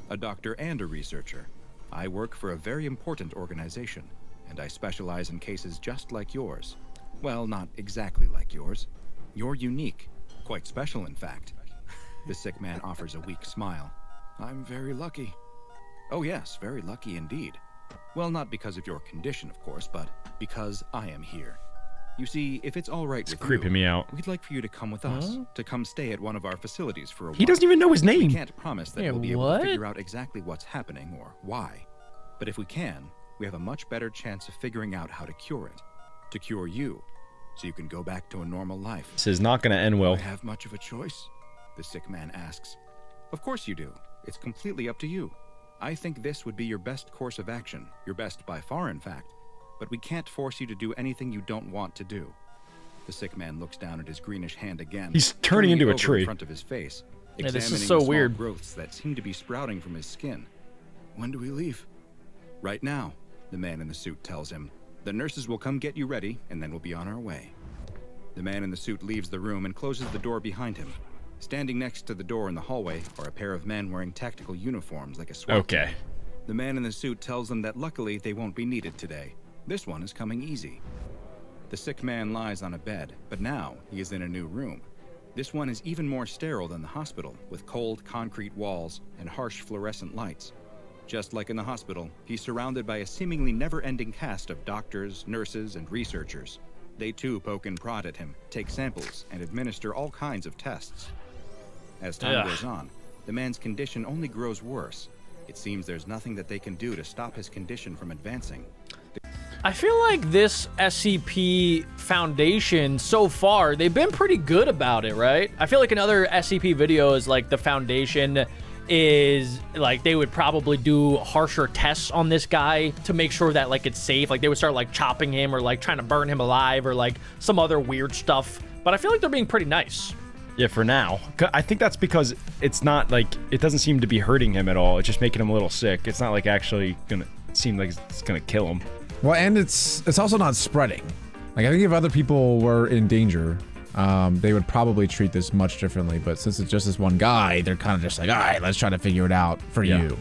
A doctor and a researcher. I work for a very important organization, and I specialize in cases just like yours. Well, not exactly like yours. You're unique. Quite special, in fact." The sick man offers a weak smile. "I'm very lucky." "Oh yes, very lucky indeed. Well, not because of your condition, of course, but because I am here. You see, if it's all right with creeping you, me out. we'd like for you to come with us, to come stay at one of our facilities for a while. He doesn't even know his We name. can't promise that Yeah, we'll be able what? to figure out exactly what's happening or why. But if we can, we have a much better chance of figuring out how to cure it. To cure you, so you can go back to a normal life. This is not going to end Do well. I have much of a choice? The sick man asks. Of course you do. It's completely up to you. I think this would be your best course of action, your best by far, in fact. But we can't force you to do anything you don't want to do. The sick man looks down at his greenish hand again. He's turning into a over tree. in front of his face, Yeah, this is examining so the small weird. growths that seem to be sprouting from his skin. When do we leave? Right now, the man in the suit tells him. The nurses will come get you ready, and then we'll be on our way. The man in the suit leaves the room and closes the door behind him. Standing next to the door in the hallway are a pair of men wearing tactical uniforms like a SWAT team. Okay. The man in the suit tells them that luckily they won't be needed today. This one is coming easy. The sick man lies on a bed, but now he is in a new room. This one is even more sterile than the hospital, with cold concrete walls and harsh fluorescent lights. Just like in the hospital, he's surrounded by a seemingly never-ending cast of doctors, nurses, and researchers. They too poke and prod at him, take samples, and administer all kinds of tests. As time goes on, the man's condition only grows worse. It seems there's nothing that they can do to stop his condition from advancing. I feel like this SCP Foundation, so far, they've been pretty good about it, right? I feel like in other SCP videos, like the Foundation is like they would probably do harsher tests on this guy to make sure that like it's safe. Like they would start like chopping him or like trying to burn him alive or like some other weird stuff. But I feel like they're being pretty nice. Yeah, for now. I think that's because it's not like, it doesn't seem to be hurting him at all. It's just making him a little sick. It's not like actually gonna seem like it's gonna kill him. Well, and it's also not spreading. Like, I think if other people were in danger, they would probably treat this much differently. But since it's just this one guy, they're kind of just like, all right, let's try to figure it out for you.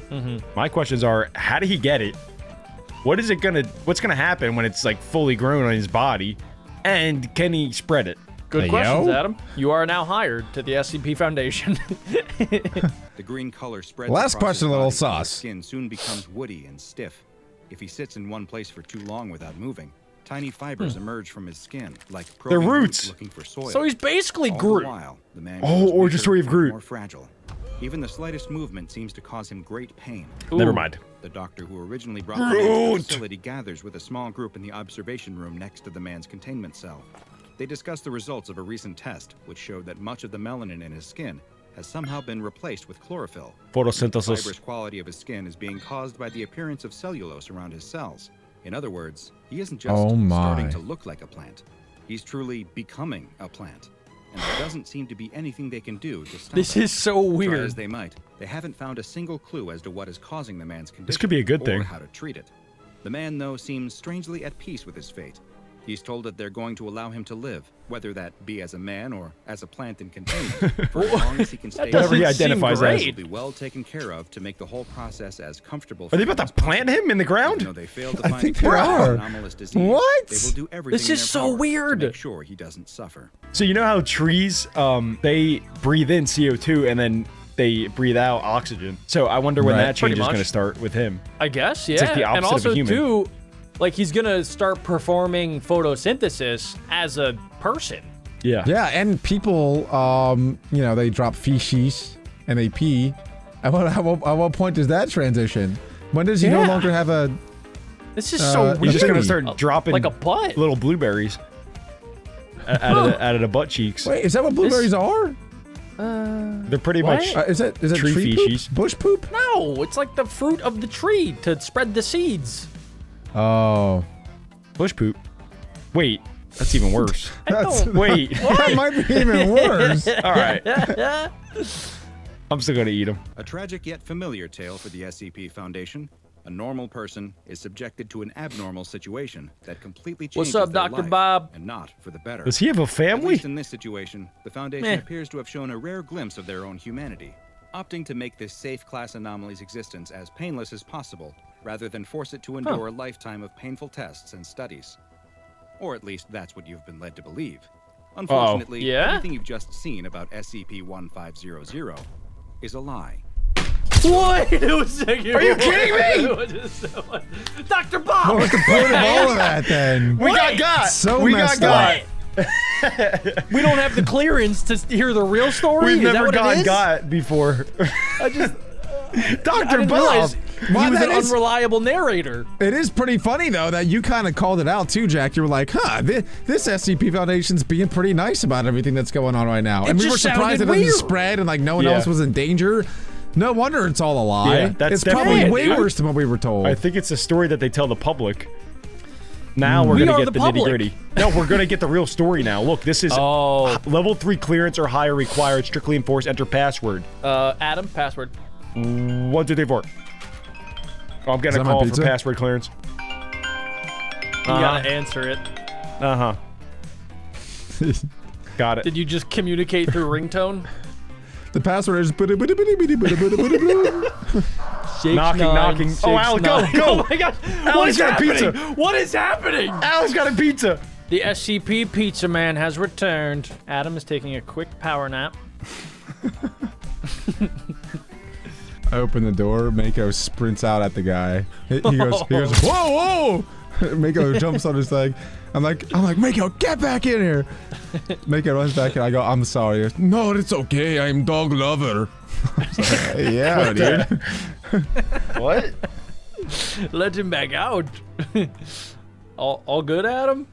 My questions are, how did he get it? What's gonna happen when it's like fully grown on his body? And can he spread it? Good Hey, questions, yo. Adam. You are now hired to the SCP Foundation. The green color spreads Last across question, his a little body, so his sauce. skin soon becomes woody and stiff. If he sits in one place for too long without moving, tiny fibers emerge from his skin, like They're probing roots. looking for soil. So he's basically All Groot. the while, the man Oh, grows or just weaker Wave and Groot. more fragile. Even the slightest movement seems to cause him great pain. Never mind. The doctor who originally brought the man to the facility gathers with a small group in the observation room next to the man's containment cell. They discuss the results of a recent test, which showed that much of the melanin in his skin has somehow been replaced with chlorophyll. The Photosynthesis. fibrous quality of his skin is being caused by the appearance of cellulose around his cells. In other words, he isn't just Oh my. starting to look like a plant. He's truly becoming a plant. And there doesn't seem to be anything they can do to stop This it. is so Try weird. as they might, they haven't found a single clue as to what is causing the man's condition. could be a good or thing. how to treat it. The man, though, seems strangely at peace with his fate. He's told that they're going to allow him to live, whether that be as a man or as a plant in containment, for as long as he can stay. Whatever he doesn't seem identifies great. as. Will be well taken care of to make the whole process as comfortable. Are they about to plant him in the ground? No, they failed to I find think a cure they for are. anomalous disease. What? They will do everything This in is their so power to weird. make sure he doesn't suffer. So you know how trees, they breathe in CO2 and then they breathe out oxygen. So I wonder when Right. that change Pretty is going to much. start with him. I guess, yeah. It's like the and opposite of a also, human. too, like he's gonna start performing photosynthesis as a person. Yeah. Yeah, and people, you know, they drop feces and they pee. At what point does that transition? When does he no Yeah. longer have a... This is so He's weird. just going to start dropping like a butt. little blueberries out of the butt cheeks. Wait, is that what blueberries are? They're pretty what? much Is it Tree tree feces. poop? Bush poop? No, it's like the fruit of the tree to spread the seeds. Oh. bush poop. Wait, that's even worse. That's, Wait. that might be even worse. All right. I'm still going to eat them. A tragic yet familiar tale for the SCP Foundation. A normal person is subjected to an abnormal situation that completely changes What's up, their Dr. life, Bob? and not for the better. Does he have a At family? least in this situation, the Foundation Meh. appears to have shown a rare glimpse of their own humanity, opting to make this safe class anomaly's existence as painless as possible, rather than force it to endure a lifetime of painful tests and studies. Or at least that's what you've been led to believe. Unfortunately, Yeah? everything you've just seen about SCP-1500 is a lie. What? It was Are you kidding me? Dr. Bob! What was the point of all of that then? We got. So we messed got. We don't have the clearance to hear the real story? We've Is that never what it is? got before. I just... Dr. Bob. Realize he Well, was that an is- unreliable narrator. It is pretty funny though that you kind of called it out too, Jack. You were like, "Huh, this SCP Foundation's being pretty nice about everything that's going on right now," and we were just surprised it sounded didn't weird. spread and like no one Yeah. else was in danger. No wonder it's all a lie. Yeah, that's it's probably definitely- way worse than what we were told. I think it's a story that they tell the public. Now We we're gonna are get the the nitty public. gritty. No, we're gonna get the real story now. Look, this is level 3 clearance or higher required. Strictly enforced. Enter password. Adam, password. 1, 2, 3, 4. Oh, I'm getting a that my call for pizza? password clearance. You gotta answer it. Got it. Did you just communicate through ringtone? The password is Knocking. Oh, Al, go. Oh my gosh. What Alex is got a happening? pizza. What is happening? Al's got a pizza. The SCP Pizza Man has returned. Adam is taking a quick power nap. I open the door. Mako sprints out at the guy. He goes, whoa, whoa! Mako jumps on his leg. I'm like, Mako, get back in here. Mako runs back and I go, I'm sorry. He goes, no, it's okay. I'm dog lover. Yeah, dude. What? Let him back out. All good, Adam?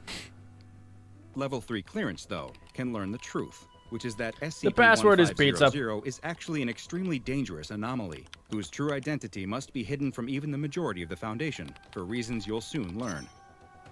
Level 3 clearance, though, can learn the truth, which is that The password is pizza. SCP-1500 is actually an extremely dangerous anomaly, whose true identity must be hidden from even the majority of the Foundation, for reasons you'll soon learn.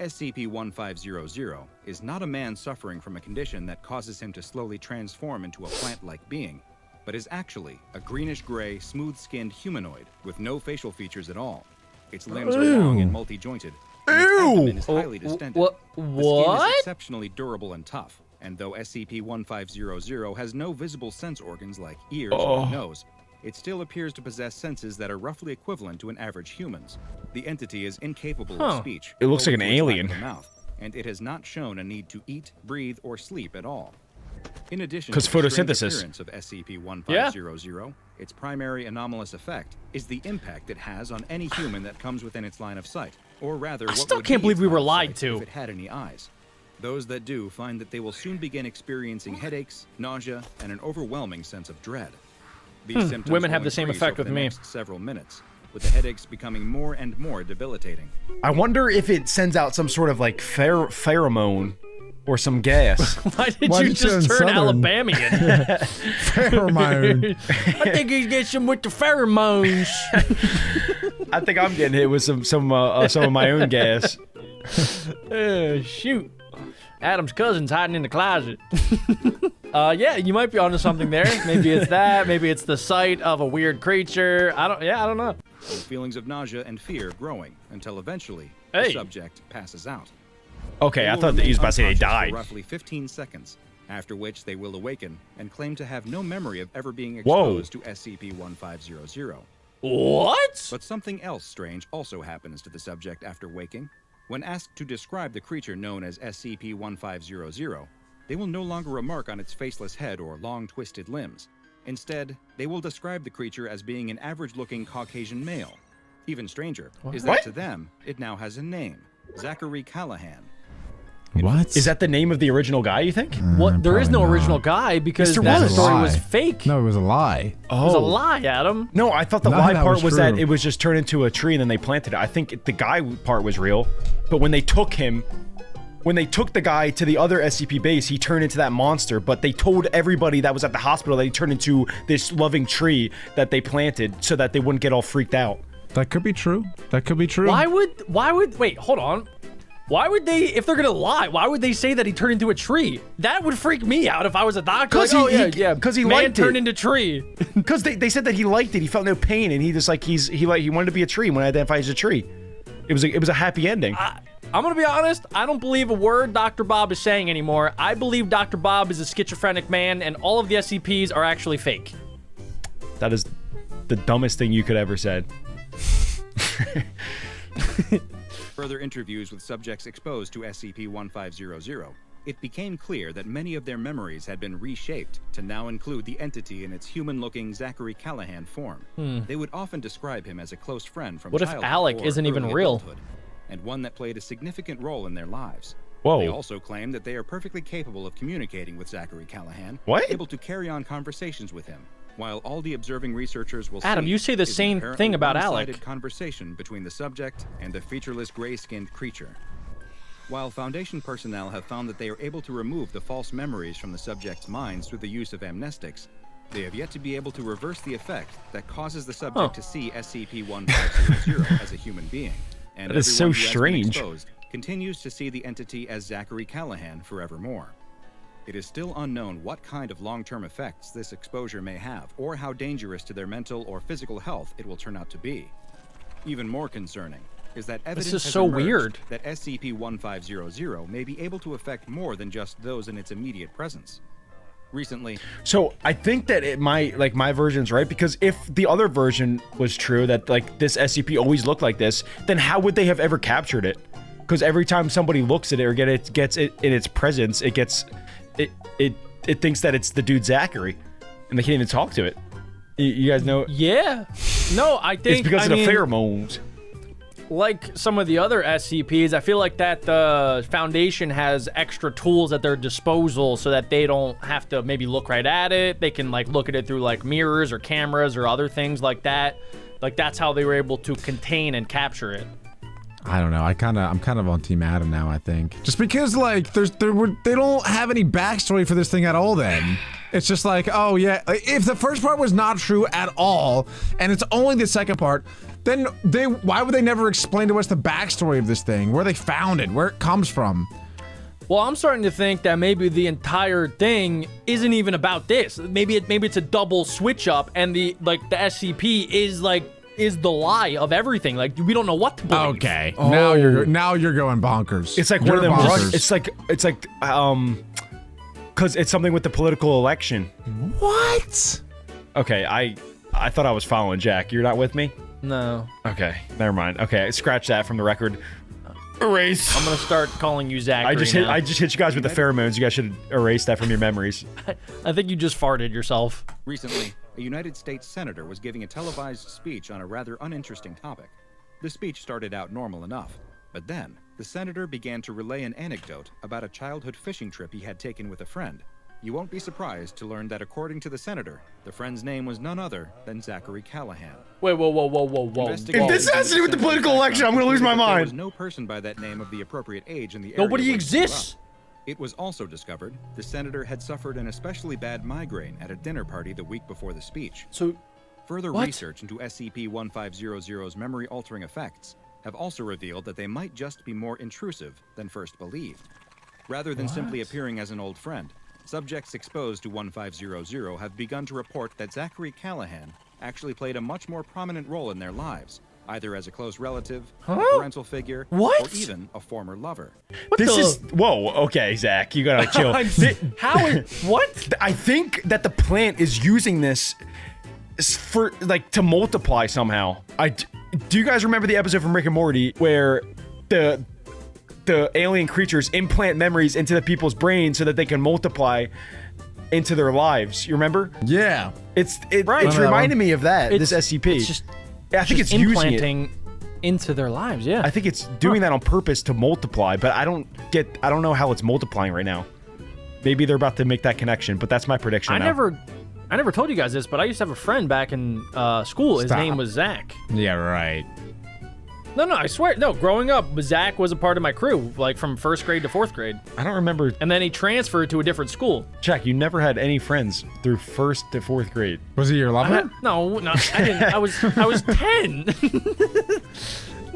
SCP-1500 is not a man suffering from a condition that causes him to slowly transform into a plant-like being, but is actually a greenish-gray, smooth-skinned humanoid with no facial features at all. Its limbs are long and multi-jointed, and its abdomen is highly distended. What? The skin is exceptionally durable and tough, and though SCP-1500 has no visible sense organs like ears or nose, it still appears to possess senses that are roughly equivalent to an average human's. The entity is incapable of speech. It looks like an or with lack alien. of a mouth, and it has not shown a need to eat, breathe, or sleep at all. In addition to 'Cause the strange photosynthesis. appearance of SCP-1500, its primary anomalous effect is the impact it has on any human that comes within its line of sight, or rather, what still would can't be believe its we were line of lied sight to. if it had any eyes. Those that do find that they will soon begin experiencing headaches, nausea, and an overwhelming sense of dread. These symptoms Women will have the same increase effect over with the me. next several minutes, with the headaches becoming more and more debilitating. I wonder if it sends out some sort of like pheromone or some gas. Why did Why you did you just turn turn Southern? Alabamian? Pheromone. I think he's getting some with the pheromones. I think I'm getting hit with some of my own gas. Shoot. Adam's cousin's hiding in the closet. Yeah, you might be onto something there. Maybe it's that. Maybe it's the sight of a weird creature. I don't know. With feelings of nausea and fear growing until eventually Hey. the subject passes out. Okay, They I will thought that he was remain about to say they unconscious for died. roughly 15 seconds, after which they will awaken and claim to have no memory of ever being Whoa. exposed to SCP-1500. What? But something else strange also happens to the subject after waking. When asked to describe the creature known as SCP-1500, they will no longer remark on its faceless head or long twisted limbs. Instead, they will describe the creature as being an average-looking Caucasian male. Even stranger is that to them, it now has a name, Zachary Callahan. What? Is that the name of the original guy, you think? What? There is no Probably not. original guy because There that was. story was Lie. fake. No, it was a lie. It was a lie, Adam. No, I thought the None of lie that part was was that true. it was just turned into a tree and then they planted it. I think the guy part was real, but when they took the guy to the other SCP base, he turned into that monster, but they told everybody that was at the hospital that he turned into this loving tree that they planted so that they wouldn't get all freaked out. That could be true. That could be true. Why would, wait, hold on. Why would they, if they're gonna lie, why would they say that he turned into a tree? That would freak me out if I was a doctor. 'Cause Like, he- 'cause he man liked turned it. into tree. Because they said that he liked it, he felt no pain, and he just like he wanted to be a tree when identified as a tree. It was a happy ending. I'm gonna be honest, I don't believe a word Dr. Bob is saying anymore. I believe Dr. Bob is a schizophrenic man and all of the SCPs are actually fake. That is the dumbest thing you could ever said. Further interviews with subjects exposed to SCP-1500 It became clear that many of their memories had been reshaped to now include the entity in its human-looking Zachary Callahan form. They would often describe him as a close friend from What if childhood Alec or isn't even early real? adulthood, and one that played a significant role in their lives. Whoa. They also claim that they are perfectly capable of communicating with Zachary Callahan, What? able to carry on conversations with him, while all the observing researchers will Adam, see you say the is an same apparently thing about one-sided Alec. conversation between the subject and the featureless gray-skinned creature. While Foundation personnel have found that they are able to remove the false memories from the subject's minds through the use of amnestics, they have yet to be able to reverse the effect that causes the subject to see SCP-1500 as a human being. And That is so everyone who has been strange. exposed continues to see the entity as Zachary Callahan forevermore. It is still unknown what kind of long-term effects this exposure may have, or how dangerous to their mental or physical health it will turn out to be. Even more concerning is that evidence is has so emerged weird. that SCP-1500 may be able to affect more than just those in its immediate presence. Recently, So I think that my version's right, because if the other version was true, that like this SCP always looked like this, then how would they have ever captured it? Because every time somebody looks at it or gets it in its presence, it thinks that it's the dude Zachary, and they can't even talk to it. You guys know? Yeah. No, I think It's because I of the mean, pheromones. like some of the other SCPs, I feel like that the Foundation has extra tools at their disposal so that they don't have to maybe look right at it. They can like look at it through like mirrors or cameras or other things like that. Like that's how they were able to contain and capture it. I don't know. I'm kind of on Team Adam now, I think. Just because like they don't have any backstory for this thing at all then. It's just like, oh yeah, if the first part was not true at all and it's only the second part, then why would they never explain to us the backstory of this thing, where they found it, where it comes from? Well, I'm starting to think that maybe the entire thing isn't even about this. Maybe it's a double switch up and the SCP is the lie of everything. Like we don't know what to believe. Okay. Oh. Now you're going bonkers. It's like You're one of them. bonkers. It's like because it's something with the political election. What? Okay, I thought I was following Jack. You're not with me? No. Okay, never mind. Okay, scratch that from the record. Erase. I'm gonna start calling you Zachary I just hit you guys with the pheromones. You guys should erase that from your memories. I think you just farted yourself. recently, a United States senator was giving a televised speech on a rather uninteresting topic. The speech started out normal enough, but then the senator began to relay an anecdote about a childhood fishing trip he had taken with a friend. You won't be surprised to learn that according to the senator, the friend's name was none other than Zachary Callahan. Wait, whoa. If this has to do with the political election, I'm gonna lose my There was mind. no person by that name of the appropriate age in the area. Nobody where he grew exists. up. It was also discovered the senator had suffered an especially bad migraine at a dinner party the week before the speech. So, Further what? research into SCP-1500's memory-altering effects have also revealed that they might just be more intrusive than first believed. Rather than simply appearing as an old friend, subjects exposed to 1500 have begun to report that Zachary Callahan actually played a much more prominent role in their lives, either as a close relative, a parental figure, What? or even a former lover. Whoa, okay, Zach, you gotta chill. what? I think that the plant is using this for, like, to multiply somehow. Do you guys remember the episode from Rick and Morty where the alien creatures implant memories into the people's brains so that they can multiply into their lives? You remember? Yeah. It's Right. reminding me of that. It's- this SCP. It's just I think it's using it. implanting into their lives. Yeah. I think it's doing that on purpose to multiply, but I don't know how it's multiplying right now. Maybe they're about to make that connection, but that's my prediction now. I never told you guys this, but I used to have a friend back in school. His Stop. name was Zach. Yeah, right. No, I swear. No, growing up, Zach was a part of my crew, like from 1st grade to 4th grade. I don't remember. And then he transferred to a different school. Jack, you never had any friends through 1st to 4th grade. Was he your lover? No, I didn't. I was 10.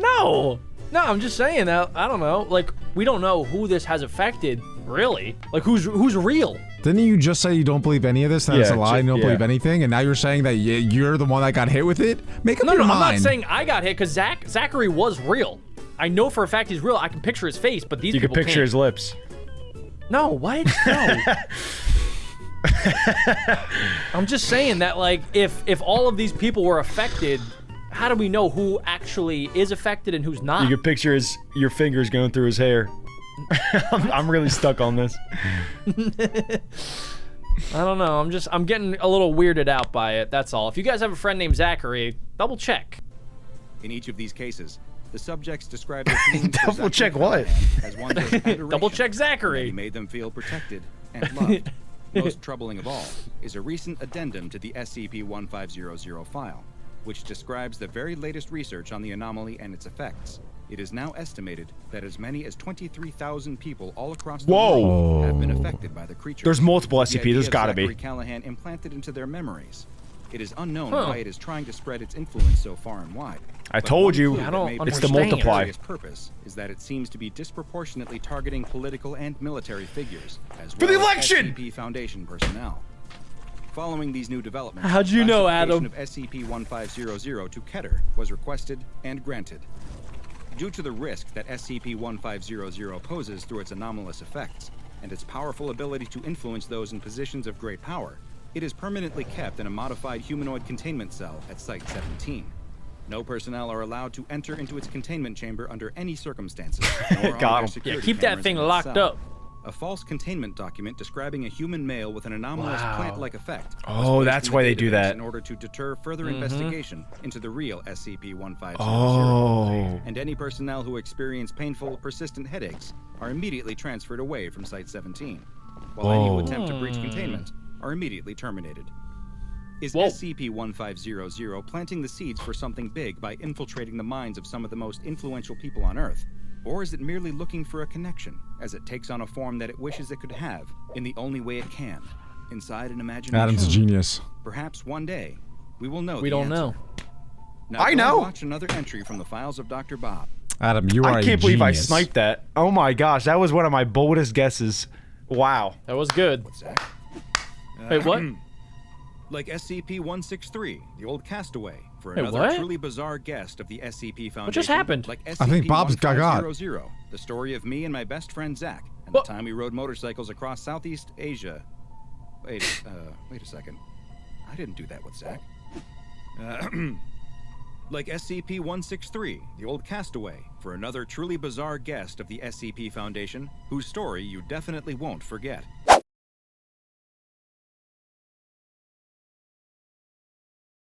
No, I'm just saying that. I don't know. Like, we don't know who this has affected, really. Like, who's real? Didn't you just say you don't believe any of this? That it's Yeah, a lie. You don't yeah. believe anything, and now you're saying that you're the one that got hit with it. Make up No, your I'm mind. not saying I got hit because Zachary was real. I know for a fact he's real. I can picture his face, but these You people can picture can't. his lips. No, what? No. I'm just saying that, like, if all of these people were affected, how do we know who actually is affected and who's not? You can picture your fingers going through his hair. I'm really stuck on this. I don't know. I'm getting a little weirded out by it. That's all. If you guys have a friend named Zachary, double check. In each of these cases, the subjects describe their feelings for Double check Zachary what? Callahan as one of adoration, Double check and Zachary. he made them feel protected and loved. Most troubling of all is a recent addendum to the SCP-1500 file, which describes the very latest research on the anomaly and its effects. It is now estimated that as many as 23,000 people all across the world have been affected by the creature. There's multiple The SCP. idea There's of gotta be. Zachary Callahan implanted into their memories. It is unknown why it is trying to spread its influence so far and wide. I But told one you, clue that may it's the point to multiply. its purpose is that it seems to be disproportionately targeting political and military figures, as For the well as election! SCP Foundation personnel. Following these new developments, How'd you know, classification Adam? of SCP-1500 to Keter was requested and granted. Due to the risk that SCP-1500 poses through its anomalous effects and its powerful ability to influence those in positions of great power, it is permanently kept in a modified humanoid containment cell at Site-17. No personnel are allowed to enter into its containment chamber under any circumstances. nor are Got there 'em. security Keep that cameras thing in its locked cell. up. A false containment document describing a human male with an anomalous plant-like effect. was Oh, placed that's in the why they do database that. In order to deter further investigation into the real SCP-1500. Oh. And any personnel who experience painful, persistent headaches are immediately transferred away from Site-17, while any who attempt to breach containment are immediately terminated. Is SCP-1500 planting the seeds for something big by infiltrating the minds of some of the most influential people on Earth? Or is it merely looking for a connection, as it takes on a form that it wishes it could have, in the only way it can, inside an imagination? Adam's a genius. Perhaps one day, we will know We the don't answer. know. Now I go know. Watch another entry from the files of Dr. Bob. Adam, you are I a can't believe I genius. sniped that. Oh my gosh, that was one of my boldest guesses. Wow. That was good. What's that? Wait, what? Like SCP-163, the old castaway, for Wait, another what? truly bizarre guest of the SCP Foundation. What just happened? Like I think Bob's gaga. SCP-1500, the story of me and my best friend Zach, and What? the time we rode motorcycles across Southeast Asia. Wait a second. I didn't do that with Zach. Like SCP-163, the old castaway, for another truly bizarre guest of the SCP Foundation, whose story you definitely won't forget.